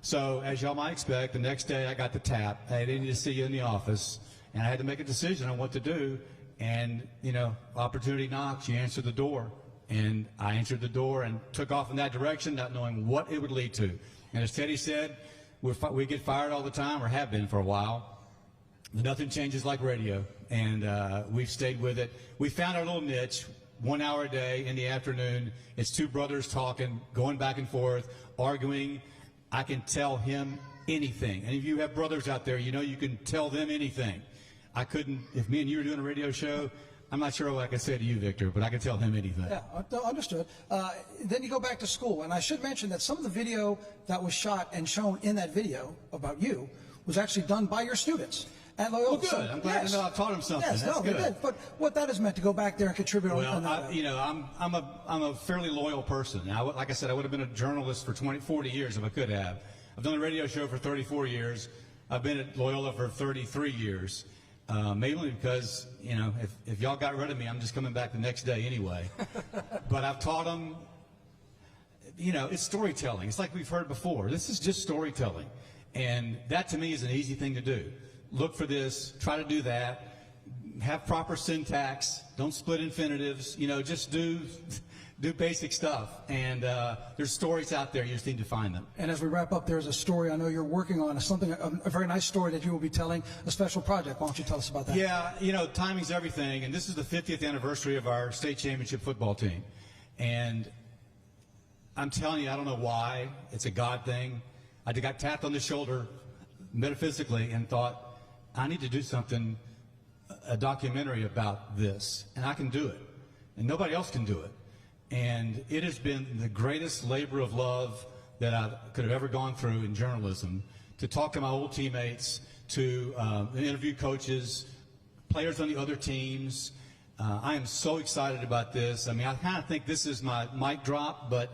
So, as y'all might expect, the next day I got the tap. Hey, they need to see you in the office. And I had to make a decision on what to do. And, you know, opportunity knocks, you answer the door. And I answered the door and took off in that direction, not knowing what it would lead to. And as Teddy said, we get fired all the time, or have been for a while. Nothing changes like radio. And we've stayed with it. We found our little niche, 1 hour a day in the afternoon. It's two brothers talking, going back and forth, arguing. I can tell him anything. Any of you have brothers out there, you know you can tell them anything. I couldn't, if me and you were doing a radio show, I'm not sure what I could say to you, Victor, but I could tell him anything. Yeah, understood. Then you go back to school, and I should mention that some of the video that was shot and shown in that video about you was actually done by your students at Loyola. Well, good. I'm glad to know I've taught them something. Yes, That's good. Good. But what that has meant to go back there and contribute. Well, I'm a fairly loyal person. Now, like I said, I would have been a journalist for 40 years if I could have. I've done a radio show for 34 years. I've been at Loyola for 33 years. Mainly because, if y'all got rid of me, I'm just coming back the next day anyway. But I've taught them, it's storytelling. It's like we've heard before. This is just storytelling. And that to me is an easy thing to do. Look for this, try to do that, have proper syntax, don't split infinitives, just do basic stuff. And there's stories out there, you just need to find them. And as we wrap up, there's a story I know you're working on, a very nice story that you will be telling, a special project. Why don't you tell us about that? Yeah, timing's everything. And this is the 50th anniversary of our state championship football team. And I'm telling you, I don't know why. It's a God thing. I got tapped on the shoulder metaphysically and thought, I need to do something, a documentary about this. And I can do it. And nobody else can do it. And it has been the greatest labor of love that I could have ever gone through in journalism, to talk to my old teammates, to interview coaches, players on the other teams. I am so excited about this. I mean, I kind of think this is my mic drop, but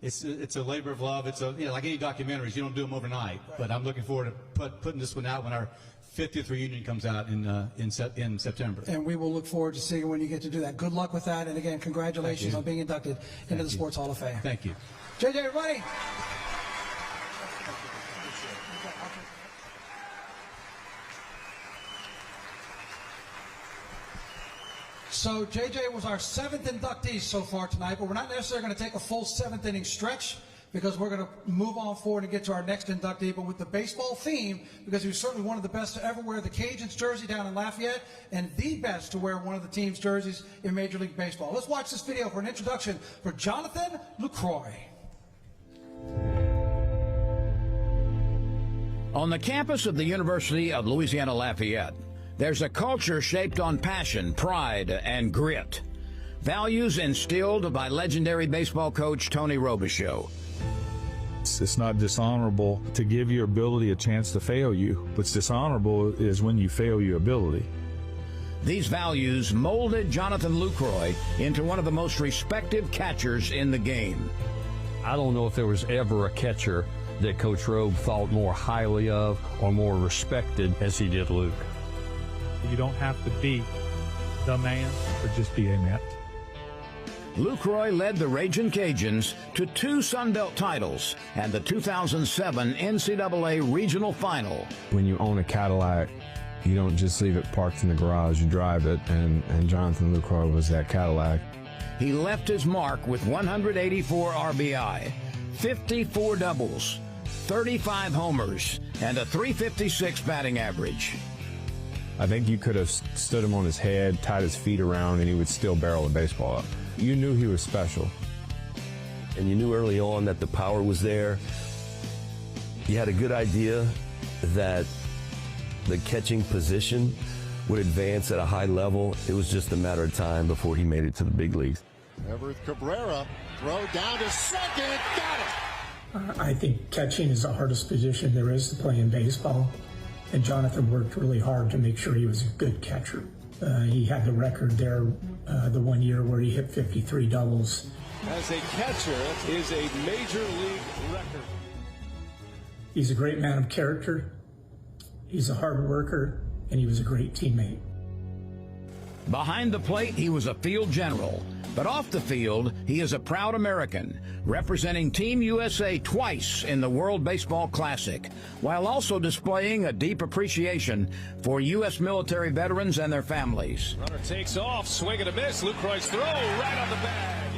it's a labor of love. It's like any documentaries, you don't do them overnight. Right. But I'm looking forward to putting this one out when our 50th reunion comes out in September. And we will look forward to seeing when you get to do that. Good luck with that. And again, congratulations on being inducted into the Sports Hall of Fame. Thank you. JJ, everybody. So JJ was our 7th inductee so far tonight, but we're not necessarily going to take a full 7th inning stretch, because we're going to move on forward and get to our next inductee, but with the baseball theme, because he was certainly one of the best to ever wear the Cajuns jersey down in Lafayette, and the best to wear one of the team's jerseys in Major League Baseball. Let's watch this video for an introduction for Jonathan Lucroy. On the campus of the University of Louisiana Lafayette, there's a culture shaped on passion, pride, and grit. Values instilled by legendary baseball coach Tony Robichaux. It's not dishonorable to give your ability a chance to fail you. What's dishonorable is when you fail your ability. These values molded Jonathan Lucroy into one of the most respected catchers in the game. I don't know if there was ever a catcher that Coach Robe thought more highly of or more respected as he did Luke. You don't have to be the man, or just be a man. Lucroy led the Ragin' Cajuns to 2 Sun Belt titles and the 2007 NCAA Regional Final. When you own a Cadillac, you don't just leave it parked in the garage, you drive it, and Jonathan Lucroy was that Cadillac. He left his mark with 184 RBI, 54 doubles, 35 homers, and a .356 batting average. I think you could have stood him on his head, tied his feet around, and he would still barrel the baseball up. You knew he was special. And you knew early on that the power was there. You had a good idea that the catching position would advance at a high level. It was just a matter of time before he made it to the big leagues. Everett Cabrera, throw down to second, got it! I think catching is the hardest position there is to play in baseball. And Jonathan worked really hard to make sure he was a good catcher. He had the record there the one year where he hit 53 doubles. As a catcher, is a major league record. He's a great man of character. He's a hard worker, and he was a great teammate. Behind the plate, he was a field general. But off the field, he is a proud American, representing Team USA twice in the World Baseball Classic, while also displaying a deep appreciation for U.S. military veterans and their families. Runner takes off, swing and a miss. Lucroy's throw right on the bag.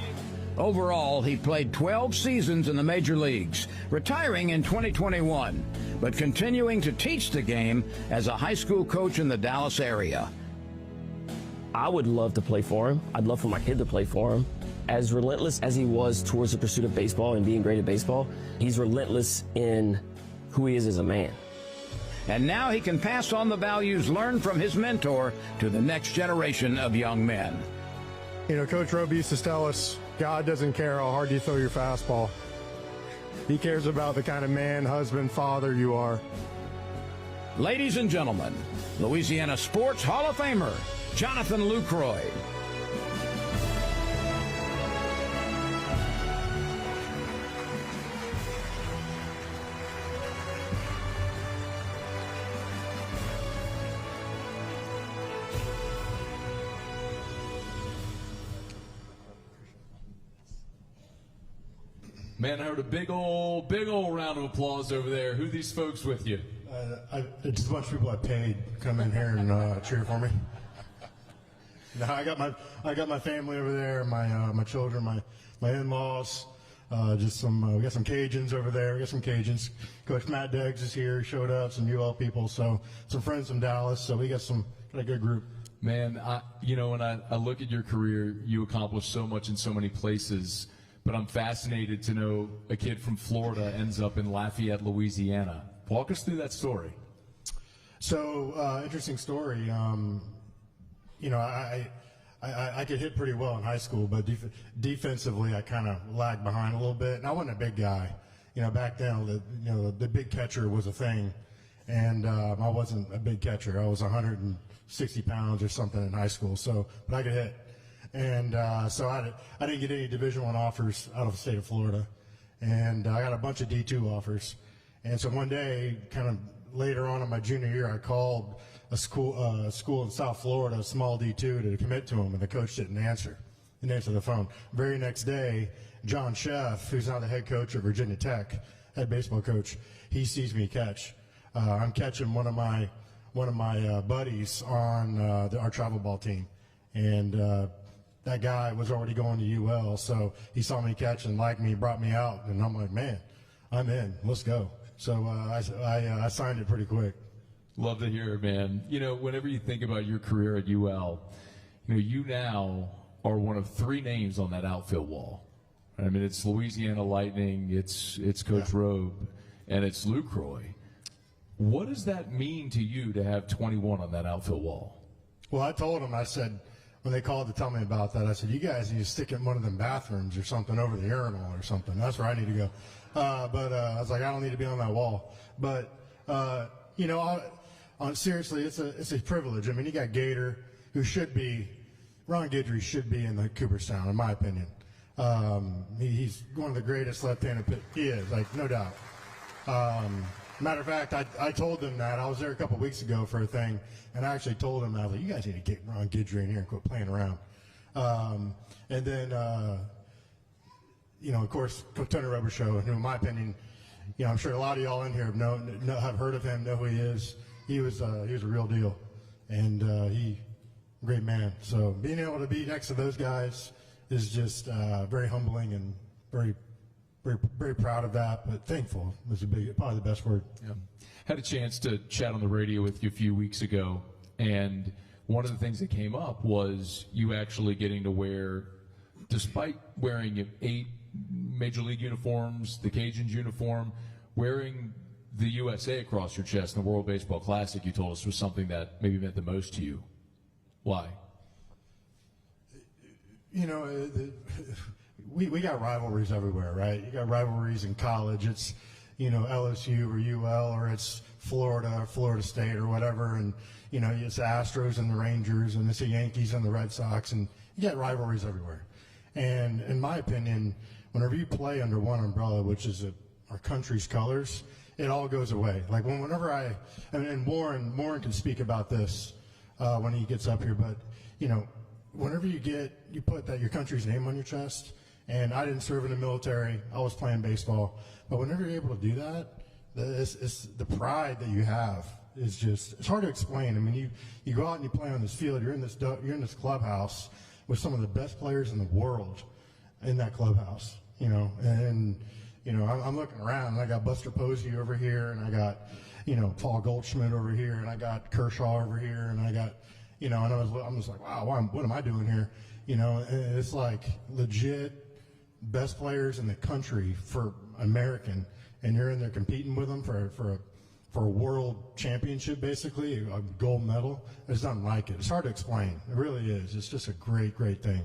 Overall, he played 12 seasons in the major leagues, retiring in 2021, but continuing to teach the game as a high school coach in the Dallas area. I would love to play for him. I'd love for my kid to play for him. As relentless as he was towards the pursuit of baseball and being great at baseball, he's relentless in who he is as a man. and now he can pass on the values learned from his mentor to the next generation of young men. You know, Coach Roby used to tell us, God doesn't care how hard you throw your fastball. He cares about the kind of man, husband, father you are. Ladies and gentlemen, Louisiana Sports Hall of Famer, Jonathan Lucroy. Man, I heard a big old round of applause over there. Who are these folks with you? It's a bunch of people I paid to come in here and cheer for me. No, I got my family over there, my children, my in-laws. We got some Cajuns over there. We got some Cajuns. Coach Matt Deggs is here. Showed up. Some UL people. So some friends from Dallas. So we got a good group. Man, when I look at your career, you accomplished so much in so many places. But I'm fascinated to know a kid from Florida ends up in Lafayette, Louisiana. Walk us through that story. So, interesting story. I could hit pretty well in high school, but defensively I kind of lagged behind a little bit. And I wasn't a big guy. Back then, the big catcher was a thing, and I wasn't a big catcher. I was 160 pounds or something in high school. But I could hit. And so I didn't get any Division I offers out of the state of Florida, and I got a bunch of D2 offers. And so one day, kind of later on in my junior year, I called a school in South Florida, a small D2, to commit to them, and the coach didn't answer. Didn't answer the phone. Very next day, John Sheff, who's now the head coach of Virginia Tech, head baseball coach, he sees me catch. I'm catching one of my buddies on our travel ball team, and that guy was already going to UL, so he saw me catch and liked me, brought me out, and I'm like, man, I'm in. Let's go. So I signed it pretty quick. Love to hear it, man. Whenever you think about your career at UL, you now are one of three names on that outfield wall. I mean, it's Louisiana Lightning, it's Coach Robe, and it's Lucroy. What does that mean to you to have 21 on that outfield wall? Well, I told him, I said, when they called to tell me about that, I said, you guys need to stick it in one of them bathrooms or something over the urinal or something. That's where I need to go. But I was like, I don't need to be on that wall. But, seriously, it's a privilege. I mean, you got Gator, Ron Guidry should be in the Cooperstown, in my opinion. He's one of the greatest left-handed pitchers. He is, no doubt. Matter of fact, I told them that. I was there a couple weeks ago for a thing, and I actually told them, I was like, you guys need to get Ron Guidry in here and quit playing around. And then, of course, Tony Robichaux, who, in my opinion, I'm sure a lot of y'all in here have heard of him, know who he is. He was a real deal, and great man. So being able to be next to those guys is just very humbling and very, very, very proud of that, but thankful is probably the best word. Yeah. Had a chance to chat on the radio with you a few weeks ago, and one of the things that came up was you actually getting to wear, despite wearing 8 Major League uniforms, the Cajuns uniform, wearing the USA across your chest in the World Baseball Classic, you told us, was something that maybe meant the most to you. Why? We got rivalries everywhere, right? You got rivalries in college. It's, LSU or UL, or it's Florida State or whatever. And, it's the Astros and the Rangers, and it's the Yankees and the Red Sox. And you got rivalries everywhere. And in my opinion, whenever you play under one umbrella, which is our country's colors, it all goes away. Like whenever and Warren can speak about this when he gets up here, but, whenever you put your country's name on your chest, and I didn't serve in the military, I was playing baseball, but whenever you're able to do that, it's the pride that you have is just, it's hard to explain. I mean, you go out and you play on this field, you're in this clubhouse with some of the best players in the world in that clubhouse, and I'm looking around, and I got Buster Posey over here, and I got, Paul Goldschmidt over here, and I got Kershaw over here, and I got, and I'm just like, wow, what am I doing here? And it's like legit best players in the country for American, and you're in there competing with them for for a world championship, basically, a gold medal. There's nothing like it. It's hard to explain. It really is. It's just a great, great thing.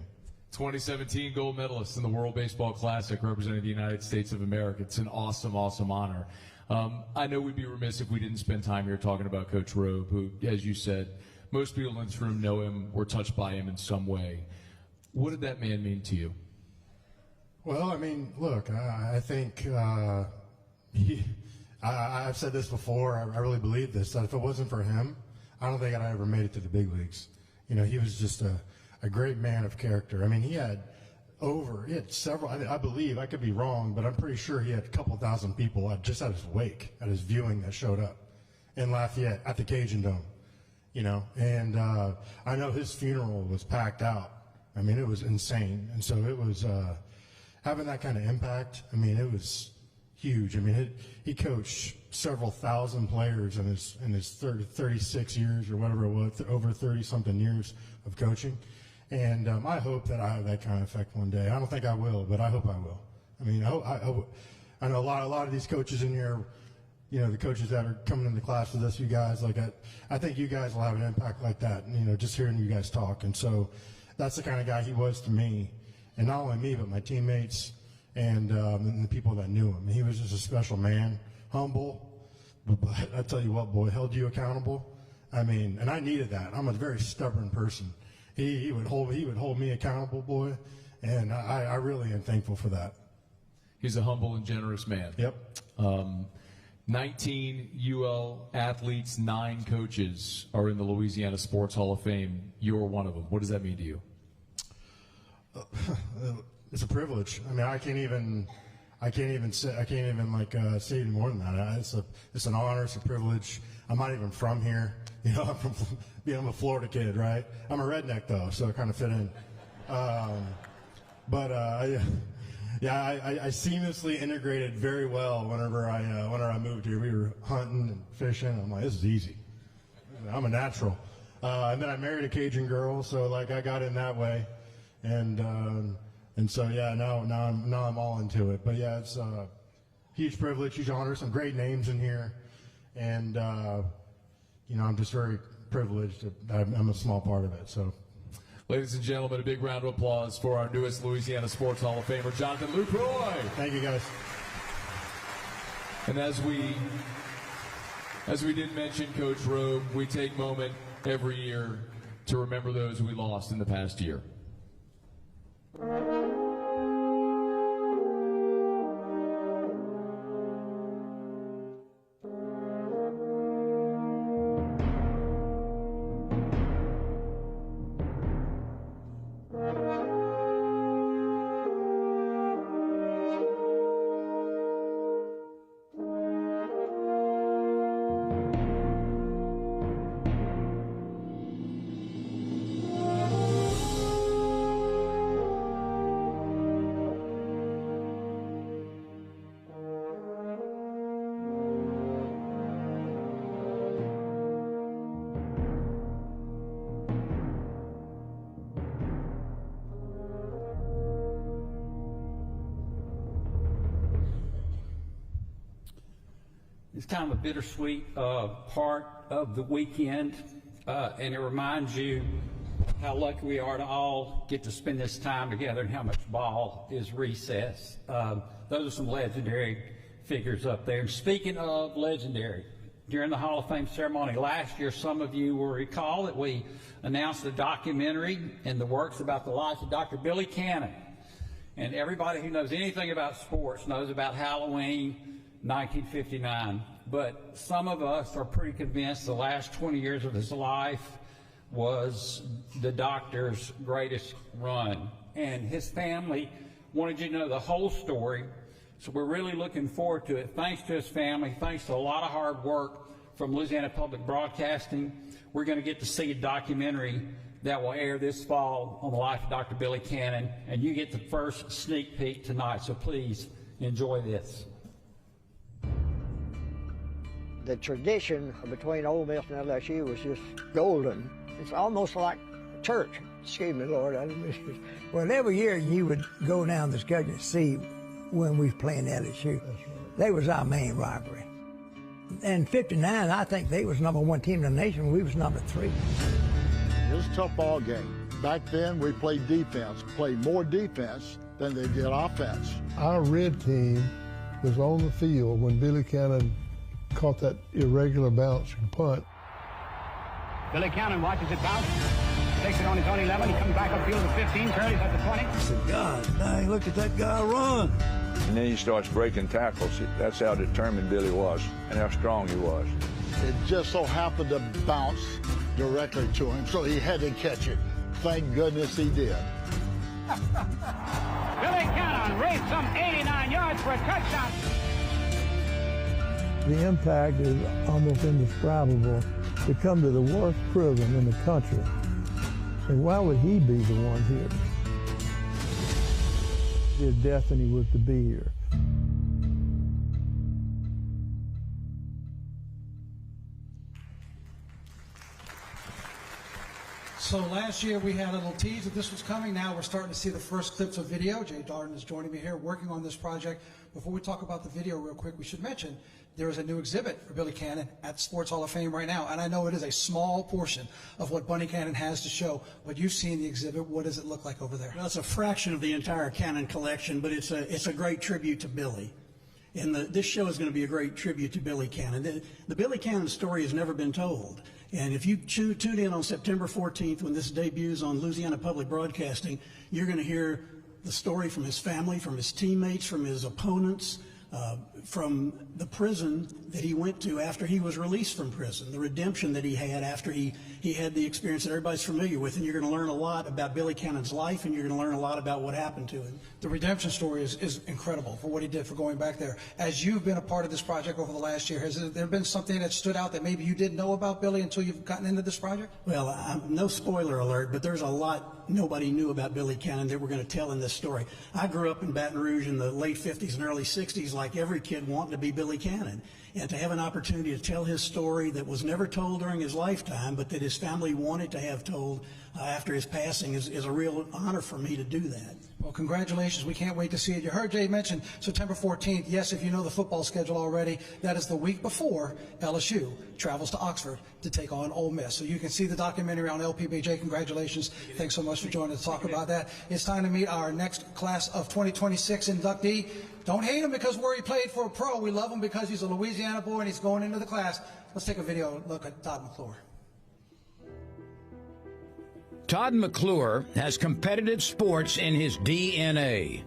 2017 gold medalist in the World Baseball Classic representing the United States of America. It's an awesome, awesome honor. I know we'd be remiss if we didn't spend time here talking about Coach Robe, who, as you said, most people in this room know him, were touched by him in some way. What did that man mean to you? Well, I mean, look, I think I've said this before. I really believe this, that if it wasn't for him, I don't think I'd ever made it to the big leagues. You know, he was just a great man of character. I mean, he had several, I believe, I could be wrong, but I'm pretty sure he had a couple thousand people just at his wake, at his viewing that showed up in Lafayette at the Cajun Dome, you know, and I know his funeral was packed out. I mean, it was insane. And so it was having that kind of impact. I mean, it was huge. I mean, he coached several thousand players in his 36 years or whatever it was, over 30-something years of coaching. And I hope that I have that kind of effect one day. I don't think I will, but I hope I will. I mean, I know a lot of these coaches in here, you know, the coaches that are coming into class with us, you guys, like I think you guys will have an impact like that, you know, just hearing you guys talk. And so that's the kind of guy he was to me, and not only me, but my teammates and the people that knew him. He was just a special man, humble, but I tell you what, boy, held you accountable. I mean, and I needed that. I'm a very stubborn person. He would hold me accountable, boy, and I really am thankful for that. He's a humble and generous man. Yep. 19 UL athletes, 9 coaches are in the Louisiana Sports Hall of Fame. You're one of them. What does that mean to you? It's a privilege. I mean, I can't even say any more than that. It's an honor. It's a privilege. I'm not even from here. You know, I'm a Florida kid, right? I'm a redneck though, so I kind of fit in. I seamlessly integrated very well whenever I moved here. We were hunting and fishing. I'm like, this is easy. I'm a natural. And then I married a Cajun girl, so like I got in that way, and so yeah, now I'm all into it. But yeah, it's a huge privilege, huge honor. Some great names in here, and you know, I'm just very privileged that I'm a small part of it. So, ladies and gentlemen, a big round of applause for our newest Louisiana Sports Hall of Famer, Jonathan Lucroy. Thank you, guys. And as we did mention Coach Robe, we take a moment every year to remember those we lost in the past year. It's kind of a bittersweet part of the weekend, and it reminds you how lucky we are to all get to spend this time together and how much ball is recess. Those are some legendary figures up there. And speaking of legendary, during the Hall of Fame ceremony last year, some of you will recall that we announced a documentary in the works about the life of Dr. Billy Cannon. And everybody who knows anything about sports knows about Halloween 1959, but some of us are pretty convinced the last 20 years of his life was the doctor's greatest run. And his family wanted you to know the whole story, so we're really looking forward to it. Thanks to his family, thanks to a lot of hard work from Louisiana Public Broadcasting, we're going to get to see a documentary that will air this fall on the life of Dr. Billy Cannon, and you get the first sneak peek tonight, so please enjoy this. The tradition between Ole Miss and LSU was just golden. It's almost like church. Excuse me, Lord. Well, every year you would go down the schedule and see when we was playing LSU. They was our main rivalry. In '59, I think they was #1 team in the nation. We was #3. It was a tough ball game. Back then, we played defense, played more defense than they did offense. Our red team was on the field when Billy Cannon caught that irregular bounce and punt. Billy Cannon watches it bounce, takes it on his own 11, he comes back upfield to 15, Curly's at the 20. I said, God, dang, look at that guy run. And then he starts breaking tackles. That's how determined Billy was and how strong he was. It just so happened to bounce directly to him, so he had to catch it. Thank goodness he did. Billy Cannon raced some 89 yards for a touchdown. The impact is almost indescribable. To come to the worst prison in the country, and why would he be the one here? His destiny was to be here. So last year we had a little tease that this was coming. Now we're starting to see the first clips of video. Jay Darden is joining me here working on this project. Before we talk about the video real quick, we should mention there is a new exhibit for Billy Cannon at Sports Hall of Fame right now. And I know it is a small portion of what Bunny Cannon has to show, but you've seen the exhibit. What does it look like over there? Well, it's a fraction of the entire Cannon collection, but it's a great tribute to Billy. And this show is going to be a great tribute to Billy Cannon. The Billy Cannon story has never been told. And if you tune in on September 14th when this debuts on Louisiana Public Broadcasting, you're going to hear the story from his family, from his teammates, from his opponents, from the prison that he went to after he was released from prison, the redemption that he had after he had the experience that everybody's familiar with. And you're going to learn a lot about Billy Cannon's life, and you're going to learn a lot about what happened to him. The redemption story is incredible for what he did for going back there. As you've been a part of this project over the last year, has there been something that stood out that maybe you didn't know about Billy until you've gotten into this project? Well, no spoiler alert, but there's a lot nobody knew about Billy Cannon that we're going to tell in this story. I grew up in Baton Rouge in the late 50s and early 60s like every kid wanting to be Billy Cannon. And to have an opportunity to tell his story that was never told during his lifetime, but that his family wanted to have told after his passing is a real honor for me to do that. Well, congratulations. We can't wait to see it. You heard Jay mention September 14th. Yes, if you know the football schedule already, that is the week before LSU travels to Oxford to take on Ole Miss. So you can see the documentary on LPBJ. Congratulations. Thanks so much for joining us to talk about that. It's time to meet our next class of 2026 inductee. Don't hate him because where he played for a pro. We love him because he's a Louisiana boy and he's going into the class. Let's take a video look at Todd McClure. Todd McClure has competitive sports in his DNA.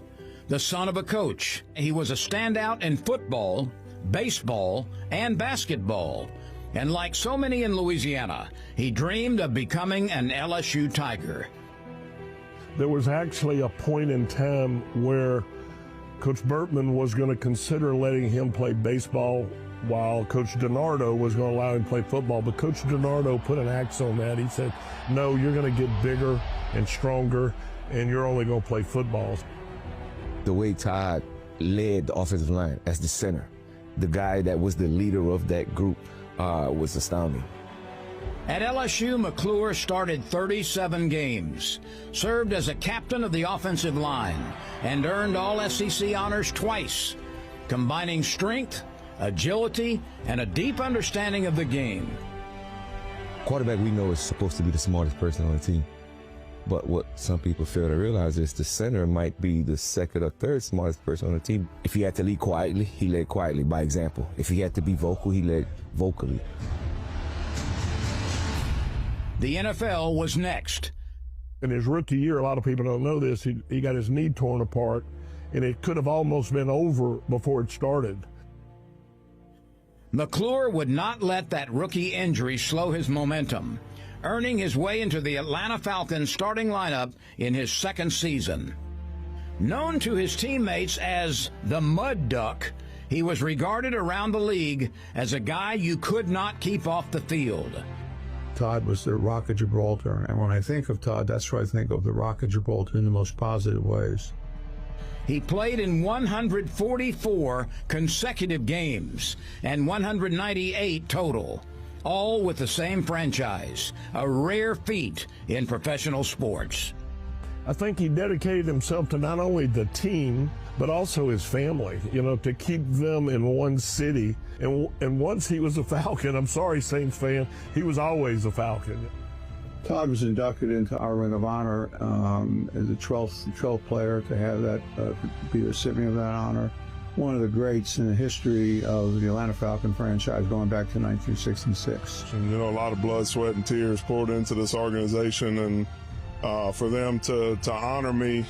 The son of a coach, he was a standout in football, baseball, and basketball. And like so many in Louisiana, he dreamed of becoming an LSU Tiger. There was actually a point in time where Coach Bertman was going to consider letting him play baseball while Coach DiNardo was going to allow him to play football. But Coach DiNardo put an axe on that. He said, no, you're going to get bigger and stronger, and you're only going to play football. The way Todd led the offensive line as the center, the guy that was the leader of that group, was astounding. At LSU, McClure started 37 games, served as a captain of the offensive line, and earned all SEC honors twice, combining strength, agility, and a deep understanding of the game. Quarterback, we know, is supposed to be the smartest person on the team. But what some people fail to realize is the center might be the second or third smartest person on the team. If he had to lead quietly, he led quietly by example. If he had to be vocal, he led vocally. The NFL was next. In his rookie year, a lot of people don't know this, he got his knee torn apart, and it could have almost been over before it started. McClure would not let that rookie injury slow his momentum, earning his way into the Atlanta Falcons starting lineup in his second season. Known to his teammates as the Mud Duck, he was regarded around the league as a guy you could not keep off the field. Todd was the Rock of Gibraltar, and when I think of Todd, that's what I think of, the Rock of Gibraltar in the most positive ways. He played in 144 consecutive games and 198 total, all with the same franchise, a rare feat in professional sports. I think he dedicated himself to not only the team, but also his family, to keep them in one city. And once he was a Falcon, I'm sorry, Saints fan, he was always a Falcon. Todd was inducted into our Ring of Honor as the 12th player to have that, be the recipient of that honor. One of the greats in the history of the Atlanta Falcon franchise going back to 1966. And, a lot of blood, sweat, and tears poured into this organization, and for them to honor me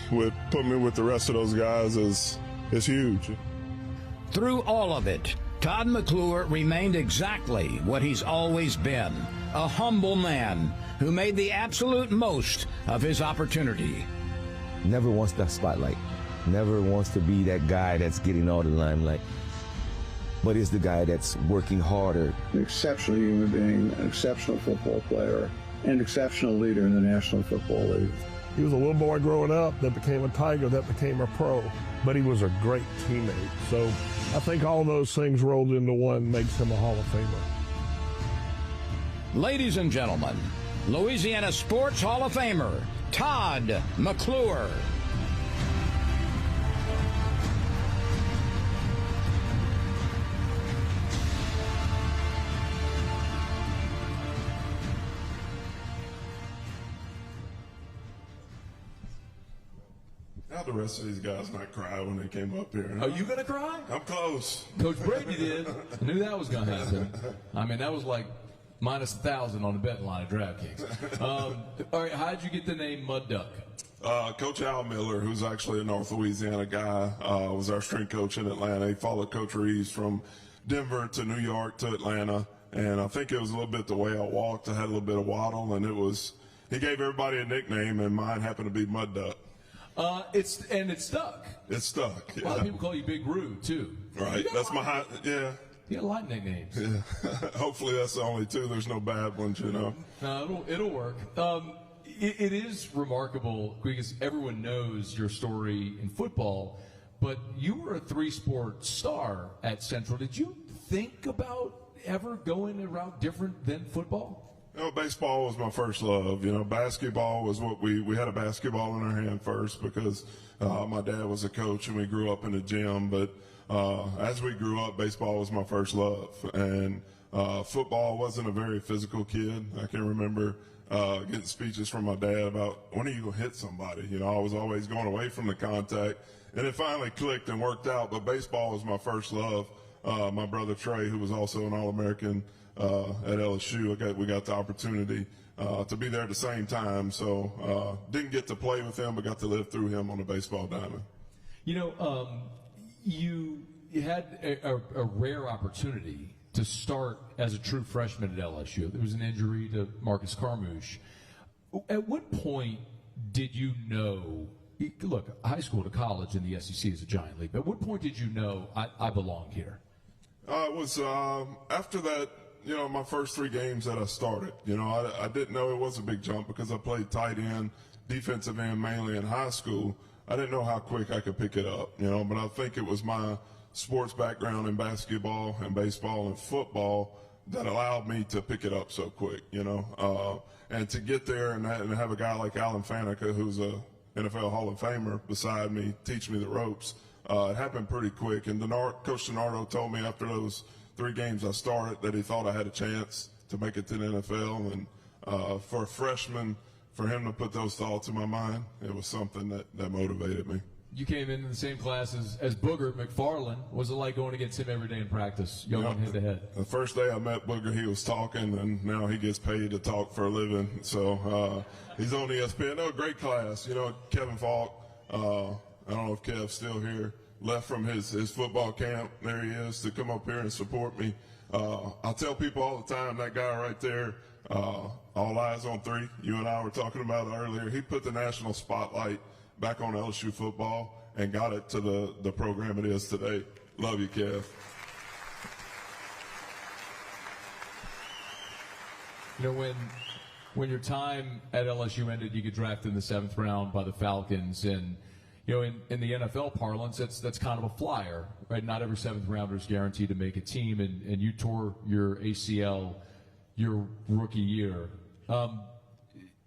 put me with the rest of those guys is huge. Through all of it, Todd McClure remained exactly what he's always been, a humble man who made the absolute most of his opportunity. Never wants the spotlight. Never wants to be that guy that's getting all the limelight, but is the guy that's working harder. An exceptional human being, an exceptional football player, and an exceptional leader in the National Football League. He was a little boy growing up that became a Tiger, that became a pro, but he was a great teammate. So I think all those things rolled into one makes him a Hall of Famer. Ladies and gentlemen, Louisiana Sports Hall of Famer, Todd McClure. How'd the rest of these guys not cry when they came up here? Are you going to cry? I'm close. Coach Brady did. I knew that was going to happen. I mean, that was like minus 1,000 on the betting line at DraftKings. All right, how'd you get the name Mud Duck? Coach Al Miller, who's actually a North Louisiana guy, was our strength coach in Atlanta. He followed Coach Reeves from Denver to New York to Atlanta, and I think it was a little bit the way I walked. I had a little bit of waddle, and he gave everybody a nickname, and mine happened to be Mud Duck. It's stuck. It's stuck. Yeah. A lot of people call you Big Rude too. Right. That's my yeah. You got a lot of nicknames. Yeah. Hopefully that's the only two. There's no bad ones, No, it'll work. It is remarkable because everyone knows your story in football, but you were a three-sport star at Central. Did you think about ever going a route different than football? Baseball was my first love. Basketball was what we had a basketball in our hand first because my dad was a coach and we grew up in the gym. But as we grew up, baseball was my first love. And football, wasn't a very physical kid. I can remember getting speeches from my dad about when are you going to hit somebody? I was always going away from the contact. And it finally clicked and worked out. But baseball was my first love. My brother Trey, who was also an All-American at LSU, we got the opportunity to be there at the same time. So didn't get to play with him, but got to live through him on the baseball diamond. You had a rare opportunity to start as a true freshman at LSU. There was an injury to Marcus Carmouche. At what point did you know? Look, high school to college in the SEC is a giant league. But at what point did you know I belong here? It was after that. My first 3 games that I started, I didn't know it was a big jump because I played tight end, defensive end mainly in high school. I didn't know how quick I could pick it up, but I think it was my sports background in basketball and baseball and football that allowed me to pick it up so quick, and to get there and have a guy like Alan Faneca, who's a NFL Hall of Famer, beside me, teach me the ropes. It happened pretty quick. And Coach DiNardo told me after those 3 games I started that he thought I had a chance to make it to the NFL. And for a freshman, for him to put those thoughts in my mind, it was something that motivated me. You came in the same class as Booger McFarland. What was it like going against him every day in practice, going head-to-head? The first day I met Booger, he was talking, and now he gets paid to talk for a living. So he's on ESPN. No, great class. Kevin Falk, I don't know if Kev's still here, left from his football camp. There he is to come up here and support me. I tell people all the time, that guy right there, all eyes on 3. You and I were talking about it earlier. He put the national spotlight back on LSU football and got it to the program it is today. Love you, Kev. When your time at LSU ended, you get drafted in the 7th round by the Falcons, and in the NFL parlance, that's kind of a flyer, right? Not every 7th rounder is guaranteed to make a team, and you tore your ACL your rookie year.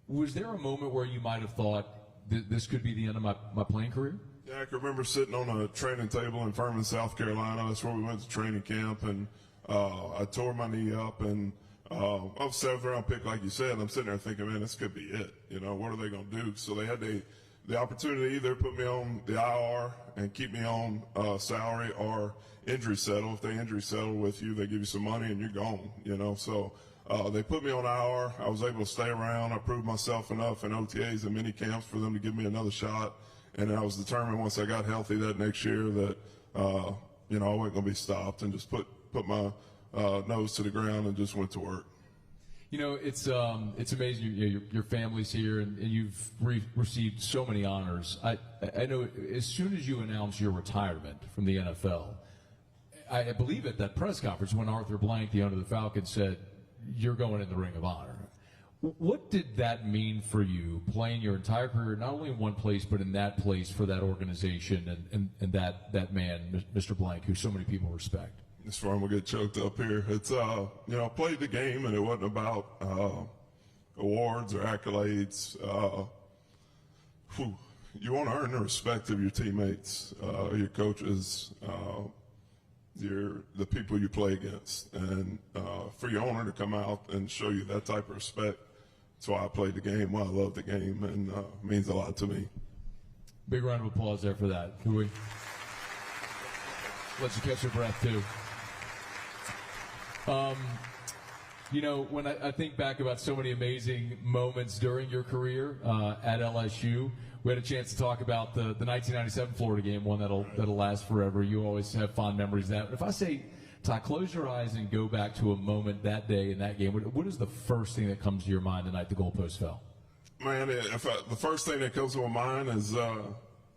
Was there a moment where you might have thought this could be the end of my playing career? Yeah, I can remember sitting on a training table in Furman, South Carolina. That's where we went to training camp, and I tore my knee up, and I was 7th round pick, like you said. I'm sitting there thinking, man, this could be it. You know, what are they going to do? So they had the opportunity to either put me on the IR and keep me on salary or injury settle. If they injury settle with you, they give you some money and you're gone, you know. So they put me on IR. I was able to stay around. I proved myself enough in OTAs and mini camps for them to give me another shot. And I was determined once I got healthy that next year that, you know, I wasn't going to be stopped, and just put my nose to the ground and just went to work. You know, it's amazing. Your family's here, and you've received so many honors. I know as soon as you announced your retirement from the NFL, I believe at that press conference when Arthur Blank, the owner of the Falcons, said, "You're going in the Ring of Honor." What did that mean for you, playing your entire career, not only in one place, but in that place for that organization and that man, Mr. Blank, who so many people respect? This farm will get choked up here. It's, you know, I played the game, and it wasn't about awards or accolades. You want to earn the respect of your teammates, your coaches, the people you play against. And for your owner to come out and show you that type of respect, that's why I played the game, why I love the game, and it means a lot to me. Big round of applause there for that. Can we let you catch your breath, too? You know, when I think back about so many amazing moments during your career at LSU, we had a chance to talk about the 1997 Florida game, one that'll last forever. You always have fond memories of that. If I say, Todd, close your eyes and go back to a moment that day in that game, what is the first thing that comes to your mind the night the goalpost fell? Man, the first thing that comes to my mind is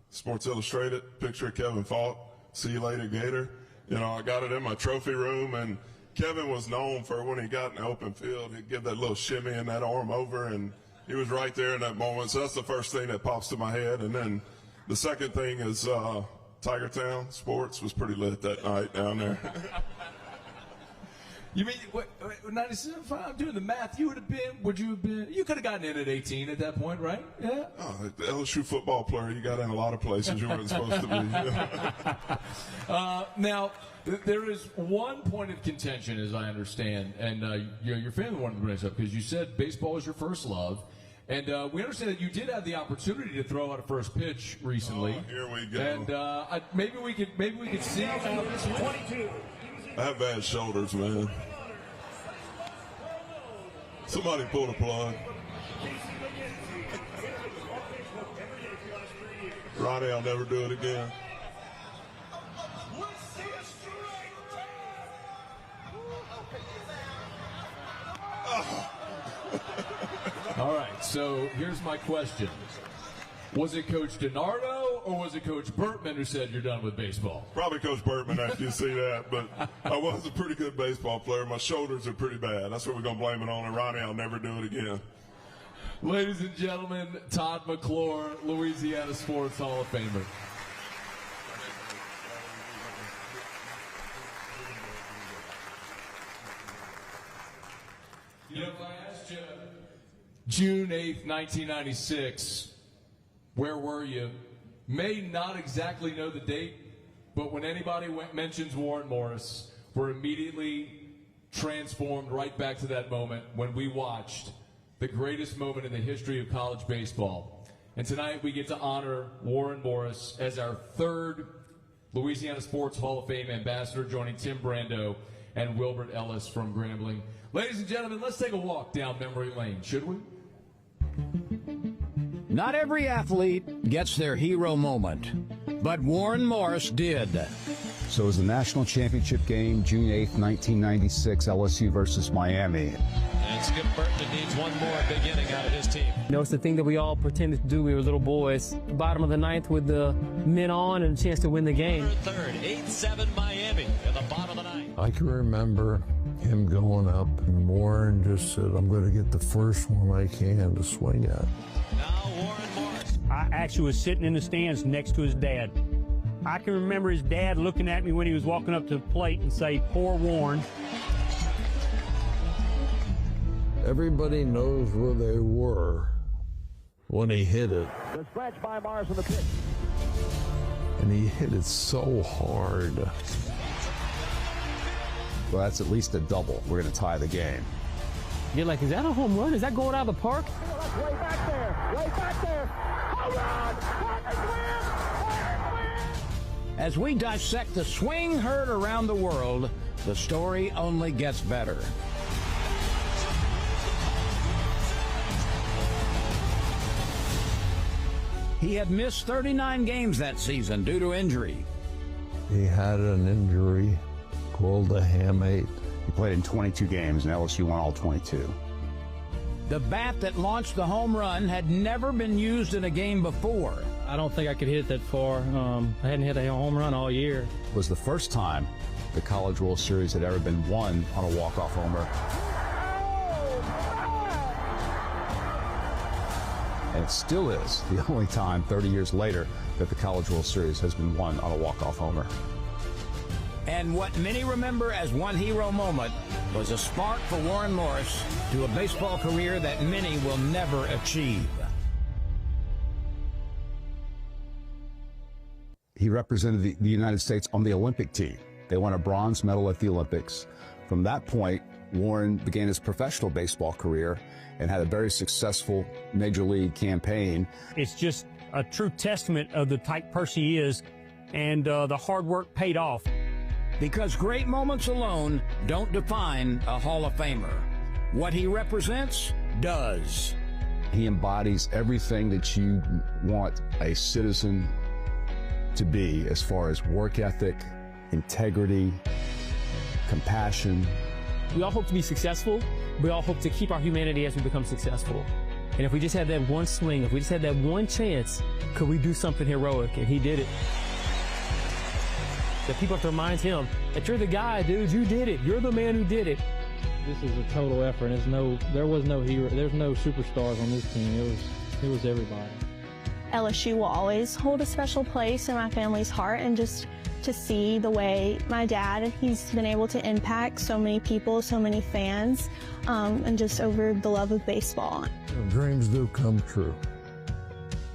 Sports Illustrated, picture of Kevin Falk, "See you later, Gator." You know, I got it in my trophy room, and Kevin was known for when he got in the open field, he'd give that little shimmy and that arm over, and he was right there in that moment. So that's the first thing that pops to my head. And then the second thing is Tigertown Sports was pretty lit that night down there. You mean, 97, I'm doing the math, you could have gotten in at 18 at that point, right? Yeah. Oh, the LSU football player, you got in a lot of places you weren't supposed to be. Now, there is one point of contention, as I understand, and your family wanted to bring this up because you said baseball was your first love, and we understand that you did have the opportunity to throw out a first pitch recently. Oh, here we go. And maybe we could see how this went. 22. I have bad shoulders, man. Somebody pull the plug. Ronnie, I'll never do it again. All right, so here's my question. Was it Coach DiNardo or was it Coach Bertman who said you're done with baseball? Probably Coach Bertman after you see that, but I was a pretty good baseball player. My shoulders are pretty bad. That's what we're going to blame it on. And Ronnie, I'll never do it again. Ladies and gentlemen, Todd McClure, Louisiana Sports Hall of Famer. You know, if I asked you June 8th, 1996, where were you? May not exactly know the date, but when anybody mentions Warren Morris, we're immediately transformed right back to that moment when we watched the greatest moment in the history of college baseball. And tonight we get to honor Warren Morris as our third Louisiana Sports Hall of Fame ambassador, joining Tim Brando and Wilbert Ellis from Grambling. Ladies and gentlemen, let's take a walk down memory lane, should we? Not every athlete gets their hero moment, but Warren Morris did. So it was the national championship game, June 8th, 1996, LSU versus Miami. And Skip Burton needs one more big inning out of his team. You know, it's the thing that we all pretended to do. We were little boys. Bottom of the ninth with the men on and a chance to win the game. Third, 8-7 Miami in the bottom of the ninth. I can remember him going up, and Warren just said, "I'm going to get the first one I can to swing at." Now Warren Morris. I actually was sitting in the stands next to his dad. I can remember his dad looking at me when he was walking up to the plate and say, "Poor Warren." Everybody knows where they were when he hit it. The stretch by Morris in the pitch. and he hit it so hard. Well, that's at least a double. We're going to tie the game. You're like, is that a home run? Is that going out of the park? That's way back there. Way back there. Home run! As we dissect the swing heard around the world, the story only gets better. He had missed 39 games that season due to injury. He had an injury called a hamate. He played in 22 games, and LSU won all 22. The bat that launched the home run had never been used in a game before. I don't think I could hit it that far. I hadn't hit a home run all year. It was the first time the College World Series had ever been won on a walk-off homer. And it still is the only time, 30 years later, that the College World Series has been won on a walk-off homer. And what many remember as one hero moment was a spark for Warren Morris to a baseball career that many will never achieve. He represented the United States on the Olympic team. They won a bronze medal at the Olympics. From that point, Warren began his professional baseball career and had a very successful major league campaign. It's just a true testament of the type person he is, and the hard work paid off. Because great moments alone don't define a Hall of Famer. What he represents does. He embodies everything that you want a citizen to be as far as work ethic, integrity, compassion. We all hope to be successful. We all hope to keep our humanity as we become successful. And if we just had that one swing, if we just had that one chance, could we do something heroic? And he did it. That people have to remind him that you're the guy, dude. You did it. You're the man who did it. This is a total effort. There was no hero. There's no superstars on this team. It was everybody. LSU will always hold a special place in my family's heart, and just to see the way my dad, he's been able to impact so many people, so many fans, and just over the love of baseball. Dreams do come true.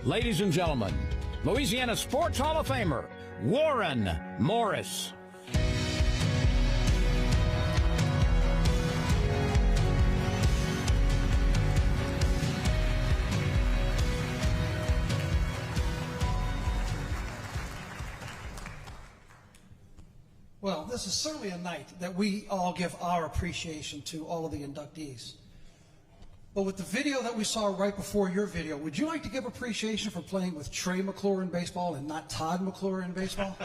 Ladies and gentlemen, Louisiana Sports Hall of Famer, Warren Morris. Well, this is certainly a night that we all give our appreciation to all of the inductees. But with the video that we saw right before your video, would you like to give appreciation for playing with Trey McClure in baseball and not Todd McClure in baseball?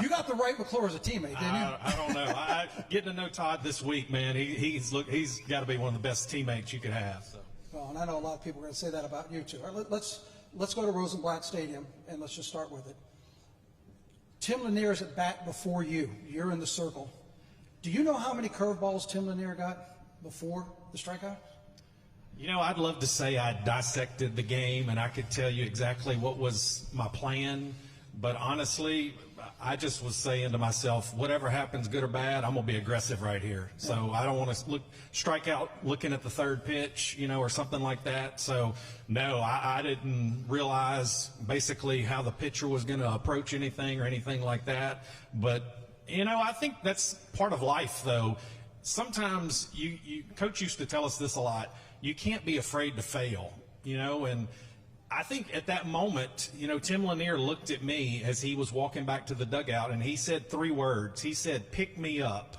You got the right McClure as a teammate, didn't you? I don't know. Getting to know Todd this week, man, he's got to be one of the best teammates you could have. So. Well, and I know a lot of people are going to say that about you too. All right, let's go to Rosenblatt Stadium and let's just start with it. Tim Lanier's at bat before you. You're in the circle. Do you know how many curveballs Tim Lanier got before the strikeout? You know, I'd love to say I dissected the game and I could tell you exactly what was my plan, but honestly, I just was saying to myself, whatever happens, good or bad, I'm going to be aggressive right here. So I don't want to strike out looking at the third pitch, or something like that. So, no, I didn't realize basically how the pitcher was going to approach anything or anything like that. But, I think that's part of life, though. Sometimes Coach used to tell us this a lot. You can't be afraid to fail, and I think at that moment, Tim Lanier looked at me as he was walking back to the dugout, and he said 3 words. He said, "Pick me up."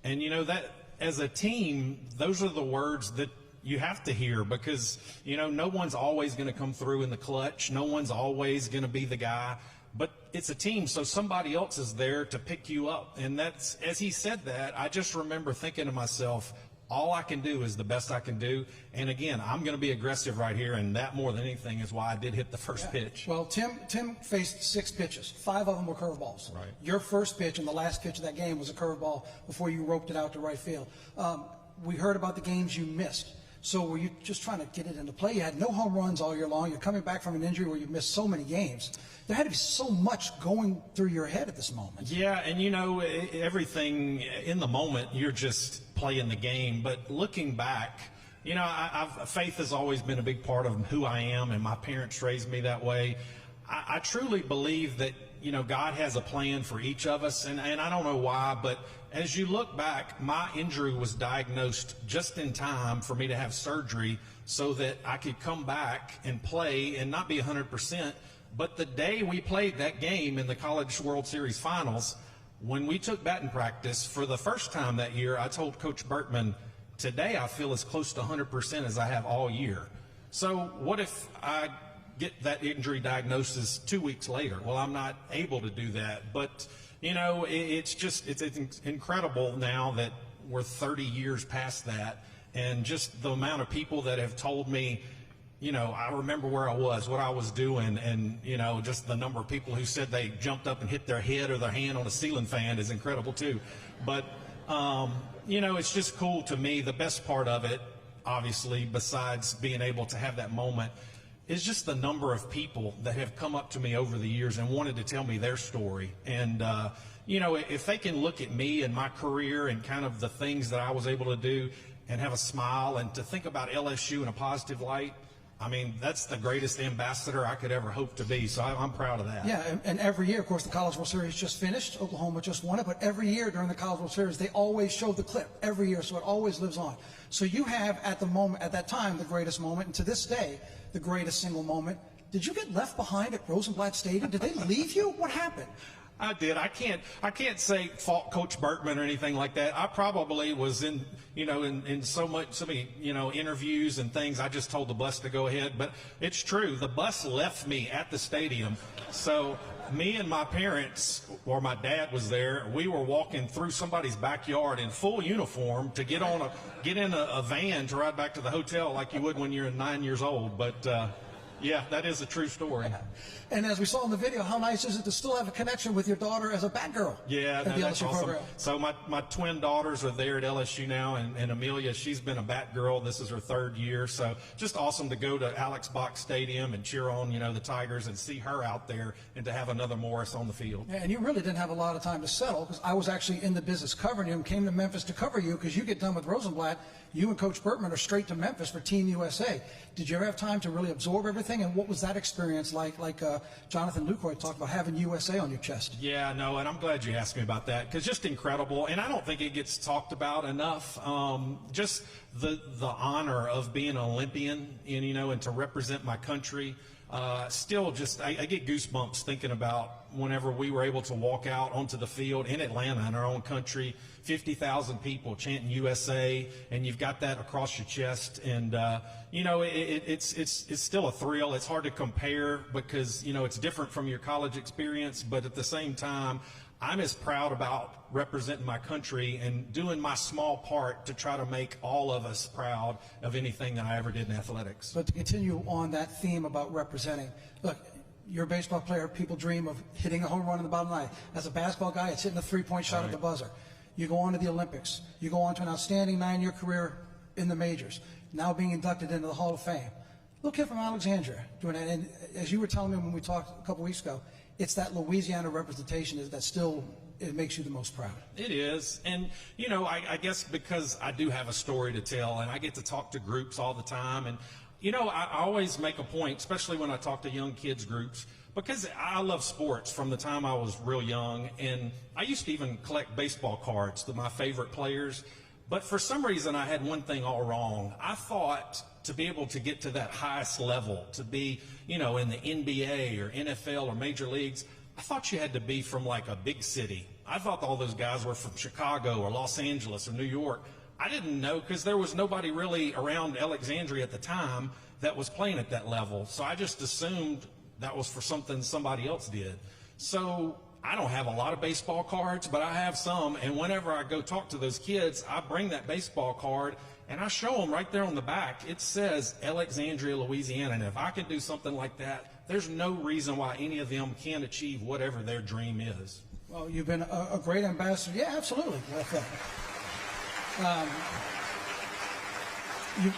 And, that as a team, those are the words that you have to hear because, no one's always going to come through in the clutch. No one's always going to be the guy. But it's a team, so somebody else is there to pick you up. And that's, as he said that, I just remember thinking to myself, all I can do is the best I can do. And again, I'm going to be aggressive right here, and that more than anything is why I did hit the first pitch. Well, Tim faced 6 pitches. 5 of them were curveballs. Right. Your first pitch and the last pitch of that game was a curveball before you roped it out to right field. We heard about the games you missed. So were you just trying to get it into play? You had no home runs all year long. You're coming back from an injury where you missed so many games. There had to be so much going through your head at this moment. Yeah, and everything in the moment, you're just playing the game. But looking back, faith has always been a big part of who I am, and my parents raised me that way. I truly believe that, you know, God has a plan for each of us, and I don't know why, but as you look back, my injury was diagnosed just in time for me to have surgery so that I could come back and play and not be 100%. But the day we played that game in the College World Series Finals, when we took batting practice for the first time that year, I told Coach Bertman, today I feel as close to 100% as I have all year. So what if I get that injury diagnosis 2 weeks later? Well, I'm not able to do that. But, you know, it's incredible now that we're 30 years past that. And just the amount of people that have told me, you know, I remember where I was, what I was doing, and, you know, just the number of people who said they jumped up and hit their head or their hand on a ceiling fan is incredible too. But, you know, it's just cool to me. The best part of it, obviously, besides being able to have that moment, is just the number of people that have come up to me over the years and wanted to tell me their story. And, you know, if they can look at me and my career and kind of the things that I was able to do and have a smile and to think about LSU in a positive light, I mean, that's the greatest ambassador I could ever hope to be. So I'm proud of that. Yeah, and every year, of course, the College World Series just finished. Oklahoma just won it. But every year during the College World Series, they always show the clip every year. So it always lives on. So you have at that time, the greatest moment. And to this day, the greatest single moment. Did you get left behind at Rosenblatt Stadium? Did they leave you? What happened? I did. I can't say fault Coach Bertman or anything like that. I probably was in so many, you know, interviews and things. I just told the bus to go ahead, but it's true. The bus left me at the stadium. So me and my parents, or my dad was there, we were walking through somebody's backyard in full uniform to get in a van to ride back to the hotel like you would when you're 9 years old. But, yeah, that is a true story. And as we saw in the video, how nice is it to still have a connection with your daughter as a Batgirl? Yeah, at the that's LSU awesome. program. So my twin daughters are there at LSU now, and Amelia, she's been a Batgirl. This is her 3rd year. So just awesome to go to Alex Box Stadium and cheer on, you know, the Tigers and see her out there and to have another Morris on the field. Yeah, and you really didn't have a lot of time to settle, because I was actually in the business covering you and came to Memphis to cover you, because you get done with Rosenblatt, you and Coach Bertman are straight to Memphis for Team USA. Did you ever have time to really absorb everything? And what was that experience like? Like Jonathan Lucroy talked about having USA on your chest. Yeah, no, and I'm glad you asked me about that, because just incredible. And I don't think it gets talked about enough. Just the honor of being an Olympian, and, you know, and to represent my country. Still just, I get goosebumps thinking about whenever we were able to walk out onto the field in Atlanta, in our own country, 50,000 people chanting USA, and you've got that across your chest. And, you know, it's still a thrill. It's hard to compare because, you know, it's different from your college experience, but at the same time, I'm as proud about representing my country and doing my small part to try to make all of us proud of anything that I ever did in athletics. But to continue on that theme about representing, look, you're a baseball player. People dream of hitting a home run in the bottom line. As a basketball guy, it's hitting a three-point shot at the buzzer. You go on to the Olympics. You go on to an outstanding 9-year career in the majors, now being inducted into the Hall of Fame. Little kid from Alexandria doing that. And as you were telling me when we talked a couple weeks ago, it's that Louisiana representation that still it makes you the most proud. It is. And, you know, I guess because I do have a story to tell, and I get to talk to groups all the time. And, you know, I always make a point, especially when I talk to young kids groups, because I love sports from the time I was real young. And I used to even collect baseball cards to my favorite players. But for some reason, I had one thing all wrong. I thought to be able to get to that highest level, to be, you know, in the NBA or NFL or major leagues, I thought you had to be from like a big city. I thought all those guys were from Chicago or Los Angeles or New York. I didn't know, because there was nobody really around Alexandria at the time that was playing at that level. So I just assumed that was for something somebody else did. So I don't have a lot of baseball cards, but I have some. And whenever I go talk to those kids, I bring that baseball card and I show them right there on the back. It says Alexandria, Louisiana. And if I can do something like that, there's no reason why any of them can't achieve whatever their dream is. Well, you've been a great ambassador. Yeah, absolutely.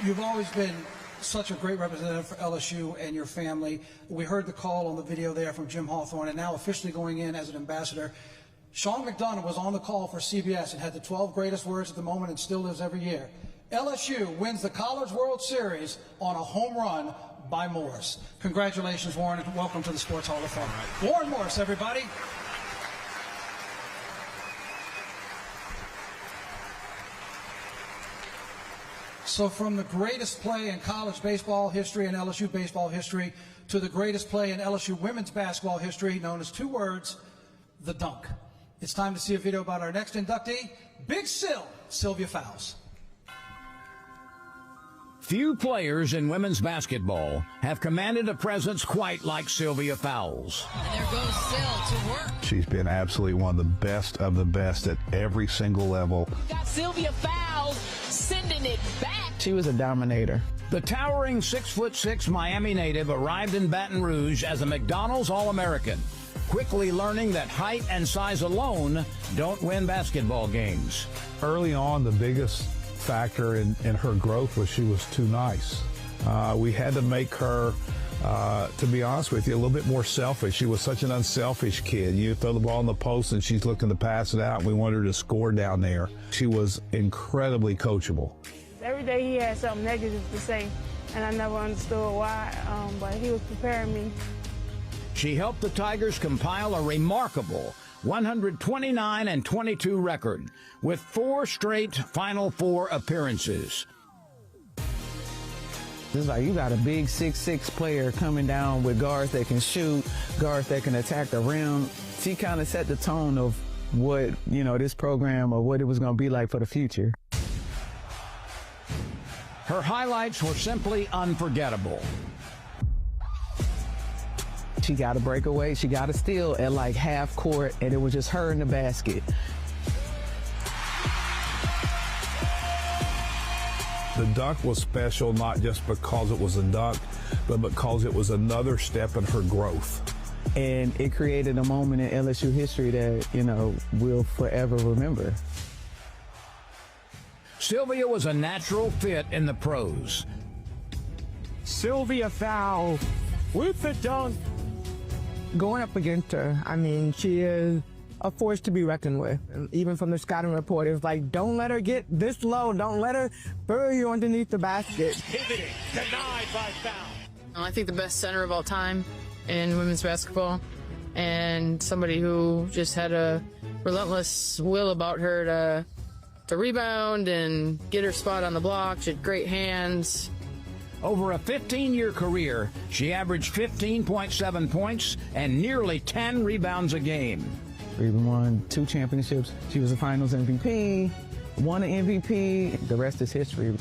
You've always been such a great representative for LSU and your family. We heard the call on the video there from Jim Hawthorne, and now officially going in as an ambassador. Sean McDonough was on the call for CBS and had the 12 greatest words at the moment and still lives every year. LSU wins the College World Series on a home run by Morris. Congratulations, Warren, and welcome to the Sports Hall of Fame. Warren Morris, everybody. So from the greatest play in college baseball history and LSU baseball history to the greatest play in LSU women's basketball history, known as two words, the dunk. It's time to see a video about our next inductee, Big Sil, Sylvia Fowles. Few players in women's basketball have commanded a presence quite like Sylvia Fowles. And there goes Sil to work. She's been absolutely one of the best at every single level. Got Sylvia Fowles sending it back. She was a dominator. The towering 6'6" Miami native arrived in Baton Rouge as a McDonald's All-American, quickly learning that height and size alone don't win basketball games. Early on, the biggest factor in her growth was she was too nice. We had to make her, to be honest with you, a little bit more selfish. She was such an unselfish kid. You throw the ball in the post and she's looking to pass it out, and we wanted her to score down there. She was incredibly coachable. Every day he had something negative to say, and I never understood why, but he was preparing me. She helped the Tigers compile a remarkable 129-22 record with 4 straight Final Four appearances. It's like you got a big 6'6" player coming down with guards that can shoot, guards that can attack the rim. She kind of set the tone of what, this program or what it was going to be like for the future. Her highlights were simply unforgettable. She got a breakaway, she got a steal at like half court, and it was just her in the basket. The dunk was special not just because it was a dunk, but because it was another step in her growth. And it created a moment in LSU history that, we'll forever remember. Sylvia was a natural fit in the pros. Sylvia Fowles with the dunk. Going up against her, she is a force to be reckoned with. Even from the scouting report, it was like, don't let her get this low. Don't let her bury you underneath the basket. Pivoting, denied by Fowles. I think the best center of all time in women's basketball, and somebody who just had a relentless will about her to rebound and get her spot on the block. She had great hands. Over a 15-year career, she averaged 15.7 points and nearly 10 rebounds a game. We won 2 championships. She was a finals MVP, won an MVP. The rest is history.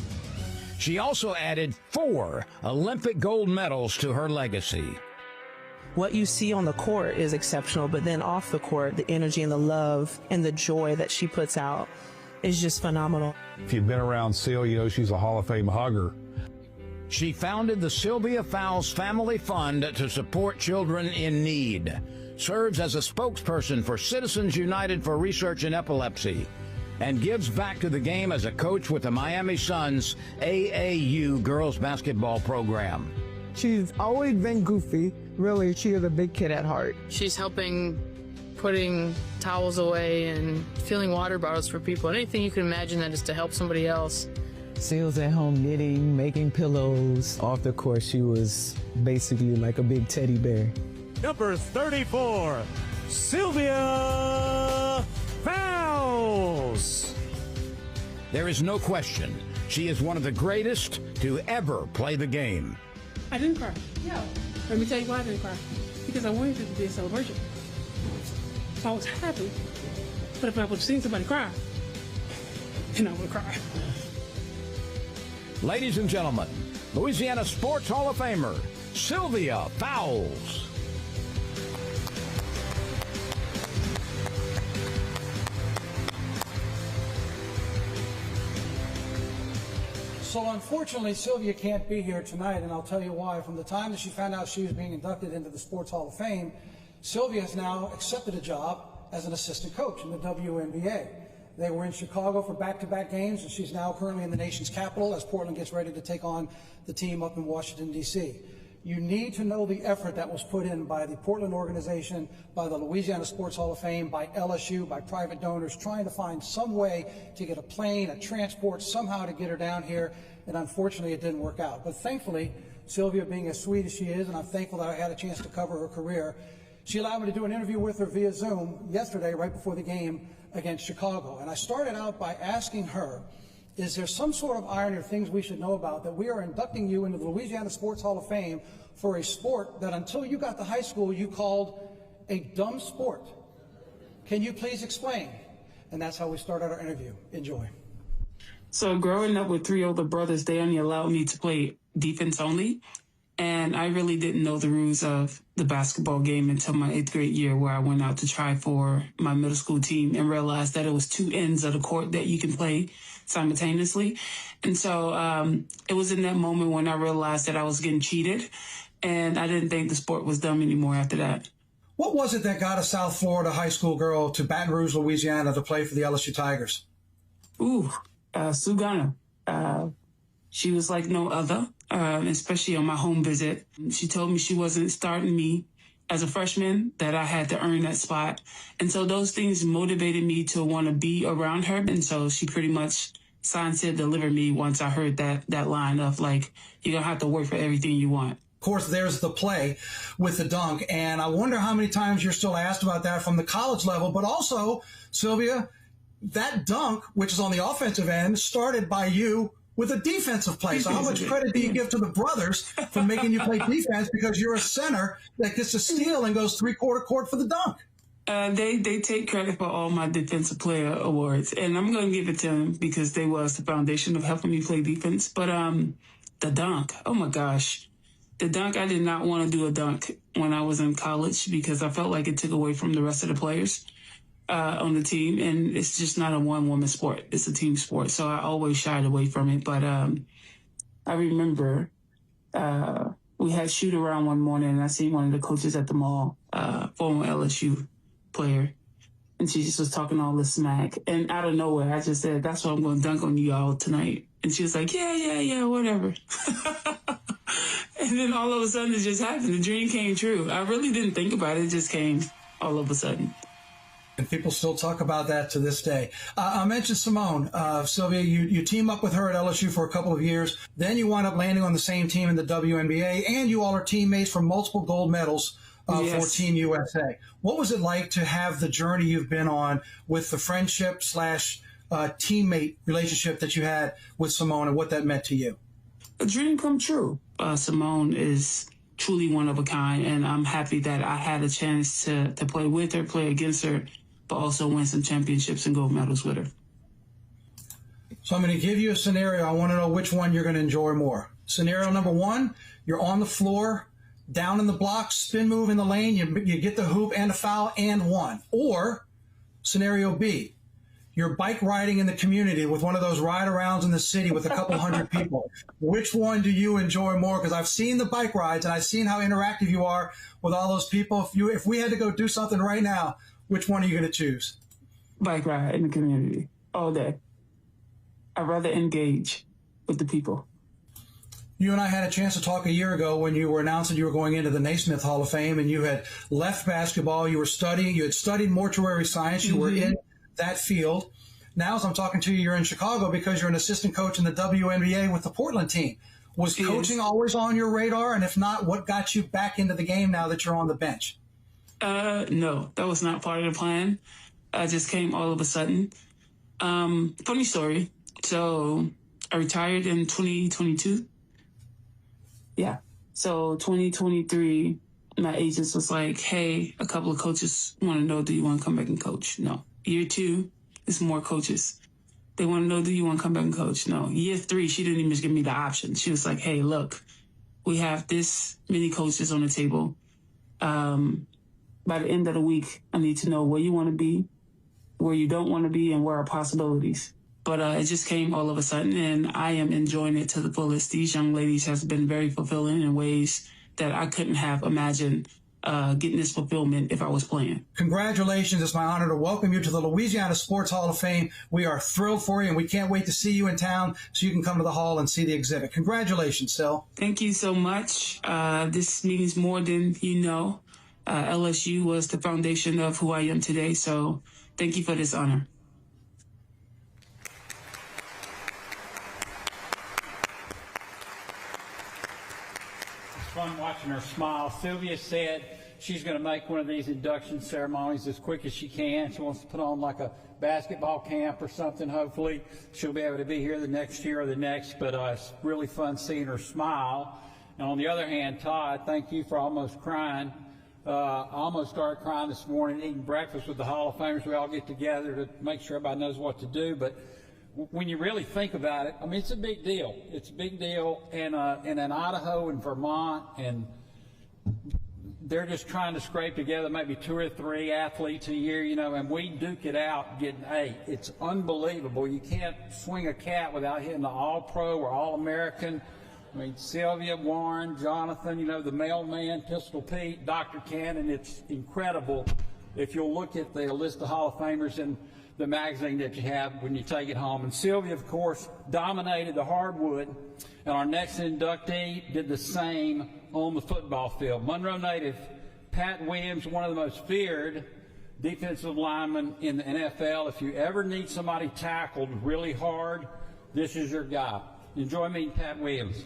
She also added 4 Olympic gold medals to her legacy. What you see on the court is exceptional, but then off the court, the energy and the love and the joy that she puts out is just phenomenal. If you've been around Sil, you know she's a Hall of Fame hugger. She founded the Sylvia Fowles Family Fund to support children in need, serves as a spokesperson for Citizens United for Research in Epilepsy, and gives back to the game as a coach with the Miami Suns AAU girls basketball program. She's always been goofy. Really, she is a big kid at heart. She's helping putting towels away and filling water bottles for people. Anything you can imagine that is to help somebody else. Sil's at home knitting, making pillows. Off the court, she was basically like a big teddy bear. Number 34, Sylvia Fowles. There is no question, she is one of the greatest to ever play the game. I didn't cry. No. Let me tell you why I didn't cry. Because I wanted it to be a celebration. So I was happy. But if I would have seen somebody cry, then I would cry. Ladies and gentlemen, Louisiana Sports Hall of Famer, Sylvia Fowles. So unfortunately, Sylvia can't be here tonight, and I'll tell you why. From the time that she found out she was being inducted into the Sports Hall of Fame, Sylvia has now accepted a job as an assistant coach in the WNBA. They were in Chicago for back-to-back games, and she's now currently in the nation's capital as Portland gets ready to take on the team up in Washington, D.C. You need to know the effort that was put in by the Portland organization, by the Louisiana Sports Hall of Fame, by LSU, by private donors, trying to find some way to get a plane, a transport, somehow to get her down here, and unfortunately it didn't work out. But thankfully, Sylvia being as sweet as she is, and I'm thankful that I had a chance to cover her career. She allowed me to do an interview with her via Zoom yesterday, right before the game against Chicago. And I started out by asking her, is there some sort of irony or things we should know about that we are inducting you into the Louisiana Sports Hall of Fame for a sport that until you got to high school you called a dumb sport? Can you please explain? And that's how we started our interview. Enjoy. So growing up with three older brothers, they only allowed me to play defense only. And I really didn't know the rules of the basketball game until my 8th grade year, where I went out to try for my middle school team and realized that it was two ends of the court that you can play simultaneously. And so it was in that moment when I realized that I was getting cheated, and I didn't think the sport was dumb anymore after that. What was it that got a South Florida high school girl to Baton Rouge, Louisiana to play for the LSU Tigers? Sue Garner. She was like no other, especially on my home visit. She told me she wasn't starting me as a freshman, that I had to earn that spot. And so those things motivated me to want to be around her. And so she pretty much signed, said, deliver me once I heard that line of, like, you're going to have to work for everything you want. Of course, there's the play with the dunk. And I wonder how many times you're still asked about that from the college level. But also, Sylvia, that dunk, which is on the offensive end, started by you with a defensive play. So how much credit do you give to the brothers for making you play defense, because you're a center that gets a steal and goes three-quarter court for the dunk? They take credit for all my defensive player awards, and I'm going to give it to them because they was the foundation of helping me play defense. But the dunk, oh my gosh. The dunk, I did not want to do a dunk when I was in college because I felt like it took away from the rest of the players on the team, and it's just not a one-woman sport. It's a team sport, so I always shied away from it. But I remember we had shoot-around one morning, and I seen one of the coaches at the mall, former LSU player, and she just was talking all this smack. And out of nowhere, I just said, that's what I'm going to dunk on you all tonight. And she was like, yeah, whatever. And then all of a sudden, it just happened. The dream came true. I really didn't think about it. It just came all of a sudden. And people still talk about that to this day. I mentioned Simone. Sylvia, you team up with her at LSU for a couple of years. Then you wind up landing on the same team in the WNBA, and you all are teammates for multiple gold medals for Team USA. What was it like to have the journey you've been on with the friendship / teammate relationship that you had with Simone, and what that meant to you? A dream come true. Simone is truly one of a kind, and I'm happy that I had a chance to play with her, play against her, but also win some championships and gold medals with her. So I'm going to give you a scenario. I want to know which one you're going to enjoy more. Scenario number one, you're on the floor, down in the block, spin move in the lane, you get the hoop and a foul and one. Or scenario B, you're bike riding in the community with one of those ride-arounds in the city with a couple hundred people. Which one do you enjoy more? Because I've seen the bike rides, and I've seen how interactive you are with all those people. If we had to go do something right now, which one are you going to choose? Bike ride in the community all day. I'd rather engage with the people. You and I had a chance to talk a year ago when you were announcing you were going into the Naismith Hall of Fame, and you had left basketball. You had studied mortuary science. You were in that field. Now, as I'm talking to you, you're in Chicago because you're an assistant coach in the WNBA with the Portland team. Was coaching always on your radar? And if not, what got you back into the game now that you're on the bench? No, that was not part of the plan. I just came all of a sudden. Funny story. So I retired in 2022. Yeah. So 2023, my agents was like, hey, a couple of coaches want to know, do you want to come back and coach? No. Year 2, it's more coaches. They want to know, do you want to come back and coach? No. Year 3, she didn't even just give me the option. She was like, hey, look, we have this many coaches on the table. By the end of the week, I need to know where you want to be, where you don't want to be, and where are possibilities. But it just came all of a sudden, and I am enjoying it to the fullest. These young ladies have been very fulfilling in ways that I couldn't have imagined getting this fulfillment if I was playing. Congratulations. It's my honor to welcome you to the Louisiana Sports Hall of Fame. We are thrilled for you, and we can't wait to see you in town so you can come to the hall and see the exhibit. Congratulations, Sil. Thank you so much. This means more than you know. LSU was the foundation of who I am today, so thank you for this honor. fun watching her smile. Sylvia said she's going to make one of these induction ceremonies as quick as she can. She wants to put on like a basketball camp or something. Hopefully she'll be able to be here the next year or the next, but it's really fun seeing her smile. And on the other hand, Todd, thank you for almost crying. I almost started crying this morning eating breakfast with the Hall of Famers. We all get together to make sure everybody knows what to do, but when you really think about it, I mean, it's a big deal. It's a big deal in Idaho and Vermont, and they're just trying to scrape together maybe 2 or 3 athletes a year, you know, and we duke it out getting 8. It's unbelievable. You can't swing a cat without hitting the All-Pro or All-American. I mean, Sylvia, Warren, Jonathan, you know, the mailman, Pistol Pete, Dr. Cannon. It's incredible if you'll look at the list of Hall of Famers in the magazine that you have when you take it home. And Sylvia, of course, dominated the hardwood, and our next inductee did the same on the football field. Monroe native Pat Williams, one of the most feared defensive linemen in the NFL. If you ever need somebody tackled really hard, this is your guy. Enjoy meeting Pat Williams.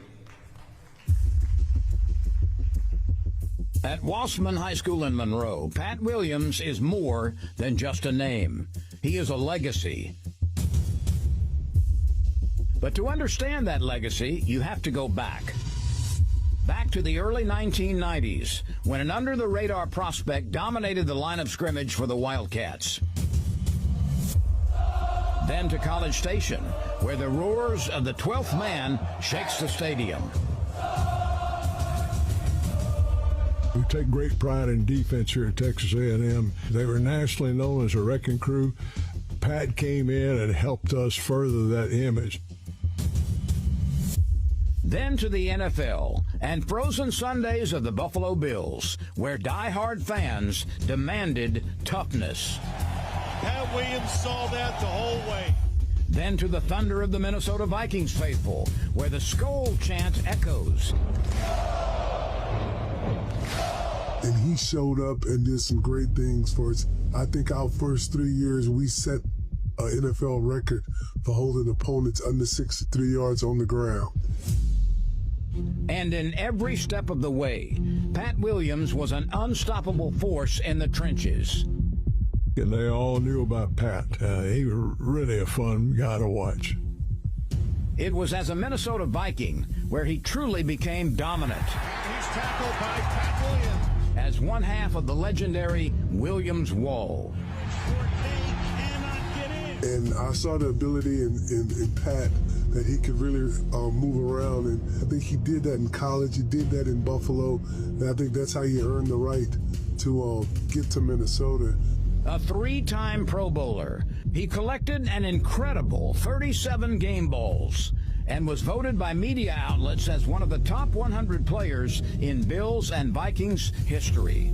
At Wassman High School in Monroe, Pat Williams is more than just a name. He is a legacy. But to understand that legacy, you have to go back. Back to the early 1990s, when an under-the-radar prospect dominated the line of scrimmage for the Wildcats. Then to College Station, where the roars of the 12th man shakes the stadium. We take great pride in defense here at Texas A&M. They were nationally known as a wrecking crew. Pat came in and helped us further that image. Then to the NFL and frozen Sundays of the Buffalo Bills, where die-hard fans demanded toughness. Pat Williams saw that the whole way. Then to the thunder of the Minnesota Vikings faithful, where the Skol chant echoes. And he showed up and did some great things for us. I think our first 3 years, we set an NFL record for holding opponents under 63 yards on the ground. And in every step of the way, Pat Williams was an unstoppable force in the trenches. And they all knew about Pat. He was really a fun guy to watch. It was as a Minnesota Viking where he truly became dominant. He's tackled by Pat Williams. As one half of the legendary Williams Wall. And I saw the ability in Pat that he could really move around, and I think he did that in college. He did that in Buffalo, and I think that's how he earned the right to get to Minnesota. A 3-time Pro Bowler, he collected an incredible 37 game balls and was voted by media outlets as one of the top 100 players in Bills and Vikings history.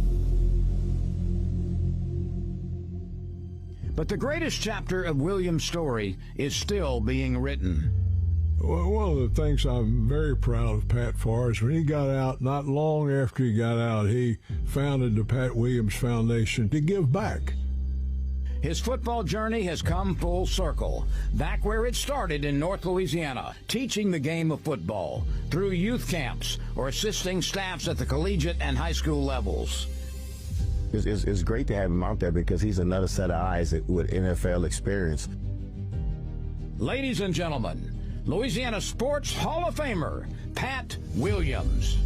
But the greatest chapter of Williams' story is still being written. Well, one of the things I'm very proud of Pat for is when he got out, not long after he got out, he founded the Pat Williams Foundation to give back. His football journey has come full circle, back where it started in North Louisiana, teaching the game of football through youth camps or assisting staffs at the collegiate and high school levels. It's great to have him out there because he's another set of eyes with NFL experience. Ladies and gentlemen, Louisiana Sports Hall of Famer, Pat Williams.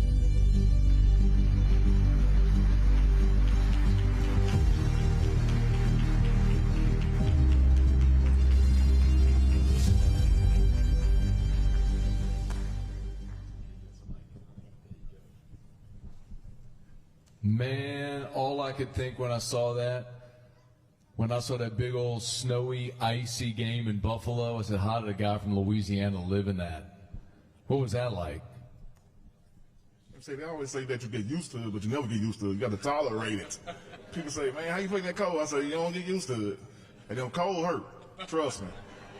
Man, all I could think when I saw that big old snowy, icy game in Buffalo, I said, how did a guy from Louisiana live in that? What was that like? They always say that you get used to it, but you never get used to it. You got to tolerate it. People say, man, how you play that cold? I say, you don't get used to it. And them cold hurt. Trust me.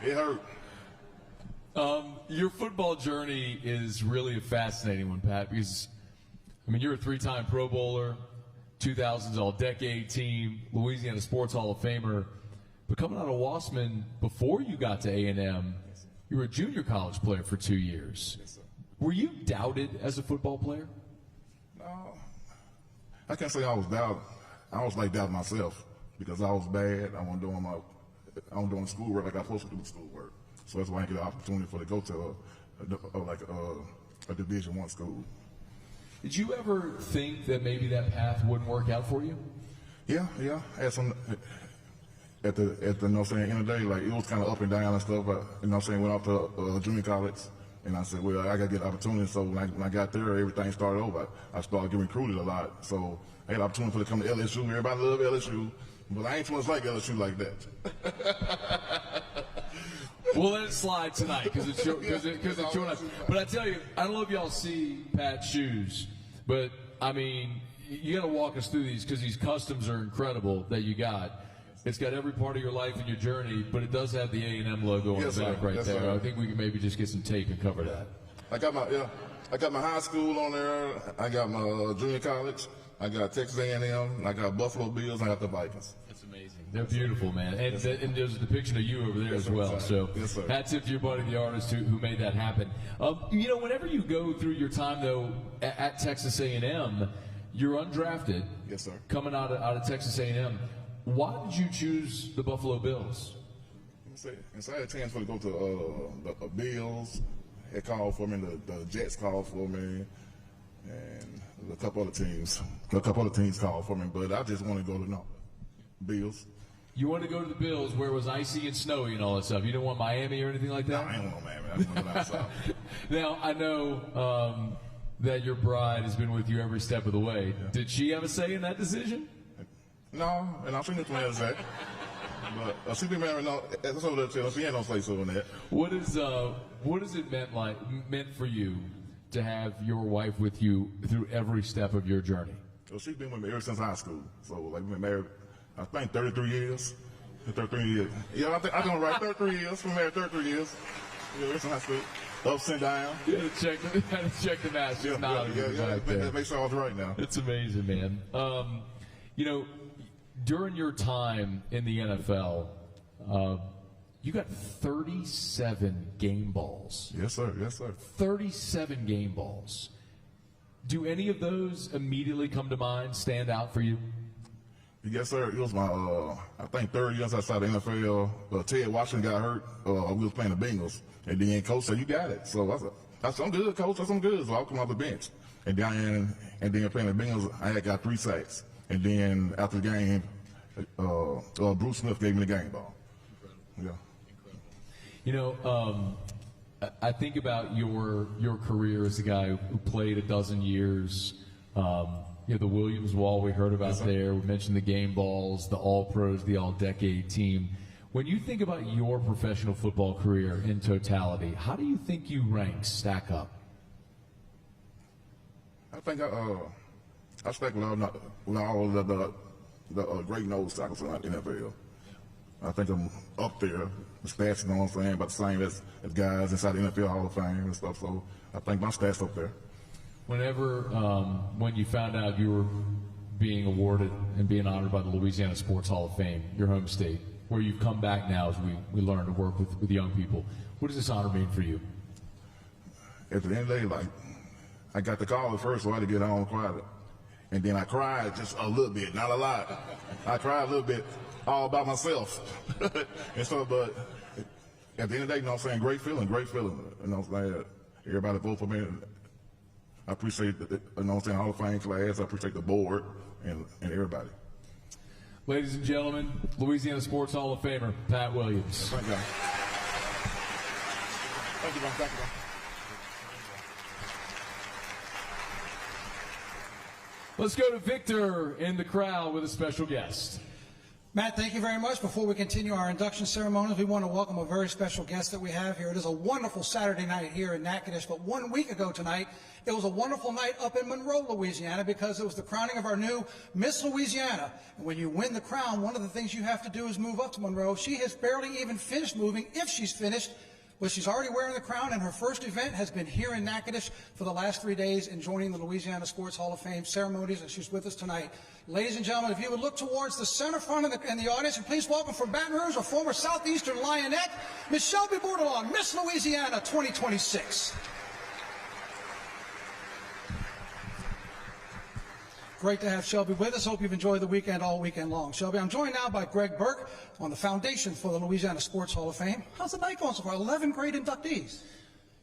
It hurt. Your football journey is really a fascinating one, Pat, because I mean, you're a 3-time Pro Bowler, 2000s All-Decade Team, Louisiana Sports Hall of Famer. But coming out of Wassman, before you got to A&M, you were a junior college player for 2 years. Were you doubted as a football player? I can't say I was doubting. I was like doubting myself because I was bad. I wasn't doing schoolwork like I was supposed to do schoolwork. So that's why I get the opportunity to go to a Division I school. Did you ever think that maybe that path wouldn't work out for you? Yeah. At the end of the day, like it was kind of up and down and stuff. But went off to junior college, and I said, well, I got to get an opportunity. So when I got there, everything started over. I started getting recruited a lot. So I had an opportunity to come to LSU. Everybody love LSU, but I ain't too much like LSU like that. We'll let it slide tonight because it's showing us. But I tell you, I don't know if y'all see Pat's shoes, but I mean, you got to walk us through these because these customs are incredible that you got. It's got every part of your life and your journey, but it does have the A&M logo on the back right there. Sir. I think we can maybe just get some tape and cover that. I got my high school on there. I got my junior college. I got Texas A&M. I got Buffalo Bills. I got the Vikings. That's amazing. They're beautiful, man. And, and there's a depiction of you over there as well. So hats tip to your buddy, the artist who made that happen. Whenever you go through your time, though, at Texas A&M, you're undrafted. Yes, sir. Coming out of Texas A&M. Why did you choose the Buffalo Bills? So I had a chance to go to the Bills. They called for me. The Jets called for me, and a couple other teams. Called for me, but I just want to go to Bills. You wanted to go to the Bills, where it was icy and snowy and all that stuff. You didn't want Miami or anything like that. No, I ain't want Miami. I just want to go outside. Now I know that your bride has been with you every step of the way. Yeah. Did she have a say in that decision? No, and I'm sure man say. But she be married. No, that's over there. She ain't no say so in that. What is it meant for you to have your wife with you through every step of your journey? Well, she's been with me ever since high school. So like we've been married, I think 33 years. 33 years. Yeah, I think I'm doing right. 33 years. We're married 33 years. Yeah, ever since high school. Ups and down. You had to check the match. Yeah. Make sure I was right now. It's amazing, man. During your time in the NFL, you got 37 game balls. Yes, sir. 37 game balls. Do any of those immediately come to mind, stand out for you? Yes, sir. It was my, I think, third year outside the NFL. Ted Washington got hurt. We was playing the Bengals. And then Coach said, you got it. So I said, I'm good, Coach. I'm good. So I'll come off the bench. And then playing the Bengals, I got 3 sacks. And then after the game, Bruce Smith gave me the game ball. Yeah. I think about your career as a guy who played a dozen years. The Williams Wall we heard about there. We mentioned the game balls, the All-Pros, the All-Decade team. When you think about your professional football career in totality, how do you think you stack up? I think I stack with all the great nose tackles in the NFL. I think I'm up there. The stats, you know what I'm saying, about the same as guys inside the NFL Hall of Fame and stuff. So I think my stats up there. When you found out you were being awarded and being honored by the Louisiana Sports Hall of Fame, your home state, where you've come back now as we learn to work with young people, what does this honor mean for you? At the end of the day, I got the call at first, so I had to get on quiet. And then I cried just a little bit, not a lot. I cried a little bit all by myself. And so, but at the end of the day, you know what I'm saying, great feeling. You know what I'm saying? Everybody vote for me. I appreciate the Hall of Fame class. I appreciate the board and everybody. Ladies and gentlemen, Louisiana Sports Hall of Famer, Pat Williams. Thank you. Thank you, man. Thank you, man. Let's go to Victor in the crowd with a special guest. Matt, thank you very much. Before we continue our induction ceremonies, we want to welcome a very special guest that we have here. It is a wonderful Saturday night here in Natchitoches, but 1 week ago tonight, it was a wonderful night up in Monroe, Louisiana, because it was the crowning of our new Miss Louisiana. And when you win the crown, one of the things you have to do is move up to Monroe. She has barely even finished moving, if she's finished. But she's already wearing the crown, and her first event has been here in Natchitoches for the last 3 days and joining the Louisiana Sports Hall of Fame ceremonies, and she's with us tonight. Ladies and gentlemen, if you would look towards the center front in the audience, and please welcome from Baton Rouge, a former Southeastern Lionette, Miss Shelby Bordelon, Miss Louisiana 2026. great to have Shelby with us. Hope you've enjoyed the weekend all weekend long. Shelby, I'm joined now by Greg Burke on the Foundation for the Louisiana Sports Hall of Fame. How's the night going so far? 11 great inductees.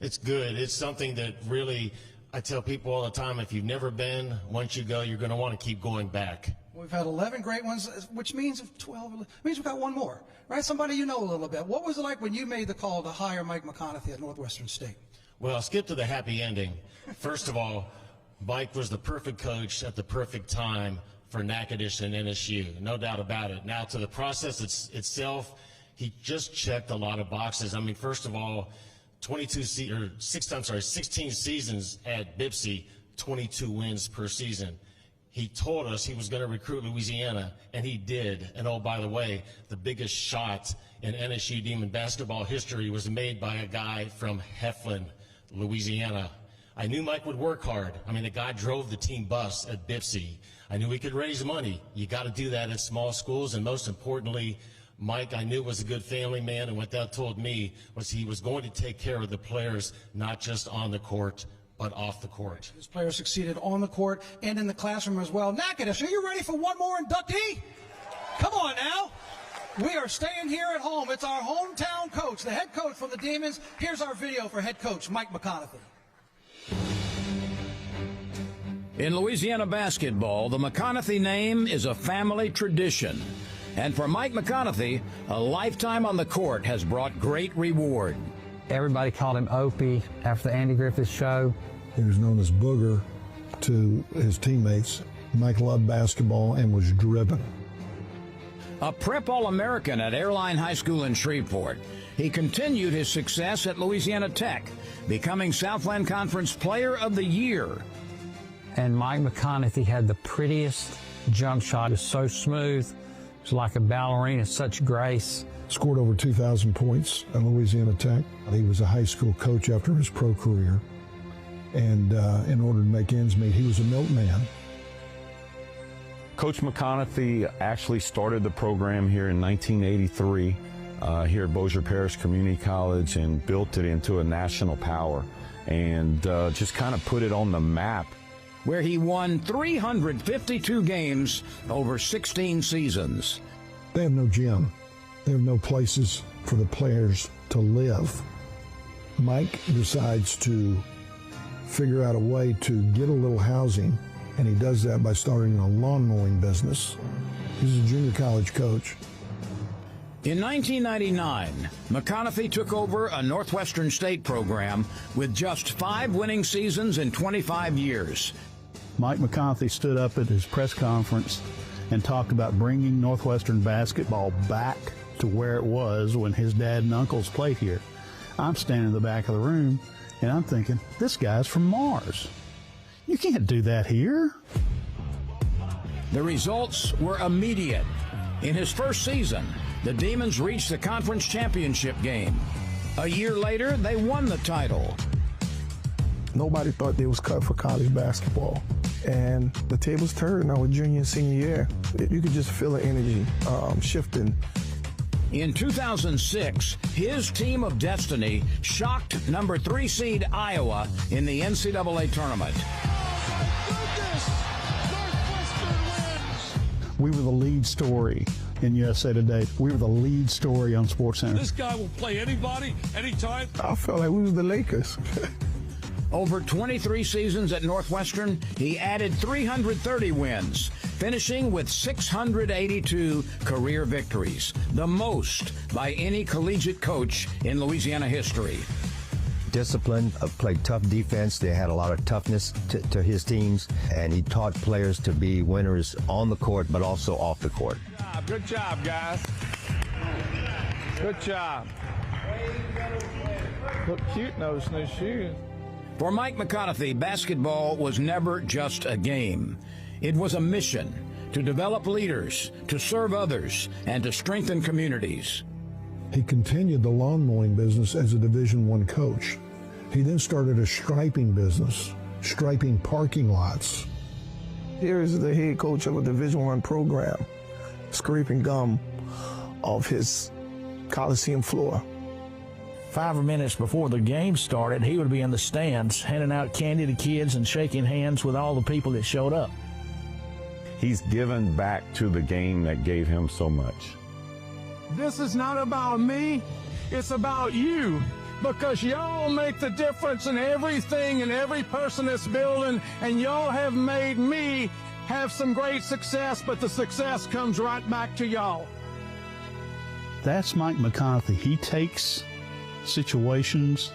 It's good. It's something that really, I tell people all the time, if you've never been, once you go, you're going to want to keep going back. We've had 11 great ones, which means 12, means we've got one more, right? Somebody you know a little bit. What was it like when you made the call to hire Mike McConathy at Northwestern State? Well, I'll skip to the happy ending. First of all, Mike was the perfect coach at the perfect time for Natchitoches and NSU, no doubt about it. Now, to the process itself, he just checked a lot of boxes. I mean, first of all, 16 seasons at Bipsy, 22 wins per season. He told us he was going to recruit Louisiana, and he did. And oh, by the way, the biggest shot in NSU Demon basketball history was made by a guy from Heflin, Louisiana. I knew Mike would work hard. I mean, the guy drove the team bus at Bipsy. I knew he could raise money. You got to do that at small schools. And most importantly, Mike, I knew, was a good family man. And what that told me was he was going to take care of the players, not just on the court, but off the court. His players succeeded on the court and in the classroom as well. Natchitoches, are you ready for one more inductee? Come on now. We are staying here at home. It's our hometown coach, the head coach for the Demons. Here's our video for head coach Mike McConathy. In Louisiana basketball, the McConathy name is a family tradition. And for Mike McConathy, a lifetime on the court has brought great reward. Everybody called him Opie after the Andy Griffith show. He was known as Booger to his teammates. Mike loved basketball and was driven. A prep All-American at Airline High School in Shreveport, he continued his success at Louisiana Tech, becoming Southland Conference Player of the Year. And Mike McConathy had the prettiest jump shot. It was so smooth. It was like a ballerina, such grace. Scored over 2,000 points at Louisiana Tech. He was a high school coach after his pro career. And in order to make ends meet, he was a milkman. Coach McConathy actually started the program here in 1983 here at Bossier Parish Community College and built it into a national power and just kind of put it on the map. Where he won 352 games over 16 seasons. They have no gym. They have no places for the players to live. Mike decides to figure out a way to get a little housing, and he does that by starting a lawn mowing business. He's a junior college coach. In 1999, McConathy took over a Northwestern State program with just 5 winning seasons in 25 years. Mike McConathy stood up at his press conference and talked about bringing Northwestern basketball back to where it was when his dad and uncles played here. I'm standing in the back of the room, and I'm thinking, this guy's from Mars. You can't do that here. The results were immediate. In his first season, the Demons reached the conference championship game. A year later, they won the title. Nobody thought they was cut for college basketball. And the tables turned our junior and senior year. You could just feel the energy shifting. In 2006, his team of destiny shocked number 3 seed Iowa in the NCAA tournament. We were the lead story in USA Today. We were the lead story on SportsCenter. This guy will play anybody, anytime. I felt like we was the Lakers. Over 23 seasons at Northwestern, he added 330 wins, finishing with 682 career victories, the most by any collegiate coach in Louisiana history. Disciplined, played tough defense. They had a lot of toughness to his teams, and he taught players to be winners on the court, but also off the court. Good job, guys. Good job. Look cute in those new shoes. For Mike McConathy, basketball was never just a game. It was a mission to develop leaders, to serve others, and to strengthen communities. He continued the lawn mowing business as a Division I coach. He then started a striping business, striping parking lots. Here is the head coach of a Division I program, scraping gum off his Coliseum floor. 5 minutes before the game started, he would be in the stands handing out candy to kids and shaking hands with all the people that showed up. He's given back to the game that gave him so much. This is not about me. It's about you. Because y'all make the difference in everything and every person that's building, and y'all have made me have some great success, but the success comes right back to y'all. That's Mike McConathy. He takes situations,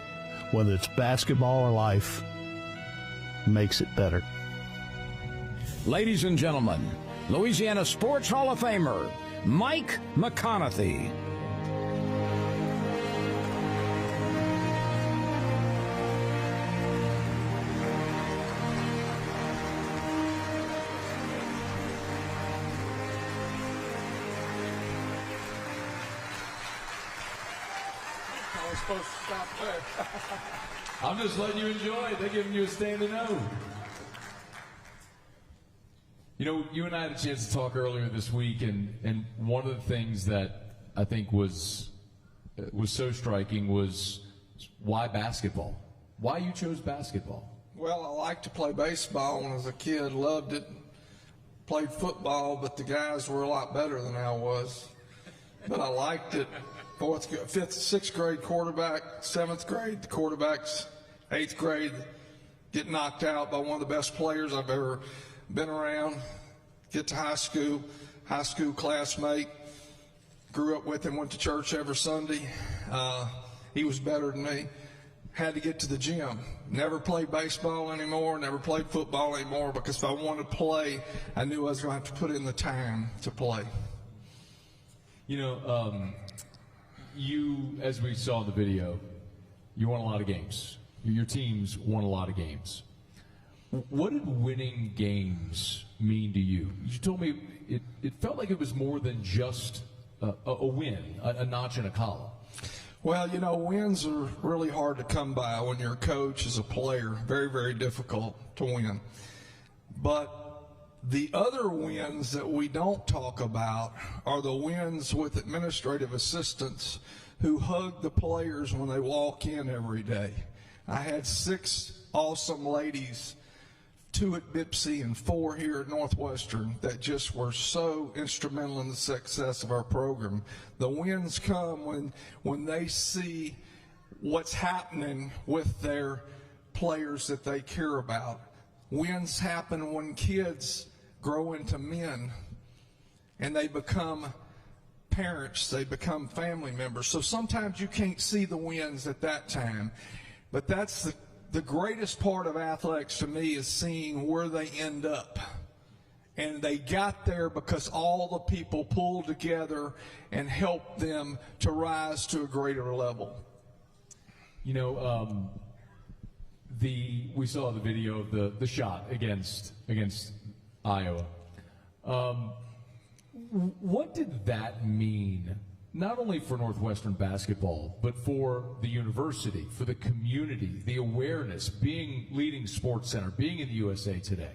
whether it's basketball or life, makes it better. Ladies and gentlemen, Louisiana Sports Hall of Famer, Mike McConathy. Supposed to stop there. I'm just letting you enjoy it. They're giving you a standing O. You know, you and I had a chance to talk earlier this week, and one of the things that I think was so striking was why basketball? Why you chose basketball? Well, I liked to play baseball when I was a kid, loved it. Played football, but the guys were a lot better than I was. But I liked it. Fifth, sixth grade quarterback, seventh grade the quarterbacks, eighth grade get knocked out by one of the best players I've ever been around. Get to high school classmate, grew up with him, went to church every Sunday. He was better than me. Had to get to the gym. Never played baseball anymore, never played football anymore, because if I wanted to play, I knew I was going to have to put in the time to play. You know, you, as we saw in the video, you won a lot of games. Your teams won a lot of games. What did winning games mean to you? You told me it felt like it was more than just a win, a notch in a column. Well, you know, wins are really hard to come by when you're a coach, as a player. Very, very difficult to win. But the other wins that we don't talk about are the wins with administrative assistants who hug the players when they walk in every day. I had 6 awesome ladies, 2 at Bipsy and 4 here at Northwestern, that just were so instrumental in the success of our program. The wins come when they see what's happening with their players that they care about. Wins happen when kids grow into men and they become parents, they become family members. So sometimes you can't see the wins at that time, but that's the greatest part of athletics to me, is seeing where they end up. And they got there because all the people pulled together and helped them to rise to a greater level. You know, we saw the video of the shot against Iowa. What did that mean, not only for Northwestern basketball, but for the university, for the community, the awareness, being leading Sports Center, being in the USA Today?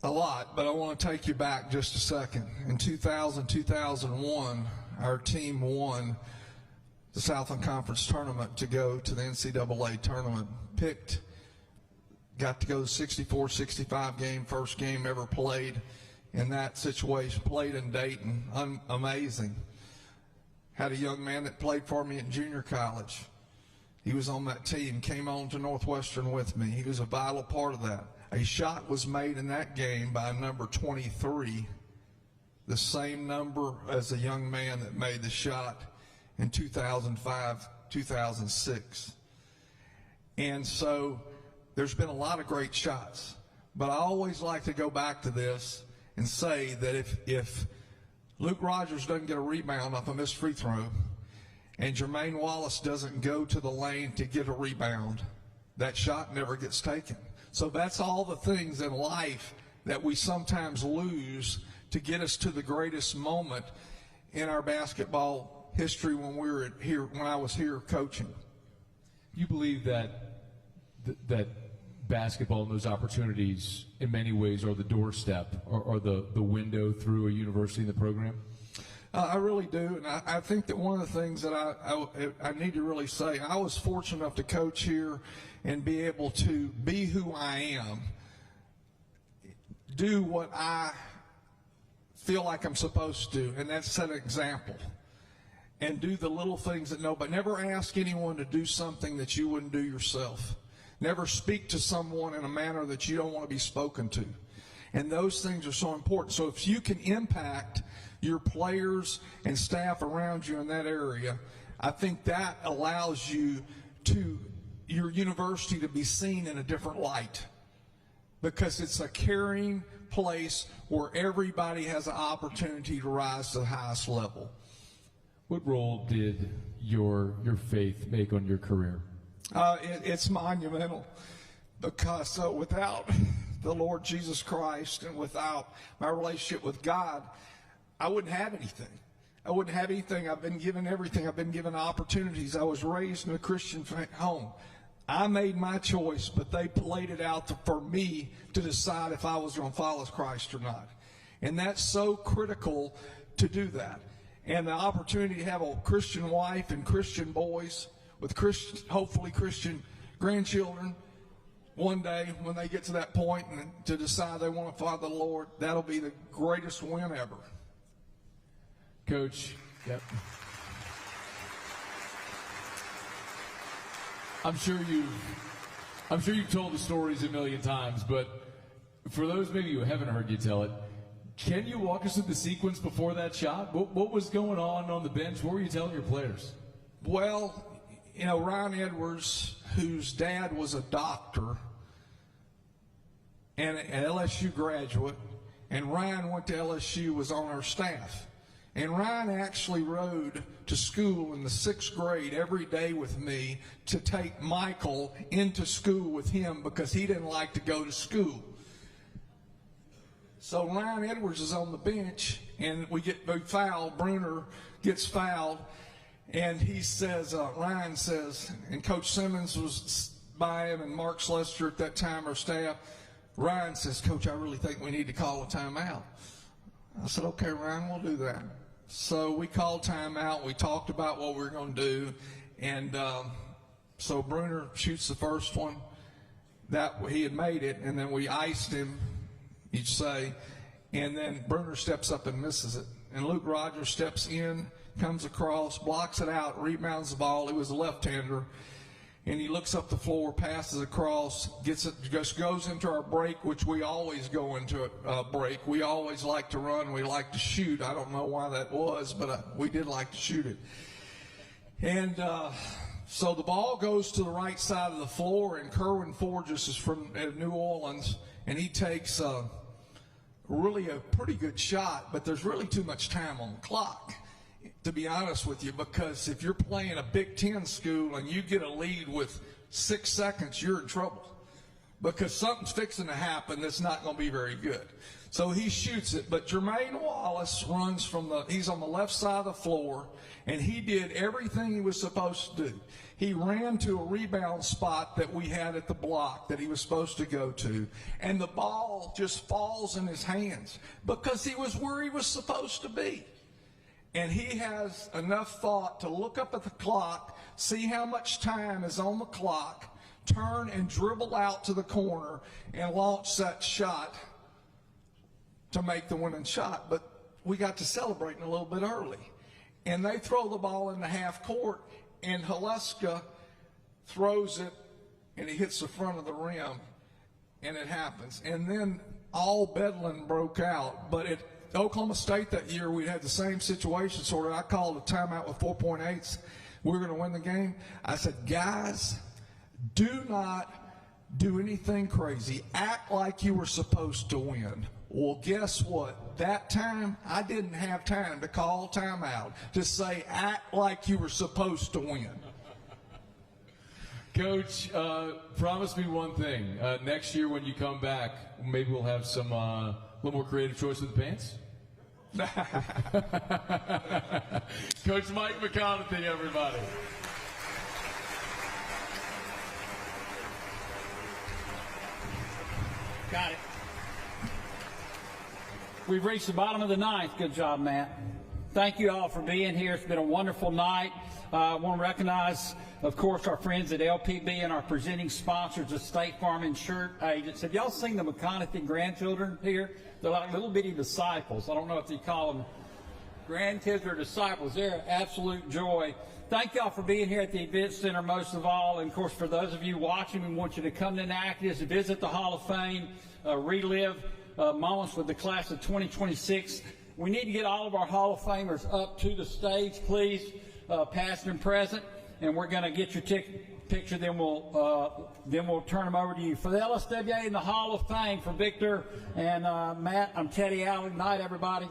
A lot, but I want to take you back just a second. In 2000-2001, our team won the Southland Conference tournament to go to the NCAA tournament. Got to go to 64-65 game, first game ever played in that situation. Played in Dayton, amazing. Had a young man that played for me in junior college. He was on that team, came on to Northwestern with me. He was a vital part of that. A shot was made in that game by number 23, the same number as the young man that made the shot in 2005-2006. And so there's been a lot of great shots, but I always like to go back to this and say that if Luke Rogers doesn't get a rebound off a missed free throw and Jermaine Wallace doesn't go to the lane to get a rebound, that shot never gets taken. So that's all the things in life that we sometimes lose to get us to the greatest moment in our basketball history when I was here coaching. You believe that basketball and those opportunities in many ways are the doorstep, or the window through a university in the program? I really do, and I think that one of the things that I need to really say, I was fortunate enough to coach here and be able to be who I am do what I feel like I'm supposed to, and that's set an example. And do the little things that nobody, never ask anyone to do something that you wouldn't do yourself. Never speak to someone in a manner that you don't want to be spoken to. And those things are so important. So if you can impact your players and staff around you in that area, I think that allows you to, your university to be seen in a different light. Because it's a caring place where everybody has an opportunity to rise to the highest level. What role did your faith make on your career? It's monumental, because without the Lord Jesus Christ and without my relationship with God, I wouldn't have anything. I wouldn't have anything. I've been given everything. I've been given opportunities. I was raised in a Christian home. I made my choice, but they laid it out for me to decide if I was going to follow Christ or not. And that's so critical to do that. And the opportunity to have a Christian wife and Christian boys with Christian, hopefully Christian grandchildren one day when they get to that point and to decide they want to follow the Lord, that'll be the greatest win ever. Coach, yep. I'm sure you've told the stories a million times, but for those maybe who haven't heard you tell it, can you walk us through the sequence before that shot? What was going on the bench? What were you telling your players? Well, you know, Ryan Edwards, whose dad was a doctor and an LSU graduate, and Ryan went to LSU, was on our staff. And Ryan actually rode to school in the 6th grade every day with me to take Michael into school with him because he didn't like to go to school. So Ryan Edwards is on the bench, and we fouled. Bruner gets fouled, and he says, Ryan says, and Coach Simmons was by him, and Mark Slester at that time, our staff. Ryan says, Coach, I really think we need to call a timeout. I said, okay, Ryan, we'll do that. So we called timeout. We talked about what we were going to do, and so Bruner shoots the first one. That he had made it, and then we iced him, you'd say, and then Bruner steps up and misses it. And Luke Rogers steps in, comes across, blocks it out, rebounds the ball. He was a left-hander. And he looks up the floor, passes across, gets it, just goes into our break, which we always go into a break. We always like to run. We like to shoot. I don't know why that was, but we did like to shoot it. And so the ball goes to the right side of the floor, and Kerwin Forges is from New Orleans, and he takes really a pretty good shot, but there's really too much time on the clock, to be honest with you, because if you're playing a Big Ten school and you get a lead with 6 seconds, you're in trouble because something's fixing to happen that's not going to be very good. So he shoots it, but Jermaine Wallace runs he's on the left side of the floor, and he did everything he was supposed to do. He ran to a rebound spot that we had at the block that he was supposed to go to, and the ball just falls in his hands because he was where he was supposed to be. And he has enough thought to look up at the clock, see how much time is on the clock, turn and dribble out to the corner and launch that shot to make the winning shot. But we got to celebrating a little bit early. And they throw the ball into half court, and Haluska throws it, and he hits the front of the rim, and it happens. And then all Bedlam broke out, but Oklahoma State that year, we had the same situation sort of. I called a timeout with 4.8. We were going to win the game. I said, guys, do not do anything crazy. Act like you were supposed to win. Well, guess what? That time, I didn't have time to call timeout to say act like you were supposed to win. Coach, promise me one thing. Next year when you come back, maybe we'll have some a little more creative choice with the pants? Coach Mike McConathy, everybody. Got it. We've reached the bottom of the ninth. Good job, Matt. thank you all for being here. It's been a wonderful night. I want to recognize, of course, our friends at LPB and our presenting sponsors, the State Farm Insurance Agents. Have y'all seen the McConathy grandchildren here? They're like little bitty disciples. I don't know if you call them grandkids or disciples. They're an absolute joy. Thank y'all for being here at the Event Center most of all. And, of course, for those of you watching, we want you to come to Natchitoches, visit the Hall of Fame, relive moments with the class of 2026. We need to get all of our Hall of Famers up to the stage, please, past and present. And we're going to get your picture, then we'll turn them over to you. For the LSWA in the Hall of Fame, for Victor and Matt, I'm Teddy Allen. Good night, everybody.